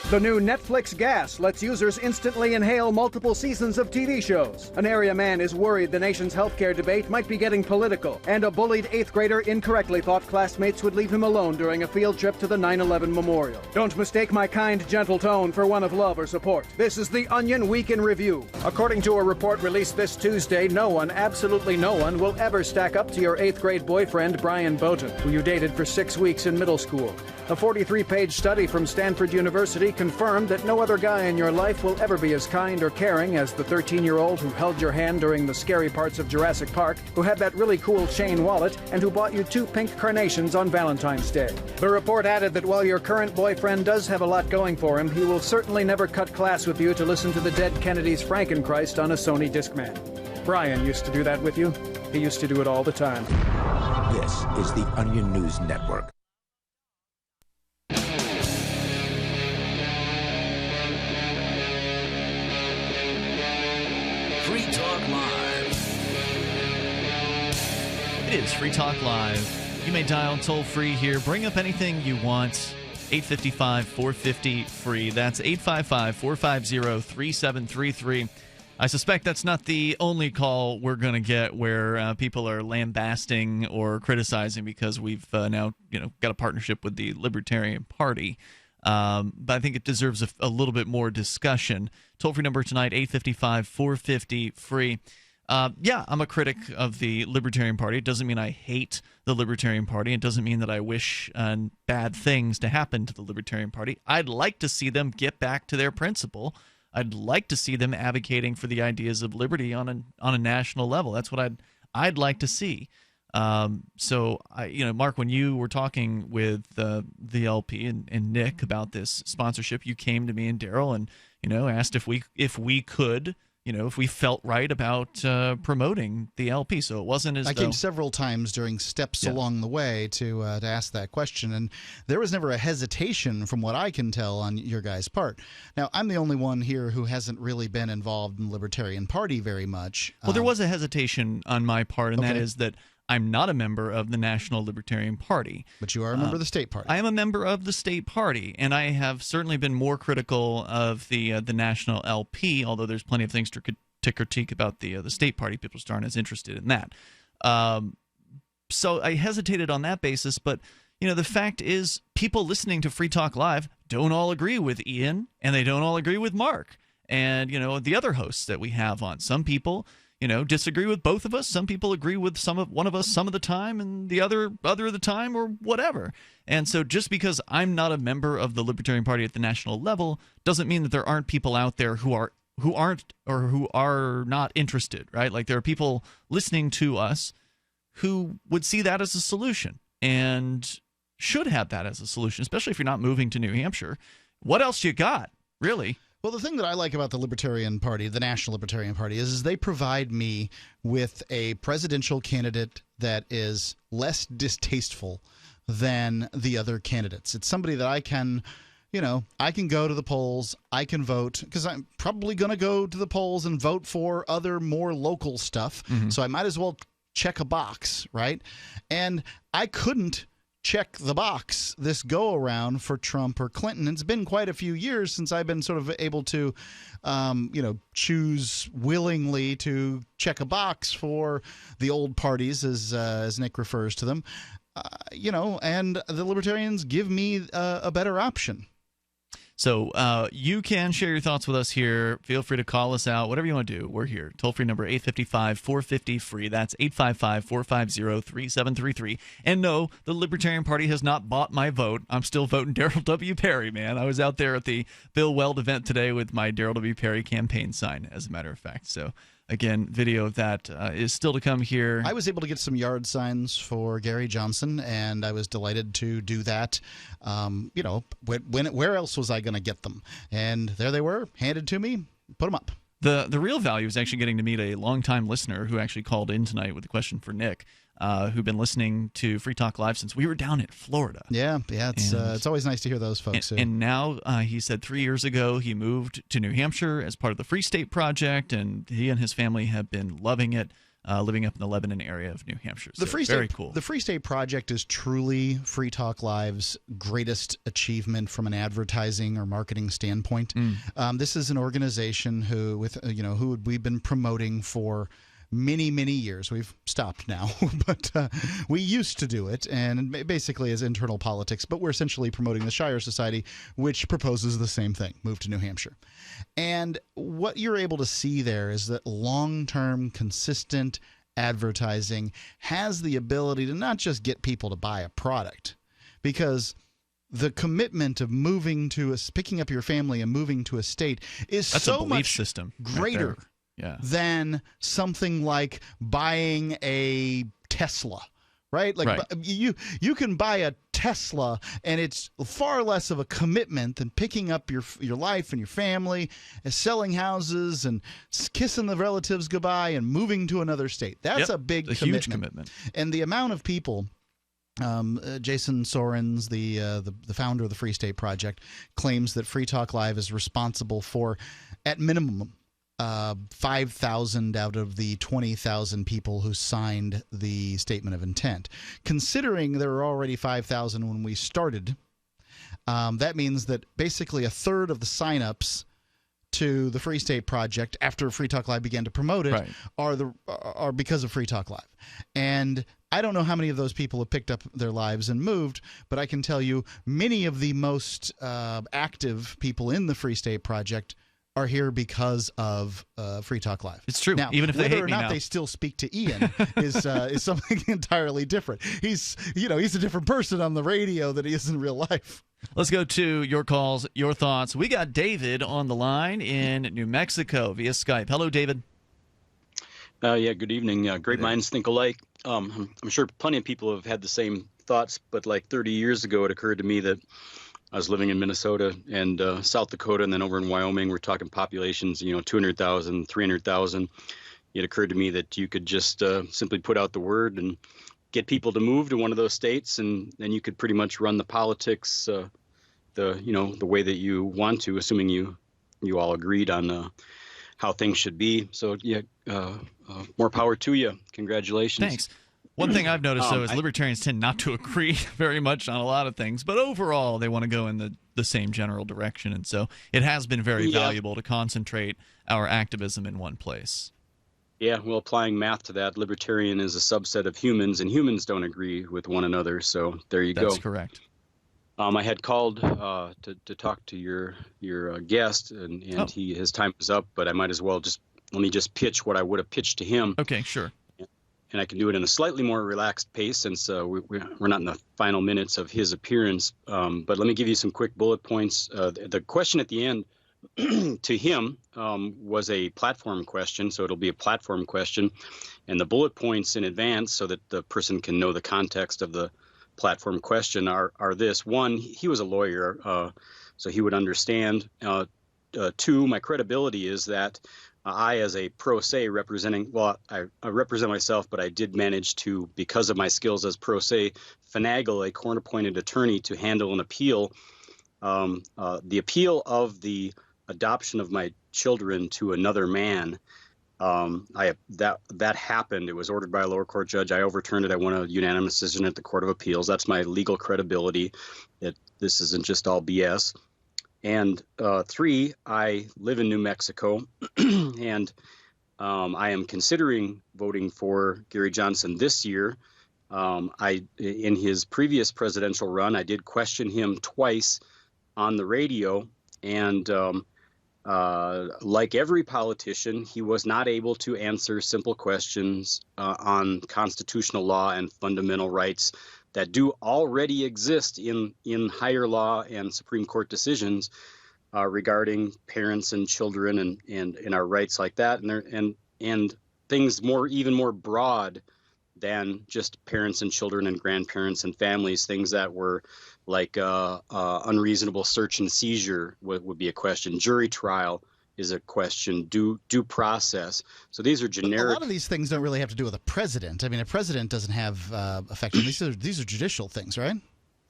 The new Netflix Gas lets users instantly inhale multiple seasons of TV shows. An area man is worried the nation's healthcare debate might be getting political, and a bullied 8th grader incorrectly thought classmates would leave him alone during a field trip to the 9/11 memorial. Don't mistake my kind, gentle tone for one of love or support. This is the Onion Week in Review. According to a report released this Tuesday, no one, absolutely no one, will ever stack up to your 8th grade boyfriend, Brian Bowden, who you dated for 6 weeks in middle school. A 43-page study from Stanford University confirmed that no other guy in your life will ever be as kind or caring as the 13-year-old who held your hand during the scary parts of Jurassic Park, who had that really cool chain wallet, and who bought you 2 pink carnations on Valentine's Day. The report added that while your current boyfriend does have a lot going for him, he will certainly never cut class with you to listen to the dead Kennedy's Frankenchrist on a Sony Discman. Brian used to do that with you. He used to do it all the time. This is the Onion News Network. Free Talk Live. It is Free Talk Live. You may dial toll-free here. Bring up anything you want. 855-450-FREE. That's 855-450-3733. I suspect that's not the only call we're going to get where people are lambasting or criticizing because we've now got a partnership with the Libertarian Party. But I think it deserves a little bit more discussion. Toll-free number tonight, 855-450-FREE. Yeah, I'm a critic of the Libertarian Party. It doesn't mean I hate the Libertarian Party. It doesn't mean that I wish bad things to happen to the Libertarian Party. I'd like to see them get back to their principle. I'd like to see them advocating for the ideas of liberty on a national level. That's what I'd like to see. So, Mark, when you were talking with the LP and Nick about this sponsorship, you came to me and Daryl and asked if we could, if we felt right about promoting the LP. So it wasn't as I came several times during steps along the way to ask that question, and there was never a hesitation from what I can tell on your guys' part. Now, I'm the only one here who hasn't really been involved in the Libertarian Party very much. Well, there was a hesitation on my part, and that is that I'm not a member of the National Libertarian Party. But you are a member of the state party. I am a member of the state party, and I have certainly been more critical of the National LP, although there's plenty of things to critique about the state party. People just aren't as interested in that. So I hesitated on that basis, but the fact is people listening to Free Talk Live don't all agree with Ian, and they don't all agree with Mark, and the other hosts that we have on. Some people disagree with both of us. Some people agree with one of us some of the time, and the other of the time, or whatever. And so just because I'm not a member of the Libertarian Party at the national level doesn't mean that there aren't people out there who are not interested, right? Like, there are people listening to us who would see that as a solution and should have that as a solution, especially if you're not moving to New Hampshire. What else you got, really? Well, the thing that I like about the Libertarian Party, the National Libertarian Party, is they provide me with a presidential candidate that is less distasteful than the other candidates. It's somebody that I can go to the polls, I can vote, because I'm probably going to go to the polls and vote for other more local stuff. So I might as well check a box, right? And I couldn't check the box this go around for Trump or Clinton. It's been quite a few years since I've been sort of able to choose willingly to check a box for the old parties, as Nick refers to them. And the Libertarians give me a better option. So you can share your thoughts with us here. Feel free to call us out, whatever you want to do. We're here. Toll-free number 855-450-FREE. That's 855-450-3733. And no, the Libertarian Party has not bought my vote. I'm still voting Daryl W. Perry, man. I was out there at the Bill Weld event today with my Daryl W. Perry campaign sign, as a matter of fact. So, again, video of that is still to come here. I was able to get some yard signs for Gary Johnson, and I was delighted to do that. Where else was I going to get them? And there they were, handed to me, put them up. The real value is actually getting to meet a longtime listener who actually called in tonight with a question for Nick, who've been listening to Free Talk Live since we were down in Florida. Yeah, it's always nice to hear those folks. And now he said 3 years ago he moved to New Hampshire as part of the Free State Project, and he and his family have been loving it, living up in the Lebanon area of New Hampshire. So very cool. The Free State Project is truly Free Talk Live's greatest achievement from an advertising or marketing standpoint. This is an organization who we've been promoting for many, many years. We've stopped now, but we used to do it, and basically as internal politics, but we're essentially promoting the Shire Society, which proposes the same thing, move to New Hampshire. And what you're able to see there is that long-term, consistent advertising has the ability to not just get people to buy a product, because the commitment of picking up your family and moving to a state is so much system greater right than something like buying a Tesla, right? Like you can buy a Tesla, and it's far less of a commitment than picking up your life and your family, and selling houses and kissing the relatives goodbye and moving to another state. That's a big commitment. Huge commitment. And the amount of people. Jason Sorens, the founder of the Free State Project, claims that Free Talk Live is responsible for, at minimum, 5,000 out of the 20,000 people who signed the statement of intent. Considering there were already 5,000 when we started, that means that basically a third of the signups to the Free State Project after Free Talk Live began to promote it are because of Free Talk Live. And I don't know how many of those people have picked up their lives and moved, but I can tell you many of the most active people in the Free State Project are here because of Free Talk Live. It's true. Now, even if they hate me whether or not now, they still speak to Ian is something entirely different. He's a different person on the radio than he is in real life. Let's go to your calls, your thoughts. We got David on the line in New Mexico via Skype. Hello, David. Good evening. Great minds think alike. I'm sure plenty of people have had the same thoughts, but like 30 years ago, it occurred to me that I was living in Minnesota and South Dakota, and then over in Wyoming, we're talking populations, 200,000, 300,000. It occurred to me that you could just simply put out the word and get people to move to one of those states, and then you could pretty much run the politics the way that you want to, assuming you all agreed on how things should be. So more power to you. Congratulations. Thanks. One thing I've noticed, though, is libertarians tend not to agree very much on a lot of things, but overall they want to go in the same general direction, and so it has been very valuable to concentrate our activism in one place. Yeah, well, applying math to that, libertarian is a subset of humans, and humans don't agree with one another, so there you go. That's correct. I had called to talk to your guest, and his time is up. But I might as well let me pitch what I would have pitched to him. Okay, sure. And I can do it in a slightly more relaxed pace since we're not in the final minutes of his appearance. But let me give you some quick bullet points. The question at the end to him was a platform question, so it'll be a platform question, and the bullet points in advance so that the person can know the context of the platform question are this. One, he was a lawyer, so he would understand. Two, my credibility is that I, as a pro se representing, I represent myself, but I did manage to, because of my skills as pro se, finagle a court-appointed attorney to handle an appeal. The appeal of the adoption of my children to another man. That happened. It was ordered by a lower court judge. I overturned it. I won a unanimous decision at the Court of Appeals. That's my legal credibility, that this isn't just all BS. And three, I live in New Mexico, and I am considering voting for Gary Johnson this year. In his previous presidential run, I did question him twice on the radio, and like every politician, he was not able to answer simple questions on constitutional law and fundamental rights that do already exist in higher law and Supreme Court decisions regarding parents and children and our rights like that, and things even more broad than just parents and children and grandparents and families. Things that were like unreasonable search and seizure would be a question. Jury trial is a question. Due process. So these are generic. A lot of these things don't really have to do with a president. I mean, a president doesn't have effect on these are judicial things, right?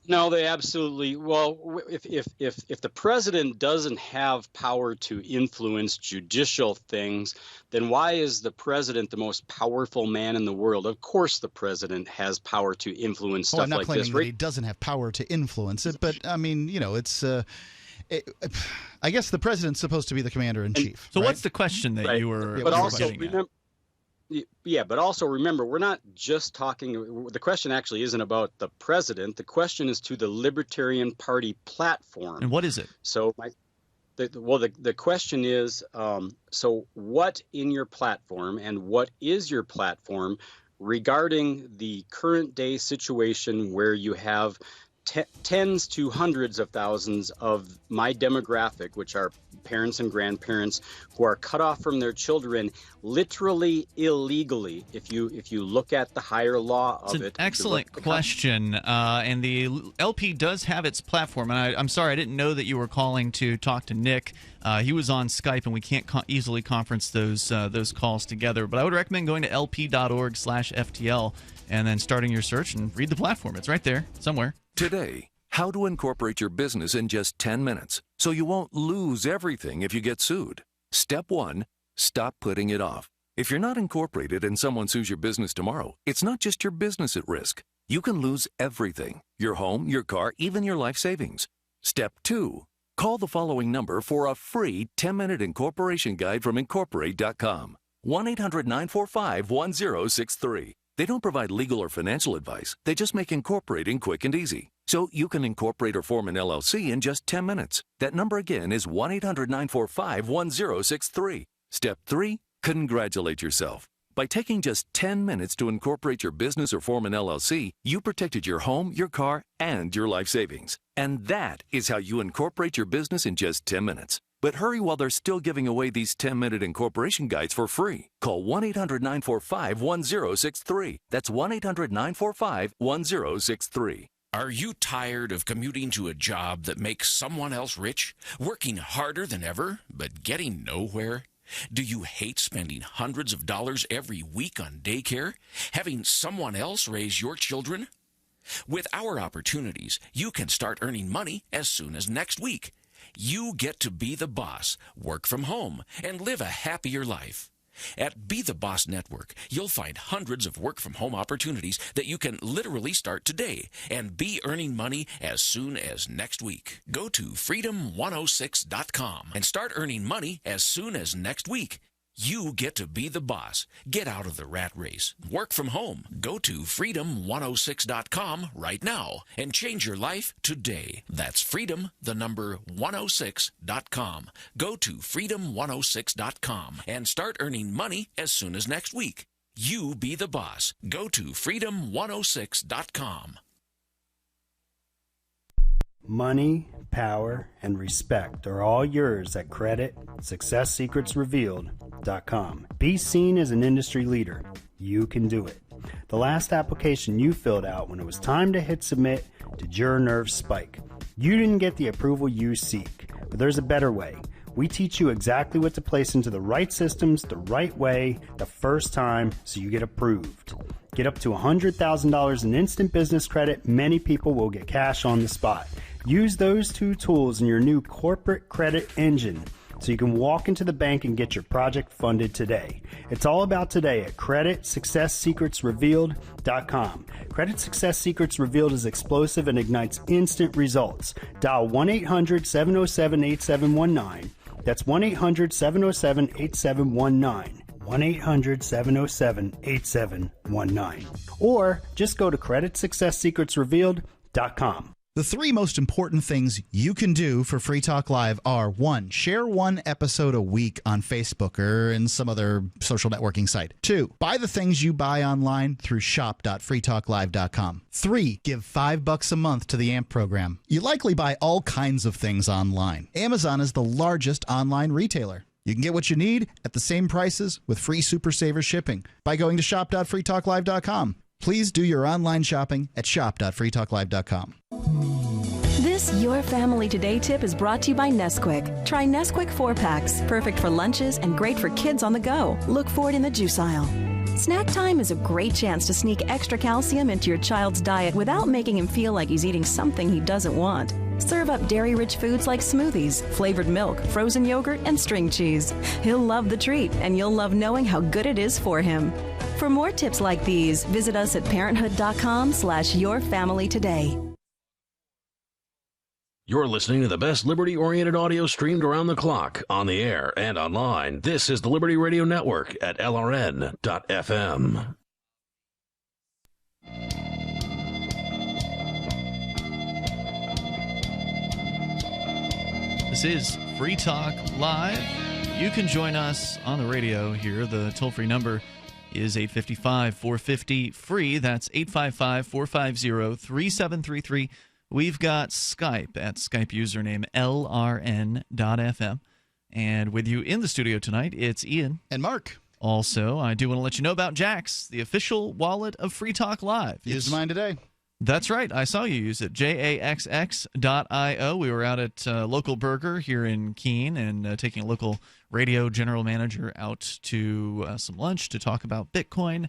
No, they absolutely. Well, if the president doesn't have power to influence judicial things, then why is the president the most powerful man in the world? Of course, the president has power to influence stuff like this. I'm not claiming that he doesn't have power to influence it, but I mean, it's. I guess the president's supposed to be the commander in chief. So right? what's the question that you were? But also getting at? remember. Yeah, but also remember, we're not just talking. The question actually isn't about the president. The question is to the Libertarian Party platform. And what is it? So, the question is, so what in your platform and what is your platform regarding the current day situation where you have tens to hundreds of thousands of my demographic, which are parents and grandparents, who are cut off from their children literally illegally. If you look at the higher law of it. It's an excellent question, and the LP does have its platform. And I'm sorry, I didn't know that you were calling to talk to Nick. He was on Skype, and we can't easily conference those calls together. But I would recommend going to lp.org/FTL and then starting your search and read the platform. It's right there somewhere. Today, how to incorporate your business in just 10 minutes so you won't lose everything if you get sued. Step 1, stop putting it off. If you're not incorporated and someone sues your business tomorrow, it's not just your business at risk. You can lose everything: your home, your car, even your life savings. Step 2, call the following number for a free 10-minute incorporation guide from Incorporate.com. 1-800-945-1063. They don't provide legal or financial advice. They just make incorporating quick and easy. So you can incorporate or form an LLC in just 10 minutes. That number again is 1-800-945-1063. Step 3, congratulate yourself. By taking just 10 minutes to incorporate your business or form an LLC, you protected your home, your car, and your life savings. And that is how you incorporate your business in just 10 minutes. But hurry while they're still giving away these 10-minute incorporation guides for free. Call 1-800-945-1063. That's 1-800-945-1063. Are you tired of commuting to a job that makes someone else rich? Working harder than ever, but getting nowhere? Do you hate spending hundreds of dollars every week on daycare? Having someone else raise your children? With our opportunities, you can start earning money as soon as next week. You get to be the boss, work from home, and live a happier life. At Be the Boss Network, you'll find hundreds of work-from-home opportunities that you can literally start today and be earning money as soon as next week. Go to freedom106.com and start earning money as soon as next week. You get to be the boss. Get out of the rat race. Work from home. Go to freedom106.com right now and change your life today. That's freedom, the number 106.com. Go to freedom106.com and start earning money as soon as next week. You be the boss. Go to freedom106.com. Money, power, and respect are all yours at CreditSuccessSecretsRevealed.com. Be seen as an industry leader. You can do it. The last application you filled out when it was time to hit submit, did your nerves spike? You didn't get the approval you seek, but there's a better way. We teach you exactly what to place into the right systems the right way the first time so you get approved. Get up to $100,000 in instant business credit. Many people will get cash on the spot. Use those two tools in your new corporate credit engine so you can walk into the bank and get your project funded today. It's all about today at CreditSuccessSecretsRevealed.com. Credit Success Secrets Revealed is explosive and ignites instant results. Dial 1-800-707-8719. That's 1-800-707-8719. 1-800-707-8719. Or just go to CreditSuccessSecretsRevealed.com. The three most important things you can do for Free Talk Live are: 1, share one episode a week on Facebook or in some other social networking site. 2, buy the things you buy online through shop.freetalklive.com. 3, give $5 a month to the AMP program. You likely buy all kinds of things online. Amazon is the largest online retailer. You can get what you need at the same prices with free Super Saver shipping by going to shop.freetalklive.com. Please do your online shopping at shop.freetalklive.com. This Your Family Today tip is brought to you by Nesquik. Try Nesquik 4-packs, perfect for lunches and great for kids on the go. Look for it in the juice aisle. Snack time is a great chance to sneak extra calcium into your child's diet without making him feel like he's eating something he doesn't want. Serve up dairy-rich foods like smoothies, flavored milk, frozen yogurt, and string cheese. He'll love the treat, and you'll love knowing how good it is for him. For more tips like these, visit us at parenthood.com/yourfamilytoday. You're listening to the best liberty-oriented audio streamed around the clock, on the air and online. This is the Liberty Radio Network at LRN.FM. This is Free Talk Live. You can join us on the radio here. The toll-free number is 855-450-FREE. That's 855-450-3733. We've got Skype at Skype username LRN.FM. And with you in the studio tonight, it's Ian. And Mark. Also, I do want to let you know about Jax, the official wallet of Free Talk Live. Used mine today. That's right. I saw you use it. JAXX.io. We were out at Local Burger here in Keene and taking a local radio general manager out to some lunch to talk about Bitcoin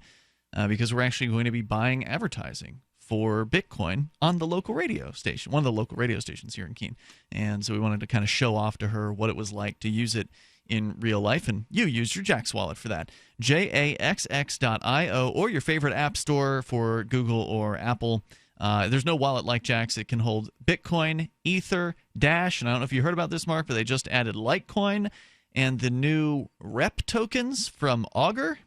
because we're actually going to be buying advertising for Bitcoin on the local radio station, one of the local radio stations here in Keene. And so we wanted to kind of show off to her what it was like to use it in real life, and you used your Jax wallet for that. JAXX.io or your favorite app store for Google or Apple. There's no wallet like Jax. It can hold Bitcoin, Ether, Dash, and I don't know if you heard about this, Mark, but they just added Litecoin and the new rep tokens from Augur.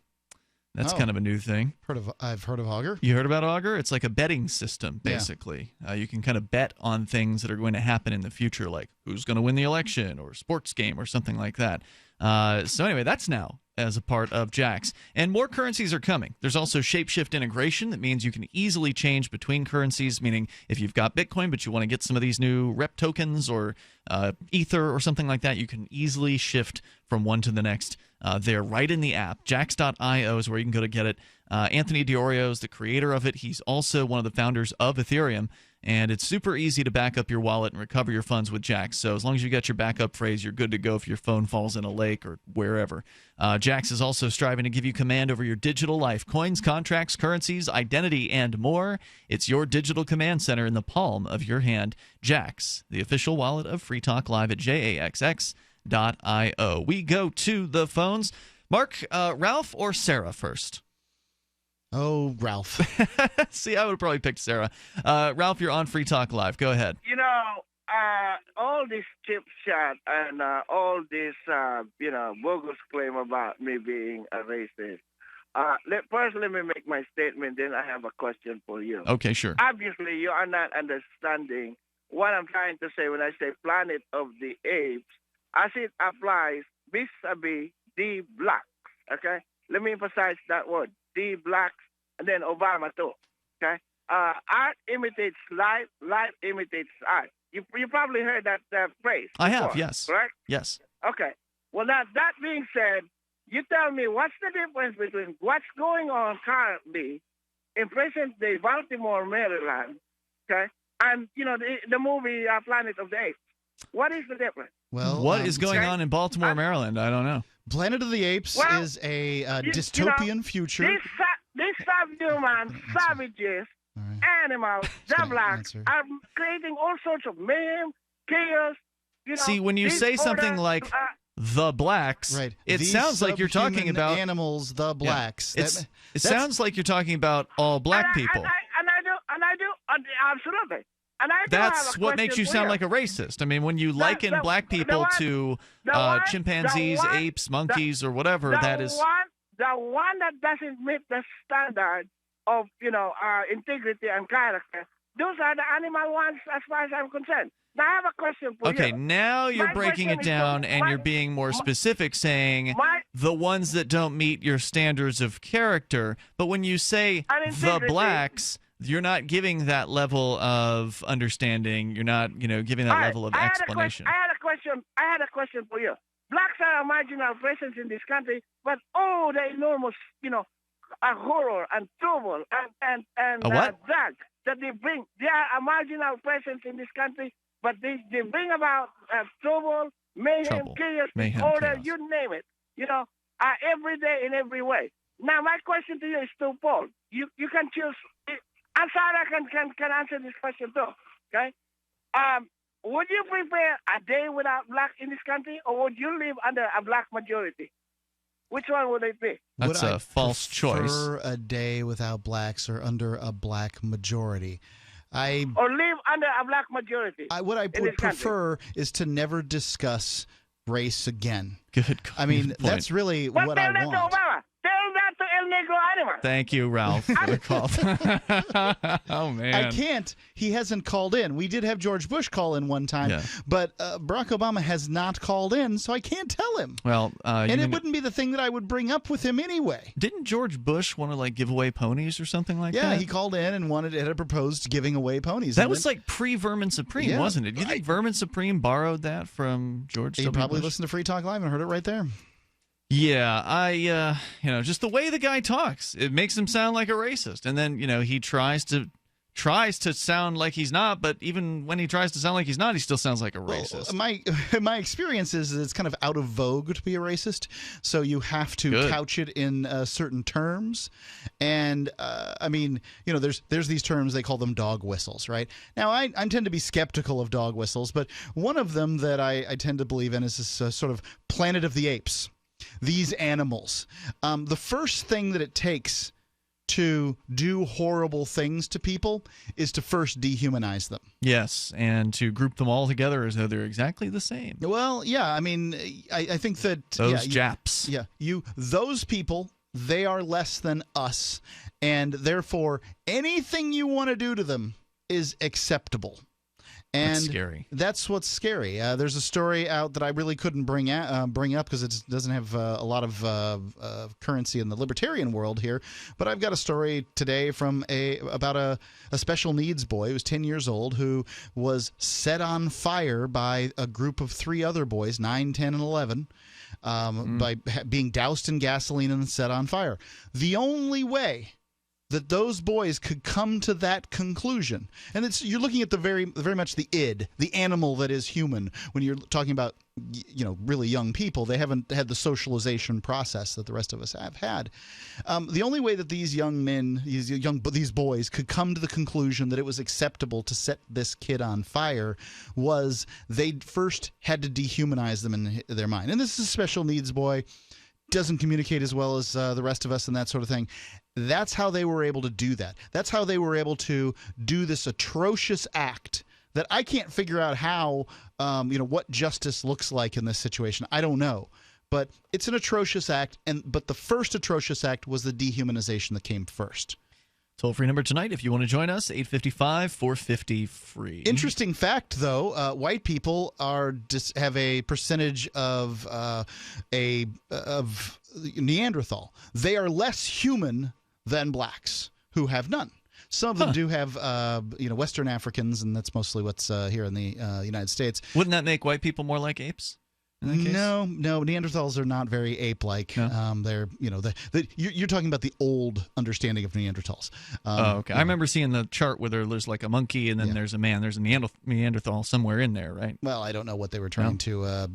That's kind of a new thing. I've heard of Augur. You heard about Augur? It's like a betting system, basically. Yeah. You can kind of bet on things that are going to happen in the future, like who's going to win the election or a sports game or something like that. So anyway, that's now as a part of Jax. And more currencies are coming. There's also Shapeshift integration. That means you can easily change between currencies, meaning if you've got Bitcoin but you want to get some of these new rep tokens or Ether or something like that, you can easily shift from one to the next. They're right in the app. Jax.io is where you can go to get it. Anthony Diorio is the creator of it. He's also one of the founders of Ethereum. And it's super easy to back up your wallet and recover your funds with Jax. So as long as you got your backup phrase, you're good to go if your phone falls in a lake or wherever. Jax is also striving to give you command over your digital life. Coins, contracts, currencies, identity, and more. It's your digital command center in the palm of your hand. Jax, the official wallet of Free Talk Live at JAXX.io. We go to the phones. Mark, Ralph or Sarah first? Oh, Ralph. See, I would have probably picked Sarah. Ralph, you're on Free Talk Live. Go ahead. You know, all this chip shot and all this, bogus claim about me being a racist. First, let me make my statement, then I have a question for you. Okay, sure. Obviously, you are not understanding what I'm trying to say when I say Planet of the Apes, as it applies vis-a-vis the blacks, okay? Let me emphasize that word, the blacks, and then Obama too, okay? Art imitates life, life imitates art. You probably heard that phrase before, I have, yes. Correct? Yes. Okay. Well, now, that being said, you tell me what's the difference between what's going on currently in present-day Baltimore, Maryland, okay, and, the movie Planet of the Apes. What is the difference? Well, what is going on in Baltimore, Maryland? I don't know. Planet of the Apes is a dystopian future. These subhuman savages, animals, the blacks, are creating all sorts of mayhem, chaos. See, when you say something like the blacks, right. It sounds like you're talking about animals, the blacks. Yeah. It sounds like you're talking about all black people. And I do, absolutely. And I do That's what makes you sound like a racist. I mean, when you liken black people to chimpanzees, apes, monkeys, or whatever, that is... The one that doesn't meet the standard of, integrity and character, those are the animal ones as far as I'm concerned. Now, I have a question for you. Okay, now you're breaking it down and you're being more specific, saying the ones that don't meet your standards of character. But when you say the blacks, you're not giving that level of understanding. You're not, giving that level of explanation. I had a question for you. Blacks are a marginal presence in this country, but the enormous, horror and trouble and drag that they bring. They are a marginal presence in this country, but they bring about trouble, mayhem, chaos, disorder, you name it. Every day in every way. Now, my question to you is twofold. You can choose. And Sarah can answer this question too. Okay. Would you prefer a day without black in this country, or would you live under a black majority? Which one would it be? That's a false choice. Prefer a day without blacks or under a black majority? Or live under a black majority? What I would prefer is to never discuss race again. Good. I mean, that's really what I want. Tell that to El Negro Animal. Thank you, Ralph, for the call. Oh, man. I can't. He hasn't called in. We did have George Bush call in one time, but Barack Obama has not called in, so I can't tell him. Well, and it wouldn't be the thing that I would bring up with him anyway. Didn't George Bush want to, give away ponies or something like that? Yeah, he called in and had proposed giving away ponies. That was pre-Vermin Supreme, wasn't it? Do you think Vermin Supreme borrowed that from George W. He probably Bush? listened to Free Talk Live and heard it right there. Yeah, just the way the guy talks, it makes him sound like a racist. And then, he tries to sound like he's not, but even when he tries to sound like he's not, he still sounds like a racist. My experience is it's kind of out of vogue to be a racist, so you have to couch it in certain terms. And there's these terms, they call them dog whistles, right? Now, I tend to be skeptical of dog whistles, but one of them that I tend to believe in is this sort of Planet of the Apes. These animals. The first thing that it takes to do horrible things to people is to first dehumanize them. Yes, and to group them all together as though they're exactly the same. Well, yeah, I mean, I think that... Those Japs. Those people, they are less than us, and therefore anything you want to do to them is acceptable. And that's scary. That's what's scary. There's a story out that I really couldn't bring up because it doesn't have a lot of currency in the libertarian world here. But I've got a story today from about a special needs boy who was 10 years old who was set on fire by a group of 3 other boys, 9, 10, and 11, by being doused in gasoline and set on fire. The only way that those boys could come to that conclusion, and you're looking at the very much the id, the animal that is human. When you're talking about really young people, they haven't had the socialization process that the rest of us have had. The only way that these young men, these boys, could come to the conclusion that it was acceptable to set this kid on fire was they first had to dehumanize them in their mind. And this is a special needs boy. Doesn't communicate as well as the rest of us and that sort of thing. That's how they were able to do that. That's how they were able to do this atrocious act that I can't figure out how, what justice looks like in this situation. I don't know. But it's an atrocious act, but the first atrocious act was the dehumanization that came first. Toll-free number tonight, if you want to join us, 855-450-FREE. Interesting fact, though, white people have a percentage of Neanderthal. They are less human than blacks, who have none. Some of them do have, Western Africans, and that's mostly what's here in the United States. Wouldn't that make white people more like apes? No, Neanderthals are not very ape-like. No. They're, you're talking about the old understanding of Neanderthals. Okay. I remember seeing the chart where there's like a monkey and then there's a man. There's a Neanderthal somewhere in there, right? Well, I don't know what they were trying to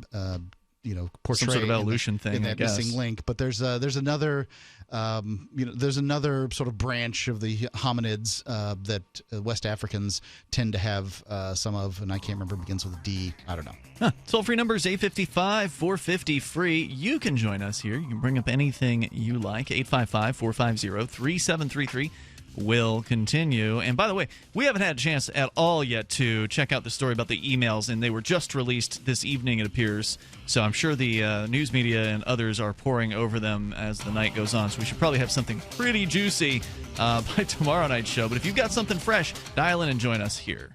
portray some sort of evolution thing in that missing link. But there's another sort of branch of the hominids that West Africans tend to have some of, and I can't remember, begins with a D. I don't know. Toll-free number is 855-450-FREE. You can join us here. You can bring up anything you like. 855-450-3733. Will continue. And by the way, we haven't had a chance at all yet to check out the story about the emails, and they were just released this evening, it appears. So I'm sure the news media and others are poring over them as the night goes on. So we should probably have something pretty juicy by tomorrow night's show. But if you've got something fresh, dial in and join us here.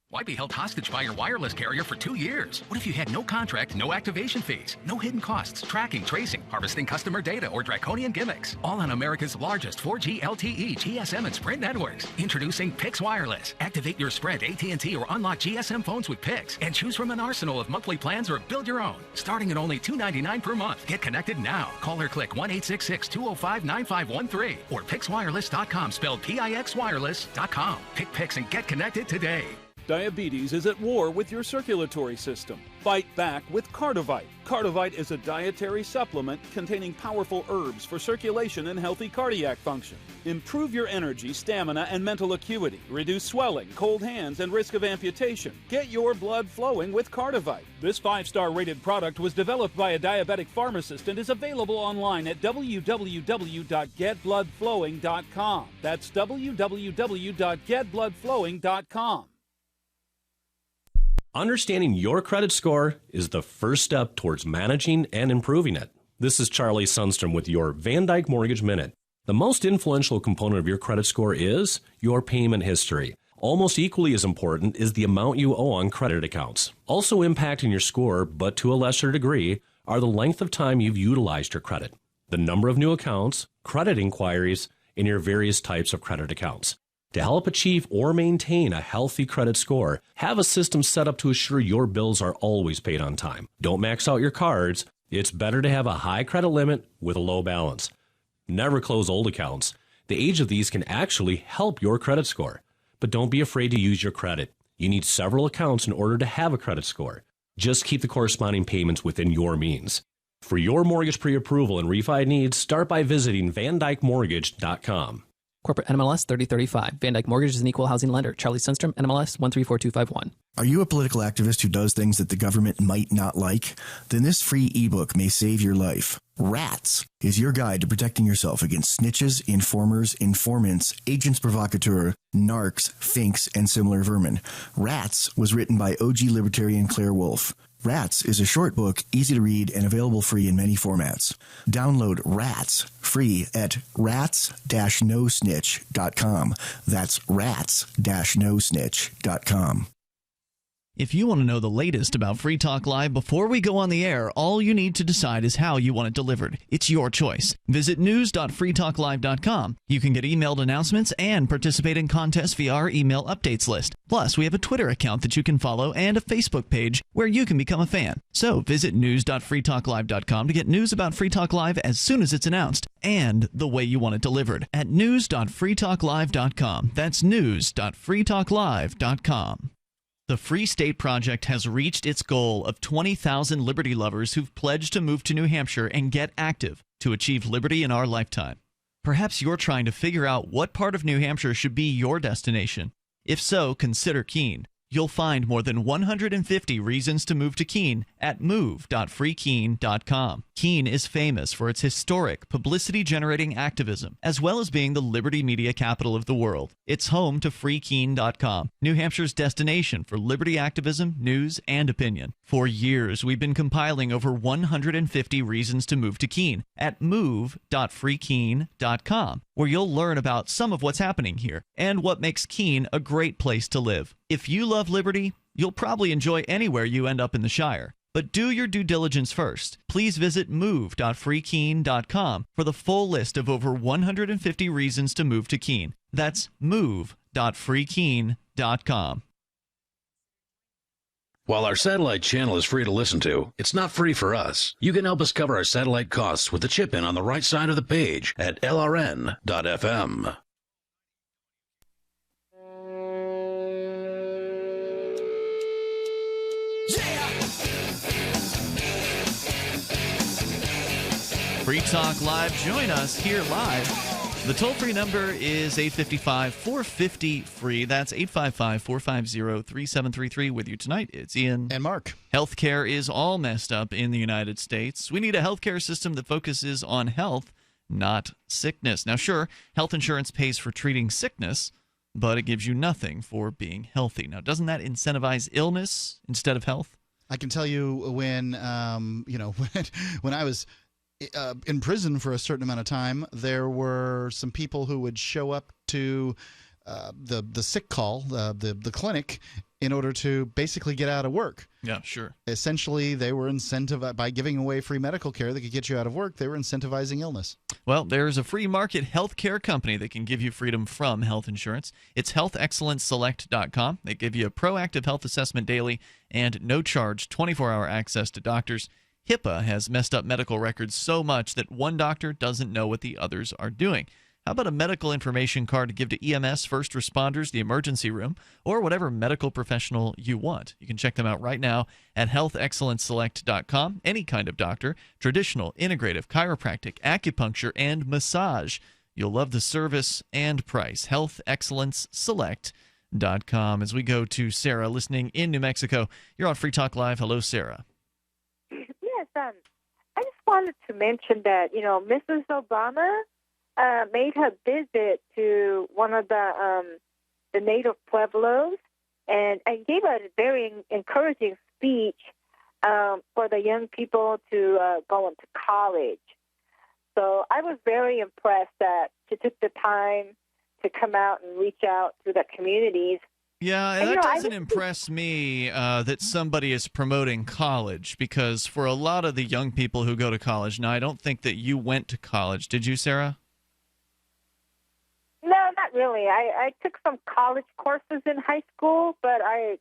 Why be held hostage by your wireless carrier for 2 years? What if you had no contract, no activation fees, no hidden costs, tracking, tracing, harvesting customer data, or draconian gimmicks? All on America's largest 4G LTE, GSM, and Sprint networks. Introducing Pix Wireless. Activate your Sprint, AT&T, or unlock GSM phones with Pix, and choose from an arsenal of monthly plans or build your own. Starting at only $2.99 per month. Get connected now. Call or click 1-866-205-9513 or PixWireless.com, spelled PIXWireless.com. Pick Pix and get connected today. Diabetes is at war with your circulatory system. Fight back with Cardivite. Cardivite is a dietary supplement containing powerful herbs for circulation and healthy cardiac function. Improve your energy, stamina, and mental acuity. Reduce swelling, cold hands, and risk of amputation. Get your blood flowing with Cardivite. This 5-star rated product was developed by a diabetic pharmacist and is available online at www.getbloodflowing.com. That's www.getbloodflowing.com. Understanding your credit score is the first step towards managing and improving it. This is Charlie Sundstrom with your Van Dyke Mortgage Minute. The most influential component of your credit score is your payment history. Almost equally as important is the amount you owe on credit accounts. Also impacting your score, but to a lesser degree, are the length of time you've utilized your credit, the number of new accounts, credit inquiries, and your various types of credit accounts. To help achieve or maintain a healthy credit score, have a system set up to assure your bills are always paid on time. Don't max out your cards. It's better to have a high credit limit with a low balance. Never close old accounts. The age of these can actually help your credit score. But don't be afraid to use your credit. You need several accounts in order to have a credit score. Just keep the corresponding payments within your means. For your mortgage pre-approval and refi needs, start by visiting VanDykeMortgage.com. Corporate NMLS 3035. Van Dyke Mortgage is an equal housing lender. Charlie Sundstrom, NMLS 134251. Are you a political activist who does things that the government might not like? Then this free ebook may save your life. Rats is your guide to protecting yourself against snitches, informers, informants, agents provocateur, narcs, finks, and similar vermin. Rats was written by OG libertarian Claire Wolfe. Rats is a short book, easy to read, and available free in many formats. Download Rats free at rats-nosnitch.com. That's rats-nosnitch.com. If you want to know the latest about Free Talk Live before we go on the air, all you need to decide is how you want it delivered. It's your choice. Visit news.freetalklive.com. You can get emailed announcements and participate in contests via our email updates list. Plus, we have a Twitter account that you can follow and a Facebook page where you can become a fan. So visit news.freetalklive.com to get news about Free Talk Live as soon as it's announced and the way you want it delivered at news.freetalklive.com. That's news.freetalklive.com. The Free State Project has reached its goal of 20,000 liberty lovers who've pledged to move to New Hampshire and get active to achieve liberty in our lifetime. Perhaps you're trying to figure out what part of New Hampshire should be your destination. If so, consider Keene. You'll find more than 150 reasons to move to Keene at move.freekeen.com. Keene is famous for its historic, publicity-generating activism, as well as being the liberty media capital of the world. It's home to freekeen.com, New Hampshire's destination for liberty activism, news, and opinion. For years, we've been compiling over 150 reasons to move to Keene at move.freekeen.com, where you'll learn about some of what's happening here and what makes Keene a great place to live. If you love liberty, you'll probably enjoy anywhere you end up in the Shire. But do your due diligence first. Please visit move.freekeen.com for the full list of over 150 reasons to move to Keene. That's move.freekeen.com. While our satellite channel is free to listen to, it's not free for us. You can help us cover our satellite costs with the chip-in on the right side of the page at lrn.fm. Free Talk Live. Join us here live. The toll-free number is 855-450-FREE. That's 855-450-3733. With you tonight, it's Ian. And Mark. Healthcare is all messed up in the United States. We need a healthcare system that focuses on health, not sickness. Now, sure, health insurance pays for treating sickness, but it gives you nothing for being healthy. Now, doesn't that incentivize illness instead of health? I can tell you when, when I was in prison for a certain amount of time, there were some people who would show up to the sick call, the clinic, in order to basically get out of work. Yeah, sure. Essentially, they were incentivized by giving away free medical care that could get you out of work. They were incentivizing illness. Well, there's a free market healthcare company that can give you freedom from health insurance. It's healthexcellenceselect.com. They give you a proactive health assessment daily and no charge 24-hour access to doctors. HIPAA has messed up medical records so much that one doctor doesn't know what the others are doing. How about a medical information card to give to EMS, first responders, the emergency room, or whatever medical professional you want? You can check them out right now at healthexcellenceselect.com. Any kind of doctor, traditional, integrative, chiropractic, acupuncture, and massage. You'll love the service and price. healthexcellenceselect.com. As we go to Sarah listening in New Mexico. You're on Free Talk Live. Hello, Sarah. I just wanted to mention that, Mrs. Obama made her visit to one of the native pueblos and gave a very encouraging speech for the young people to go into college. So I was very impressed that she took the time to come out and reach out to the communities. Yeah, and that doesn't impress me that somebody is promoting college, because for a lot of the young people who go to college, now I don't think that you went to college. Did you, Sarah? No, not really. I took some college courses in high school, but I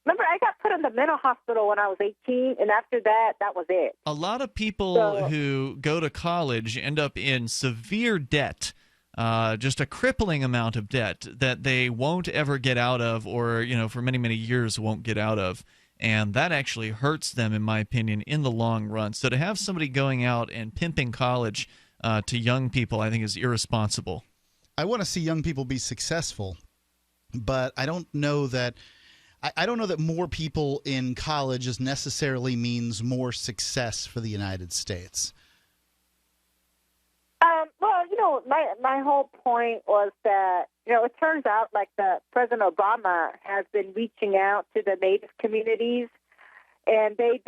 got put in the mental hospital when I was 18, and after that was it. A lot of people who go to college end up in severe debt. Just a crippling amount of debt that they won't ever get out of, or, for many, many years won't get out of. And that actually hurts them, in my opinion, in the long run. So to have somebody going out and pimping college to young people, I think is irresponsible. I want to see young people be successful, but I don't know that more people in college necessarily means more success for the United States. My whole point was that, it turns out like President Obama has been reaching out to the native communities, and he's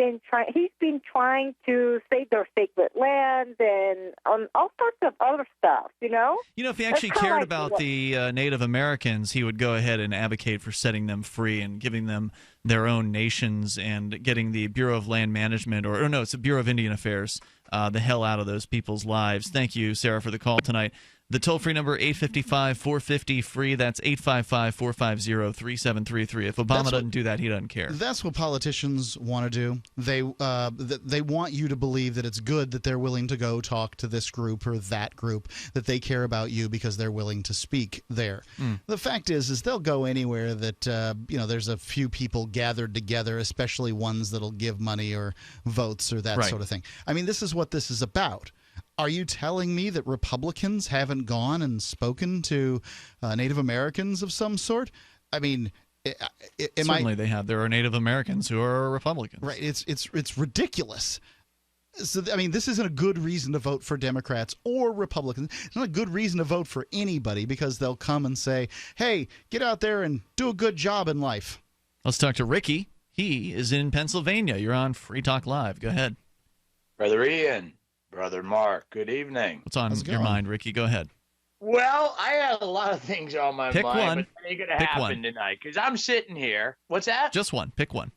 been trying to save their sacred lands and all sorts of other stuff, if he actually cared about the Native Americans, he would go ahead and advocate for setting them free and giving them their own nations and getting the Bureau of Land Management, or no, it's the Bureau of Indian Affairs, the hell out of those people's lives. Thank you, Sarah, for the call tonight. The toll-free number, 855-450-FREE. That's 855-450-3733. If Obama doesn't do that, he doesn't care. That's what politicians want to do. They want you to believe that it's good that they're willing to go talk to this group or that group, that they care about you because they're willing to speak there. The fact is they'll go anywhere that there's a few people gathered together, especially ones that'll give money or votes or that sort of thing. I mean, this is what this is about. Are you telling me that Republicans haven't gone and spoken to Native Americans of some sort? I mean, Certainly they have. There are Native Americans who are Republicans. Right. It's ridiculous. So, I mean, this isn't a good reason to vote for Democrats or Republicans. It's not a good reason to vote for anybody because they'll come and say, hey, get out there and do a good job in life. Let's talk to Ricky. He is in Pennsylvania. You're on Free Talk Live. Go ahead. Brother Ian, Brother Mark, good evening. What's on your mind, Ricky? Go ahead. Well, I had a lot of things on my Pick mind, one. but they ain't going to Pick happen one. tonight because I'm sitting here. What's that? Just one. Pick one.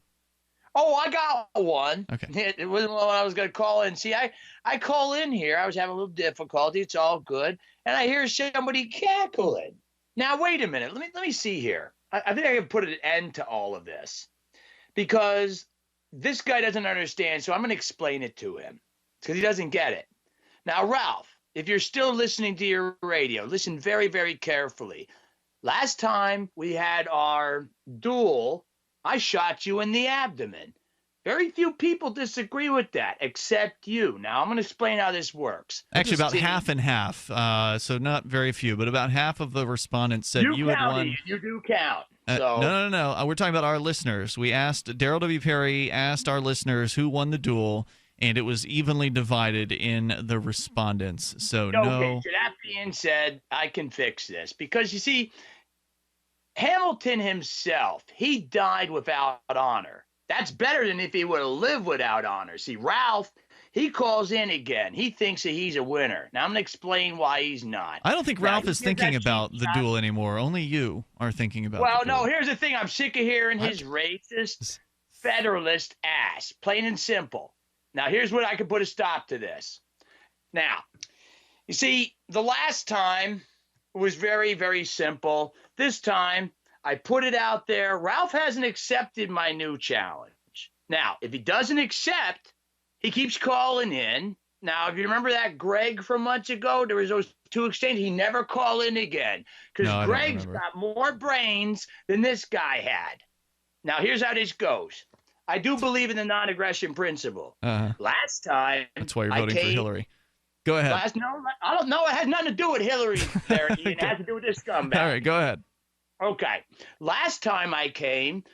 Oh, I got one. Okay. It wasn't one I was going to call in. See, I call in here. I was having a little difficulty. It's all good. And I hear somebody cackling. Now, wait a minute. Let me see here. I think I can put an end to all of this because this guy doesn't understand, so I'm going to explain it to him because he doesn't get it. Now, Ralph, if you're still listening to your radio, listen very, very carefully. Last time we had our duel, I shot you in the abdomen. Very few people disagree with that, except you. Now, I'm going to explain how this works. Actually, about half and half, so not very few, but about half of the respondents said you had won. Ian, you do count. No. We're talking about our listeners. We asked, Daryl W. Perry asked our listeners who won the duel, and it was evenly divided in the respondents. So Okay, so that being said, I can fix this. Because, you see, Hamilton himself, he died without honor. That's better than if he would have lived without honor. See, Ralph, he calls in again. He thinks that he's a winner. Now, I'm going to explain why he's not. I don't think Ralph is thinking about the duel anymore. Only you are thinking about Well, the duel. no, here's the thing. I'm sick of hearing his racist, federalist ass. Plain and simple. Now, here's what I could put a stop to this. Now, you see, the last time was very, very simple. This time, I put it out there. Ralph hasn't accepted my new challenge. Now, if he doesn't accept, he keeps calling in. Now, if you remember that Greg from months ago, there was those two exchanges. He never called in again because Greg's got more brains than this guy had. Now, here's how this goes. I do believe in the non-aggression principle. Last time, that's why you're voting for Hillary. Go ahead. I don't know. It has nothing to do with Hillary. There, It has to do with this scumbag. All right, go ahead. Okay. Last time I came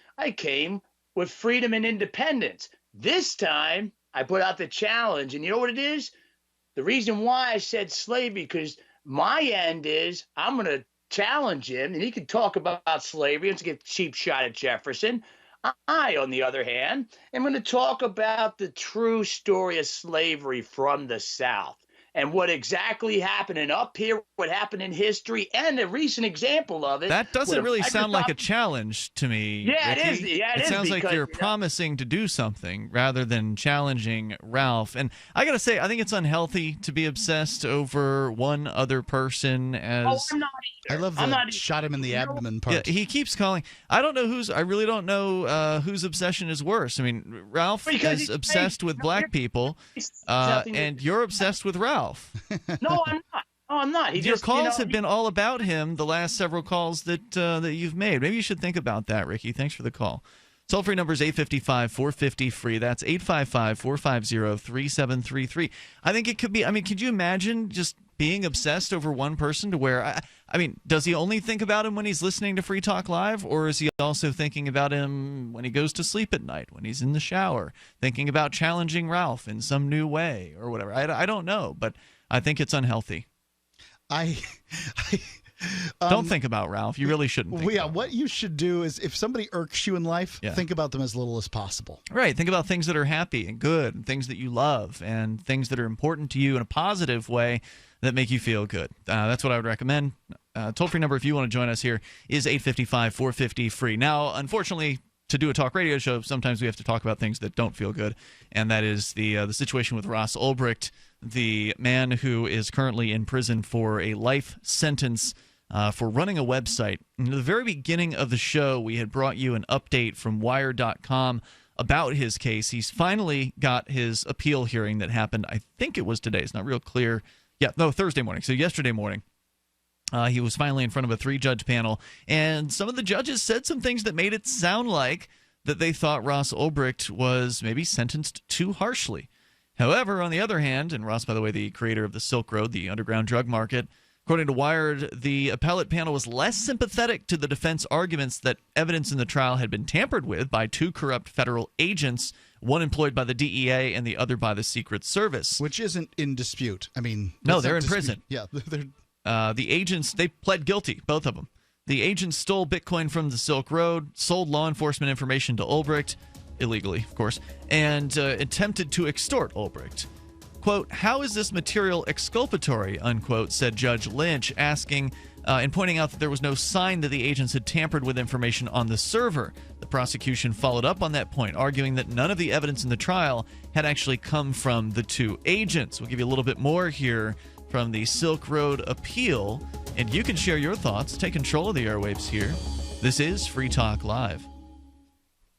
with freedom and independence. This time, I put out the challenge, and you know what it is? The reason why I said slavery, because my end is I'm going to challenge him, and he can talk about slavery and give a cheap shot at Jefferson. I, on the other hand, am going to talk about the true story of slavery from the South and what exactly happened, and up here, what happened in history, and a recent example of it. That doesn't really sound like a challenge to me. Yeah, Ricky. it is. Yeah, it sounds like you're promising to do something rather than challenging Ralph. And I got to say, I think it's unhealthy to be obsessed over one other person as. Oh, I'm not either. I love the shot him in the abdomen part. Yeah, he keeps calling. I really don't know whose obsession is worse. I mean, Ralph is obsessed with black people, and you're obsessed with Ralph. No, I'm not. Oh, I'm not. Your calls have been all about him the last several calls that you've made. Maybe you should think about that, Ricky. Thanks for the call. Toll-free number is 855-450-FREE. That's 855-450-3733. I think it could be – I mean, could you imagine just being obsessed over one person to where I mean, does he only think about him when he's listening to Free Talk Live, or is he also thinking about him when he goes to sleep at night, when he's in the shower, thinking about challenging Ralph in some new way or whatever? I don't know, but I think it's unhealthy. Don't think about Ralph. You really shouldn't think about what you should do is if somebody irks you in life, think about them as little as possible. Right. Think about things that are happy and good and things that you love and things that are important to you in a positive way that make you feel good. That's what I would recommend. Toll-free number if you want to join us here is 855-450-FREE. Now, unfortunately, to do a talk radio show, sometimes we have to talk about things that don't feel good, and that is the situation with Ross Ulbricht, the man who is currently in prison for a life sentence for running a website. In the very beginning of the show, we had brought you an update from Wired.com about his case. He's finally got his appeal hearing that happened, I think it was today. It's not real clear. Yeah, no, Thursday morning. So yesterday morning. He was finally in front of a 3-judge panel, and some of the judges said some things that made it sound like that they thought Ross Ulbricht was maybe sentenced too harshly. However, on the other hand, and Ross, by the way, the creator of the Silk Road, the underground drug market, According to Wired, the appellate panel was less sympathetic to the defense arguments that evidence in the trial had been tampered with by two corrupt federal agents, one employed by the DEA and the other by the Secret Service. Which isn't in dispute. I mean, no, they're in prison. Yeah. The agents, they pled guilty, both of them. The agents stole Bitcoin from the Silk Road, sold law enforcement information to Ulbricht, illegally, of course, and attempted to extort Ulbricht. Quote, how is this material exculpatory, unquote, said Judge Lynch, asking and pointing out that there was no sign that the agents had tampered with information on the server. The prosecution followed up on that point, arguing that none of the evidence in the trial had actually come from the two agents. We'll give you a little bit more here from the Silk Road appeal, and you can share your thoughts. Take control of the airwaves here. This is Free Talk Live.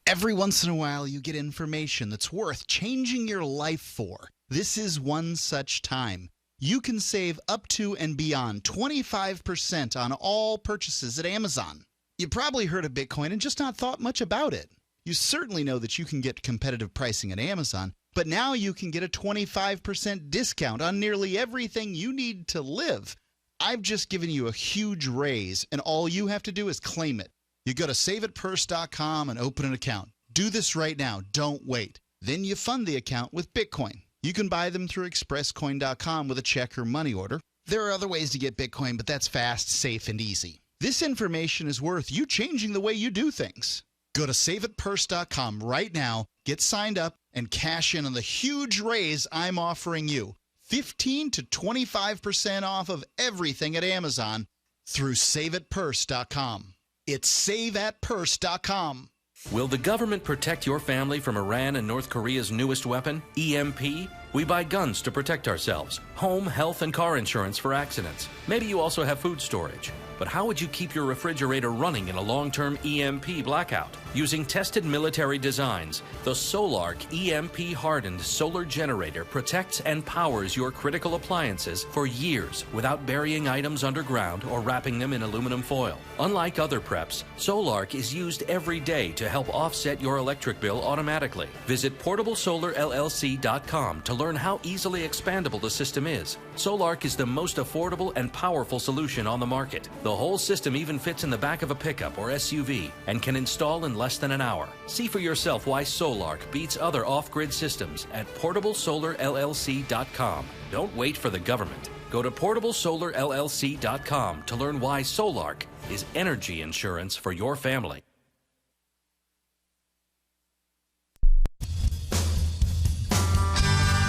Every once in a while, you get information that's worth changing your life for. This is one such time. You can save up to and beyond 25% on all purchases at Amazon. You probably heard of Bitcoin and just not thought much about it. You certainly know that you can get competitive pricing at Amazon, but now you can get a 25% discount on nearly everything you need to live. I've just given you a huge raise, and all you have to do is claim it. You go to saveitpurse.com and open an account. Do this right now. Don't wait. Then you fund the account with Bitcoin. You can buy them through expresscoin.com with a check or money order. There are other ways to get Bitcoin, but that's fast, safe, and easy. This information is worth you changing the way you do things. Go to saveitpurse.com right now, get signed up, and cash in on the huge raise I'm offering you. 15 to 25% off of everything at Amazon through saveitpurse.com. It's saveatpurse.com. Will the government protect your family from Iran and North Korea's newest weapon, EMP? We buy guns to protect ourselves, home, health, and car insurance for accidents. Maybe you also have food storage. But how would you keep your refrigerator running in a long-term EMP blackout? Using tested military designs, the Sarwark EMP-hardened solar generator protects and powers your critical appliances for years without burying items underground or wrapping them in aluminum foil. Unlike other preps, Sarwark is used every day to help offset your electric bill automatically. Visit PortableSolarLLC.com to learn how easily expandable the system is. Sarwark is the most affordable and powerful solution on the market. The whole system even fits in the back of a pickup or SUV and can install in less than an hour. See for yourself why Sarwark beats other off-grid systems at PortableSolarLLC.com. Don't wait for the government. Go to PortableSolarLLC.com to learn why Sarwark is energy insurance for your family.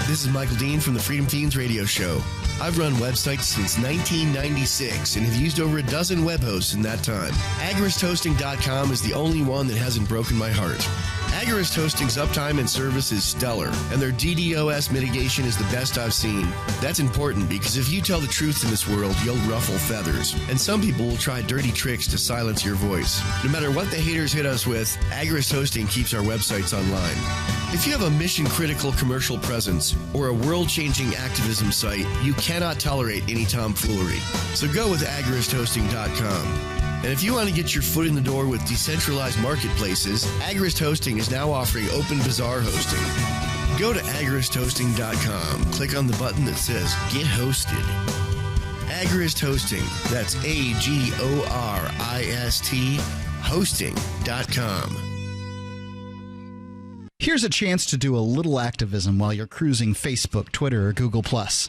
This is Michael Dean from the Freedom Teens Radio Show. I've run websites since 1996 and have used over a dozen web hosts in that time. AgoristHosting.com is the only one that hasn't broken my heart. Agorist Hosting's uptime and service is stellar, and their DDoS mitigation is the best I've seen. That's important because if you tell the truth in this world, you'll ruffle feathers. And some people will try dirty tricks to silence your voice. No matter what the haters hit us with, Agorist Hosting keeps our websites online. If you have a mission-critical commercial presence or a world-changing activism site, you cannot tolerate any tomfoolery. So go with AgoristHosting.com. And if you want to get your foot in the door with decentralized marketplaces, Agorist Hosting is now offering Open Bazaar hosting. Go to agoristhosting.com, click on the button that says Get Hosted. Agorist Hosting, that's AGORIST hosting.com. Here's a chance to do a little activism while you're cruising Facebook, Twitter, or Google+.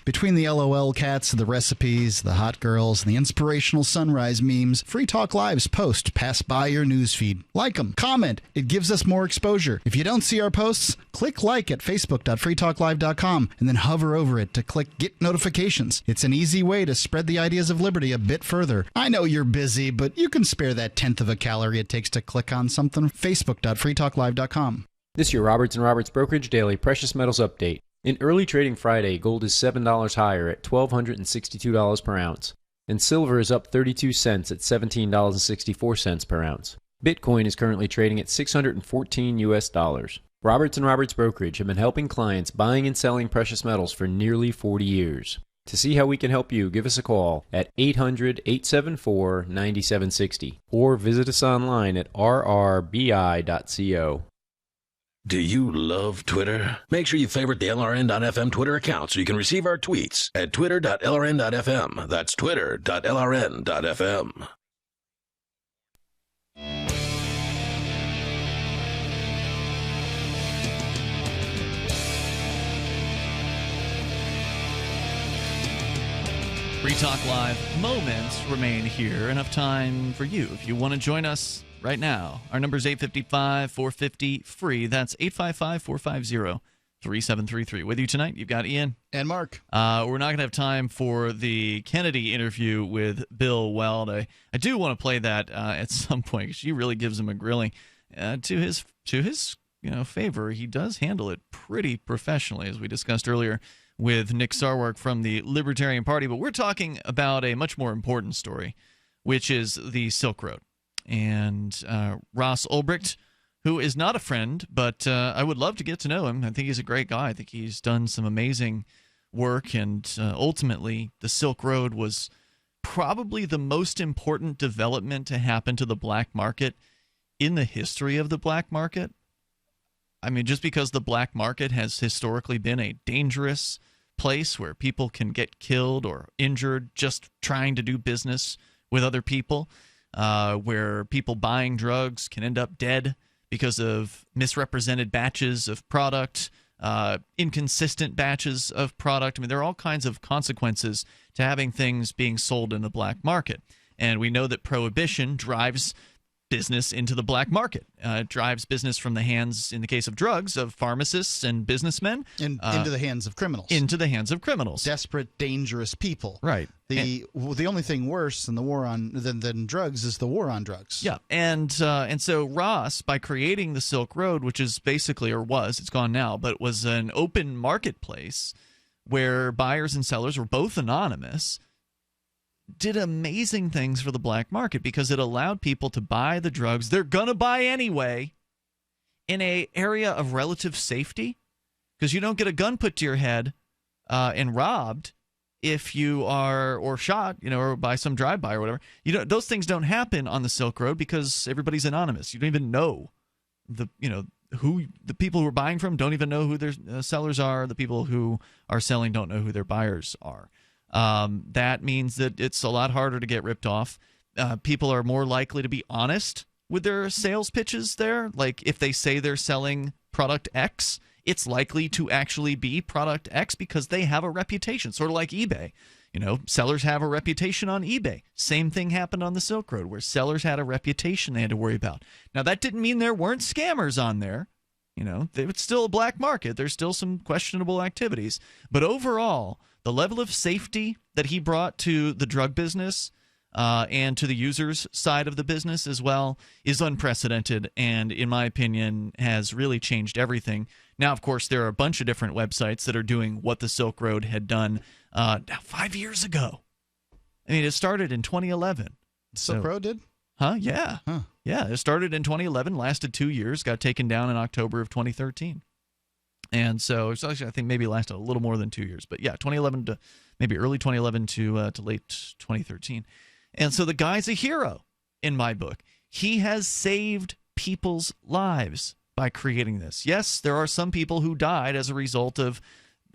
Between the LOL cats, the recipes, the hot girls, and the inspirational sunrise memes, Free Talk Live's posts pass by your newsfeed. Like them, comment. It gives us more exposure. If you don't see our posts, click like at facebook.freetalklive.com and then hover over it to click Get Notifications. It's an easy way to spread the ideas of liberty a bit further. I know you're busy, but you can spare that tenth of a calorie it takes to click on something. facebook.freetalklive.com. This is your Roberts & Roberts Brokerage Daily Precious Metals Update. In early trading Friday, gold is $7 higher at $1,262 per ounce, and silver is up 32 cents at $17.64 per ounce. Bitcoin is currently trading at $614 US. Roberts & Roberts Brokerage have been helping clients buying and selling precious metals for nearly 40 years. To see how we can help you, give us a call at 800-874-9760 or visit us online at rrbi.co. Do you love Twitter? Make sure you favorite the LRN.FM Twitter account so you can receive our tweets at twitter.lrn.fm. That's twitter.lrn.fm. Free Talk Live moments remain here. Enough time for you if you want to join us right now. Our number is 855-450-FREE. That's 855-450-3733. With you tonight, you've got Ian. And Mark. We're not going to have time for the Kennedy interview with Bill Weld. I do want to play that at some point because she really gives him a grilling. To his favor, he does handle it pretty professionally, as we discussed earlier with Nick Sarwark from the Libertarian Party. But we're talking about a much more important story, which is the Silk Road. And Ross Ulbricht, who is not a friend, but I would love to get to know him. I think he's a great guy. I think he's done some amazing work, and ultimately the Silk Road was probably the most important development to happen to the black market in the history of the black market. I mean, just because the black market has historically been a dangerous place where people can get killed or injured just trying to do business with other people, where people buying drugs can end up dead because of misrepresented batches of product, inconsistent batches of product. I mean, there are all kinds of consequences to having things being sold in the black market. And we know that prohibition drives business into the black market. It drives business from the hands, in the case of drugs, of pharmacists and businessmen. And into the hands of criminals. Into the hands of criminals. Desperate, dangerous people. Right. The only thing worse than the war on than drugs is the war on drugs. Yeah, and so Ross, by creating the Silk Road, which is basically, or was, it's gone now, but was an open marketplace where buyers and sellers were both anonymous, did amazing things for the black market because it allowed people to buy the drugs they're going to buy anyway in an area of relative safety, because you don't get a gun put to your head and robbed if you are, or shot, or by some drive-by or whatever. Those things don't happen on the Silk Road because everybody's anonymous. You don't even know who the people who are buying from don't even know who their sellers are. The people who are selling don't know who their buyers are. That means that it's a lot harder to get ripped off. People are more likely to be honest with their sales pitches there. Like if they say they're selling product X, it's likely to actually be product X because they have a reputation, sort of like eBay. Sellers have a reputation on eBay. Same thing happened on the Silk Road where sellers had a reputation they had to worry about. Now, that didn't mean there weren't scammers on there. It's still a black market. There's still some questionable activities. But overall, the level of safety that he brought to the drug business and to the users' side of the business as well is unprecedented and, in my opinion, has really changed everything. Now, of course, there are a bunch of different websites that are doing what the Silk Road had done 5 years ago. I mean, it started in 2011. Silk Road did? Huh? Yeah. Huh. Yeah, it started in 2011, lasted 2 years, got taken down in October of 2013. And so it's actually, I think, maybe lasted a little more than 2 years. But yeah, 2011 to maybe early 2011 to late 2013. And so the guy's a hero in my book. He has saved people's lives by creating this. Yes, there are some people who died as a result of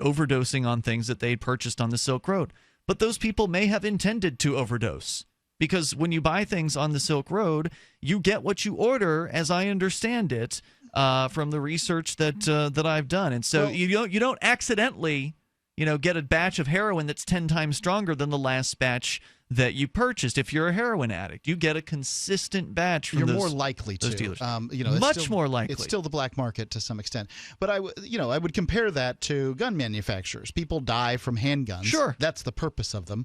overdosing on things that they'd purchased on the Silk Road. But those people may have intended to overdose. Because when you buy things on the Silk Road, you get what you order, as I understand it, from the research that I've done. And so you don't accidentally get a batch of heroin that's 10 times stronger than the last batch that you purchased. If you're a heroin addict, you get a consistent batch from more likely those to. dealers. Much more likely. It's still the black market to some extent. But I would compare that to gun manufacturers. People die from handguns. Sure. That's the purpose of them.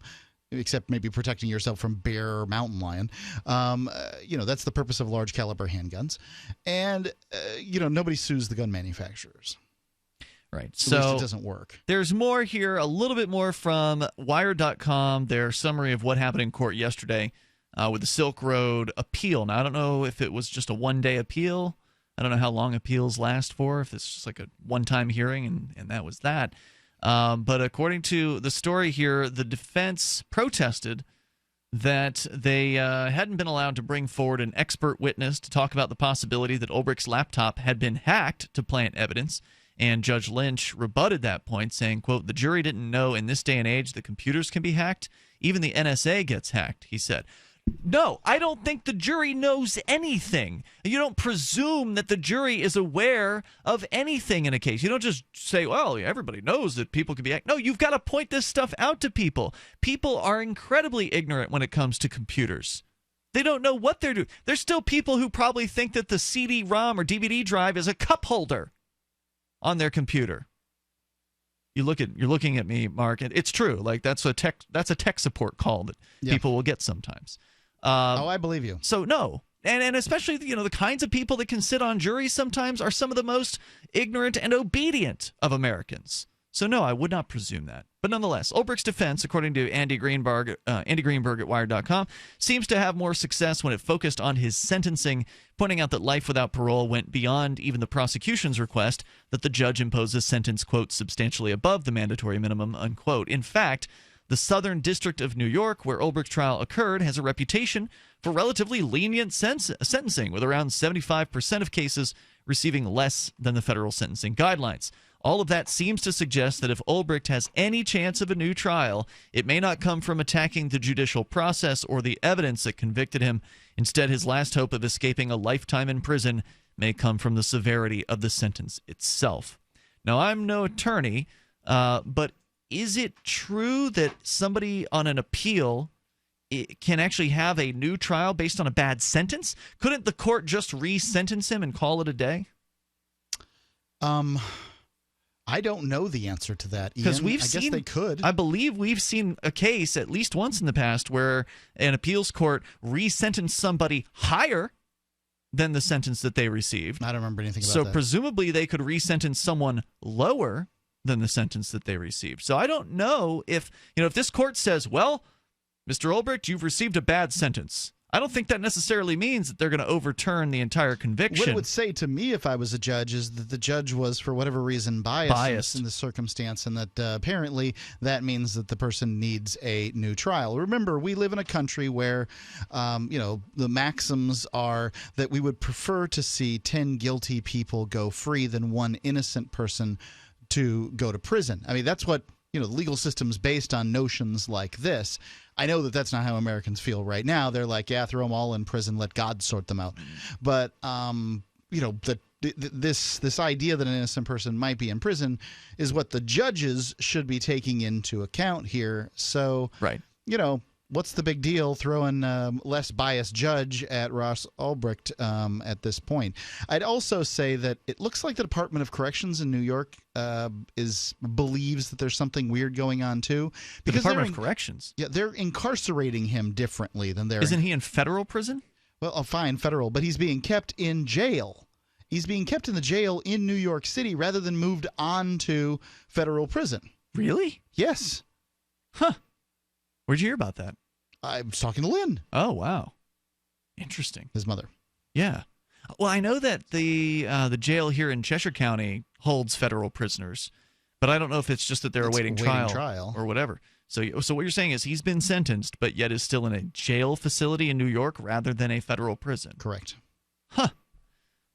Except maybe protecting yourself from bear or mountain lion. That's the purpose of large caliber handguns. And, nobody sues the gun manufacturers. Right. At So least it doesn't work. There's more here, a little bit more from Wired.com, their summary of what happened in court yesterday with the Silk Road appeal. Now, I don't know if it was just a one-day appeal. I don't know how long appeals last for, if it's just like a one-time hearing and that was that. But according to the story here, the defense protested that they hadn't been allowed to bring forward an expert witness to talk about the possibility that Ulbricht's laptop had been hacked to plant evidence. And Judge Lynch rebutted that point, saying, quote, "The jury didn't know in this day and age that computers can be hacked. Even the NSA gets hacked," he said. No, I don't think the jury knows anything. You don't presume that the jury is aware of anything in a case. You don't just say, well, everybody knows that people can be hacked. No, you've got to point this stuff out to people. People are incredibly ignorant when it comes to computers. They don't know what they're doing. There's still people who probably think that the CD-ROM or DVD drive is a cup holder on their computer. You're looking at me, Mark, and it's true. Like that's a tech support call that people will get sometimes. I believe you. So no, and especially the kinds of people that can sit on juries sometimes are some of the most ignorant and obedient of Americans. So no, I would not presume that. But nonetheless, Ulbricht's defense, according to Andy Greenberg at Wired.com, seems to have more success when it focused on his sentencing, pointing out that life without parole went beyond even the prosecution's request that the judge impose a sentence, quote, substantially above the mandatory minimum, unquote. In fact, the Southern District of New York, where Ulbricht's trial occurred, has a reputation for relatively lenient sentencing, with around 75% of cases receiving less than the federal sentencing guidelines. All of that seems to suggest that if Ulbricht has any chance of a new trial, it may not come from attacking the judicial process or the evidence that convicted him. Instead, his last hope of escaping a lifetime in prison may come from the severity of the sentence itself. Now, I'm no attorney, but is it true that somebody on an appeal can actually have a new trial based on a bad sentence? Couldn't the court just re-sentence him and call it a day? I don't know the answer to that, Ian. Because I guess they could. I believe we've seen a case at least once in the past where an appeals court re-sentenced somebody higher than the sentence that they received. I don't remember anything about that. So presumably they could re-sentence someone lower than the sentence that they received. So I don't know if this court says, well, Mr. Ulbricht, you've received a bad sentence. I don't think that necessarily means that they're going to overturn the entire conviction. What it would say to me if I was a judge is that the judge was, for whatever reason, biased in the circumstance, and that apparently that means that the person needs a new trial. Remember, we live in a country where, the maxims are that we would prefer to see 10 guilty people go free than one innocent person to go to prison. I mean, that's what the legal system's based on, notions like this. I know that that's not how Americans feel right now. They're like, yeah, throw them all in prison, let God sort them out. But this idea that an innocent person might be in prison is what the judges should be taking into account here. So, right. What's the big deal throwing less biased judge at Ross Ulbricht at this point? I'd also say that it looks like the Department of Corrections in New York believes that there's something weird going on too. The Department of Corrections? Yeah, they're incarcerating him differently than they're... Isn't he in federal prison? Well, fine, federal, but he's being kept in jail. He's being kept in the jail in New York City rather than moved on to federal prison. Really? Yes. Huh. Where'd you hear about that? I was talking to Lynn. Oh, wow. Interesting. His mother. Yeah. Well, I know that the jail here in Cheshire County holds federal prisoners, but I don't know if it's just that they're awaiting trial or whatever. So what you're saying is he's been sentenced, but yet is still in a jail facility in New York rather than a federal prison. Correct. Huh.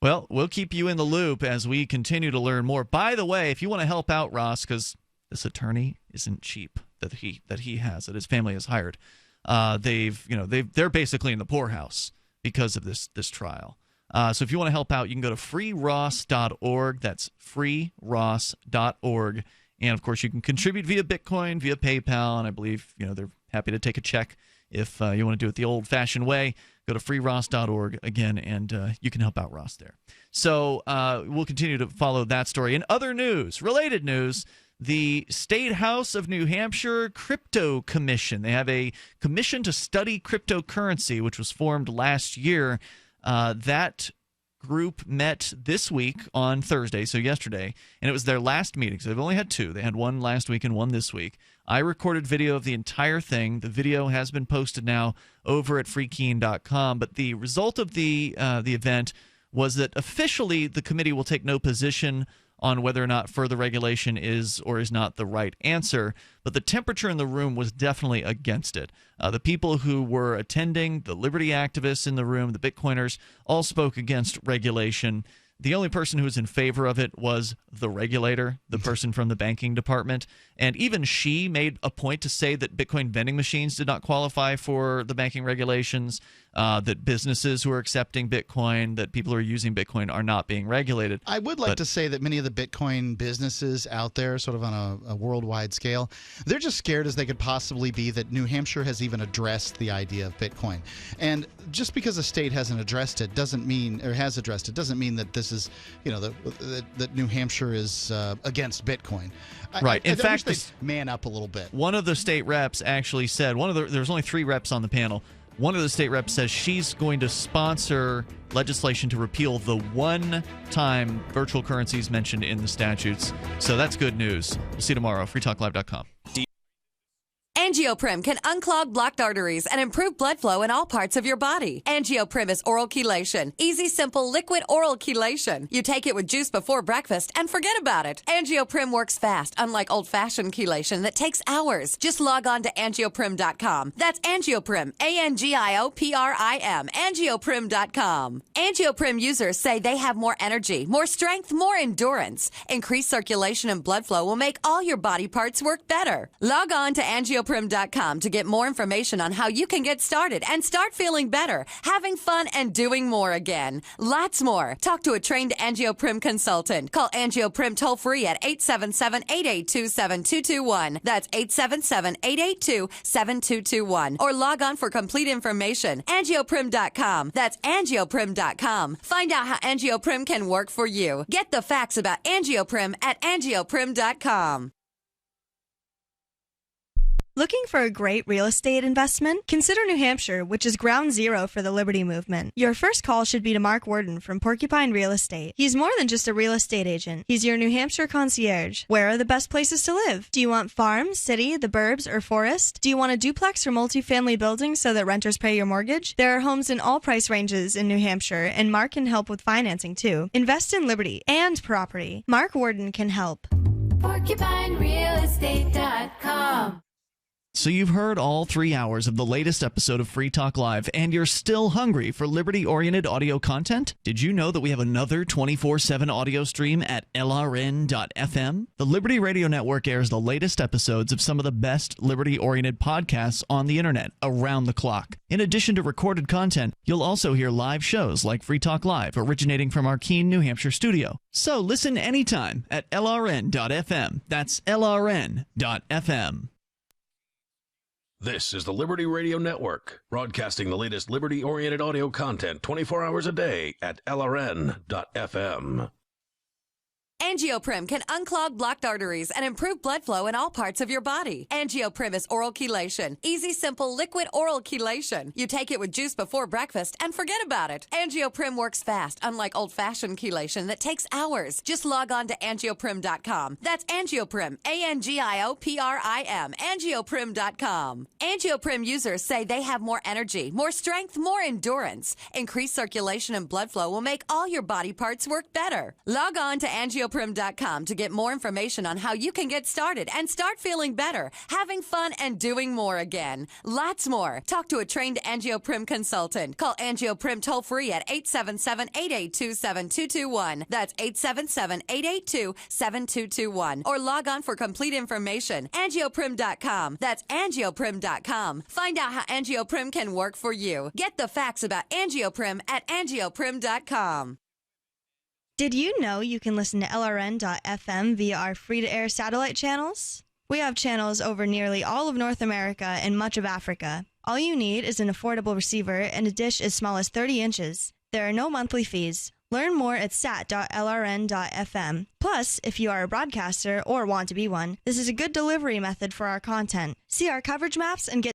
Well, we'll keep you in the loop as we continue to learn more. By the way, if you want to help out Ross, because this attorney isn't cheap that he has, that his family has hired. They're basically in the poorhouse because of this trial. So if you want to help out, you can go to freeross.org. That's freeross.org. And of course, you can contribute via Bitcoin, via PayPal, and I believe they're happy to take a check if you want to do it the old-fashioned way. Go to freeross.org again, and you can help out Ross there. So we'll continue to follow that story. In other news, related news. The State House of New Hampshire Crypto Commission. They have a commission to study cryptocurrency, which was formed last year. That group met this week on Thursday, so yesterday, and it was their last meeting. So they've only had two. They had one last week and one this week. I recorded video of the entire thing. The video has been posted now over at freekeen.com. But the result of the event was that officially the committee will take no position on whether or not further regulation is or is not the right answer, but the temperature in the room was definitely against it. The people who were attending, the liberty activists in the room, the Bitcoiners, all spoke against regulation. The only person who was in favor of it was the regulator, the person from the banking department. And even she made a point to say that Bitcoin vending machines did not qualify for the banking regulations, that businesses who are accepting Bitcoin, that people who are using Bitcoin are not being regulated. I would like to say that many of the Bitcoin businesses out there, sort of on a worldwide scale, they're just scared as they could possibly be that New Hampshire has even addressed the idea of Bitcoin. And just because a state hasn't addressed it doesn't mean, or has addressed it, doesn't mean that this is, that New Hampshire is against Bitcoin. Right. In fact, they man up a little bit. One of the state reps actually said, there's only 3 reps on the panel. One of the state reps says she's going to sponsor legislation to repeal the one-time virtual currencies mentioned in the statutes. So that's good news. We'll see you tomorrow. freetalklive.com. Angioprim can unclog blocked arteries and improve blood flow in all parts of your body. Angioprim is oral chelation. Easy, simple, liquid oral chelation. You take it with juice before breakfast and forget about it. Angioprim works fast, unlike old-fashioned chelation that takes hours. Just log on to angioprim.com. That's Angioprim, ANGIOPRIM, angioprim.com. Angioprim users say they have more energy, more strength, more endurance. Increased circulation and blood flow will make all your body parts work better. Log on to angioprim.com to get more information on how you can get started and start feeling better, having fun, and doing more again. Lots more. Talk to a trained Angioprim consultant. Call Angioprim toll-free at 877-882-7221. That's 877-882-7221. Or log on for complete information. Angioprim.com. That's Angioprim.com. Find out how Angioprim can work for you. Get the facts about Angioprim at Angioprim.com. Looking for a great real estate investment? Consider New Hampshire, which is ground zero for the Liberty Movement. Your first call should be to Mark Worden from Porcupine Real Estate. He's more than just a real estate agent. He's your New Hampshire concierge. Where are the best places to live? Do you want farm, city, the burbs, or forest? Do you want a duplex or multifamily building so that renters pay your mortgage? There are homes in all price ranges in New Hampshire, and Mark can help with financing too. Invest in liberty and property. Mark Worden can help. PorcupineRealEstate.com. So you've heard all 3 hours of the latest episode of Free Talk Live, and you're still hungry for liberty-oriented audio content? Did you know that we have another 24/7 audio stream at LRN.FM? The Liberty Radio Network airs the latest episodes of some of the best liberty-oriented podcasts on the internet around the clock. In addition to recorded content, you'll also hear live shows like Free Talk Live, originating from our Keene, New Hampshire studio. So listen anytime at LRN.FM. That's LRN.FM. This is the Liberty Radio Network, broadcasting the latest liberty-oriented audio content 24 hours a day at LRN.FM. Angioprim can unclog blocked arteries and improve blood flow in all parts of your body. Angioprim is oral chelation. Easy, simple, liquid oral chelation. You take it with juice before breakfast and forget about it. Angioprim works fast, unlike old-fashioned chelation that takes hours. Just log on to angioprim.com. That's Angioprim, ANGIOPRIM, angioprim.com. Angioprim users say they have more energy, more strength, more endurance. Increased circulation and blood flow will make all your body parts work better. Log on to angioprim.com to get more information on how you can get started and start feeling better, having fun, and doing more again. Lots more. Talk to a trained Angioprim consultant. Call Angioprim toll-free at 877-882-7221. That's 877-882-7221. Or log on for complete information. Angioprim.com. That's Angioprim.com. Find out how Angioprim can work for you. Get the facts about Angioprim at Angioprim.com. Did you know you can listen to LRN.FM via our free-to-air satellite channels? We have channels over nearly all of North America and much of Africa. All you need is an affordable receiver and a dish as small as 30 inches. There are no monthly fees. Learn more at sat.lrn.fm. Plus, if you are a broadcaster or want to be one, this is a good delivery method for our content. See our coverage maps and get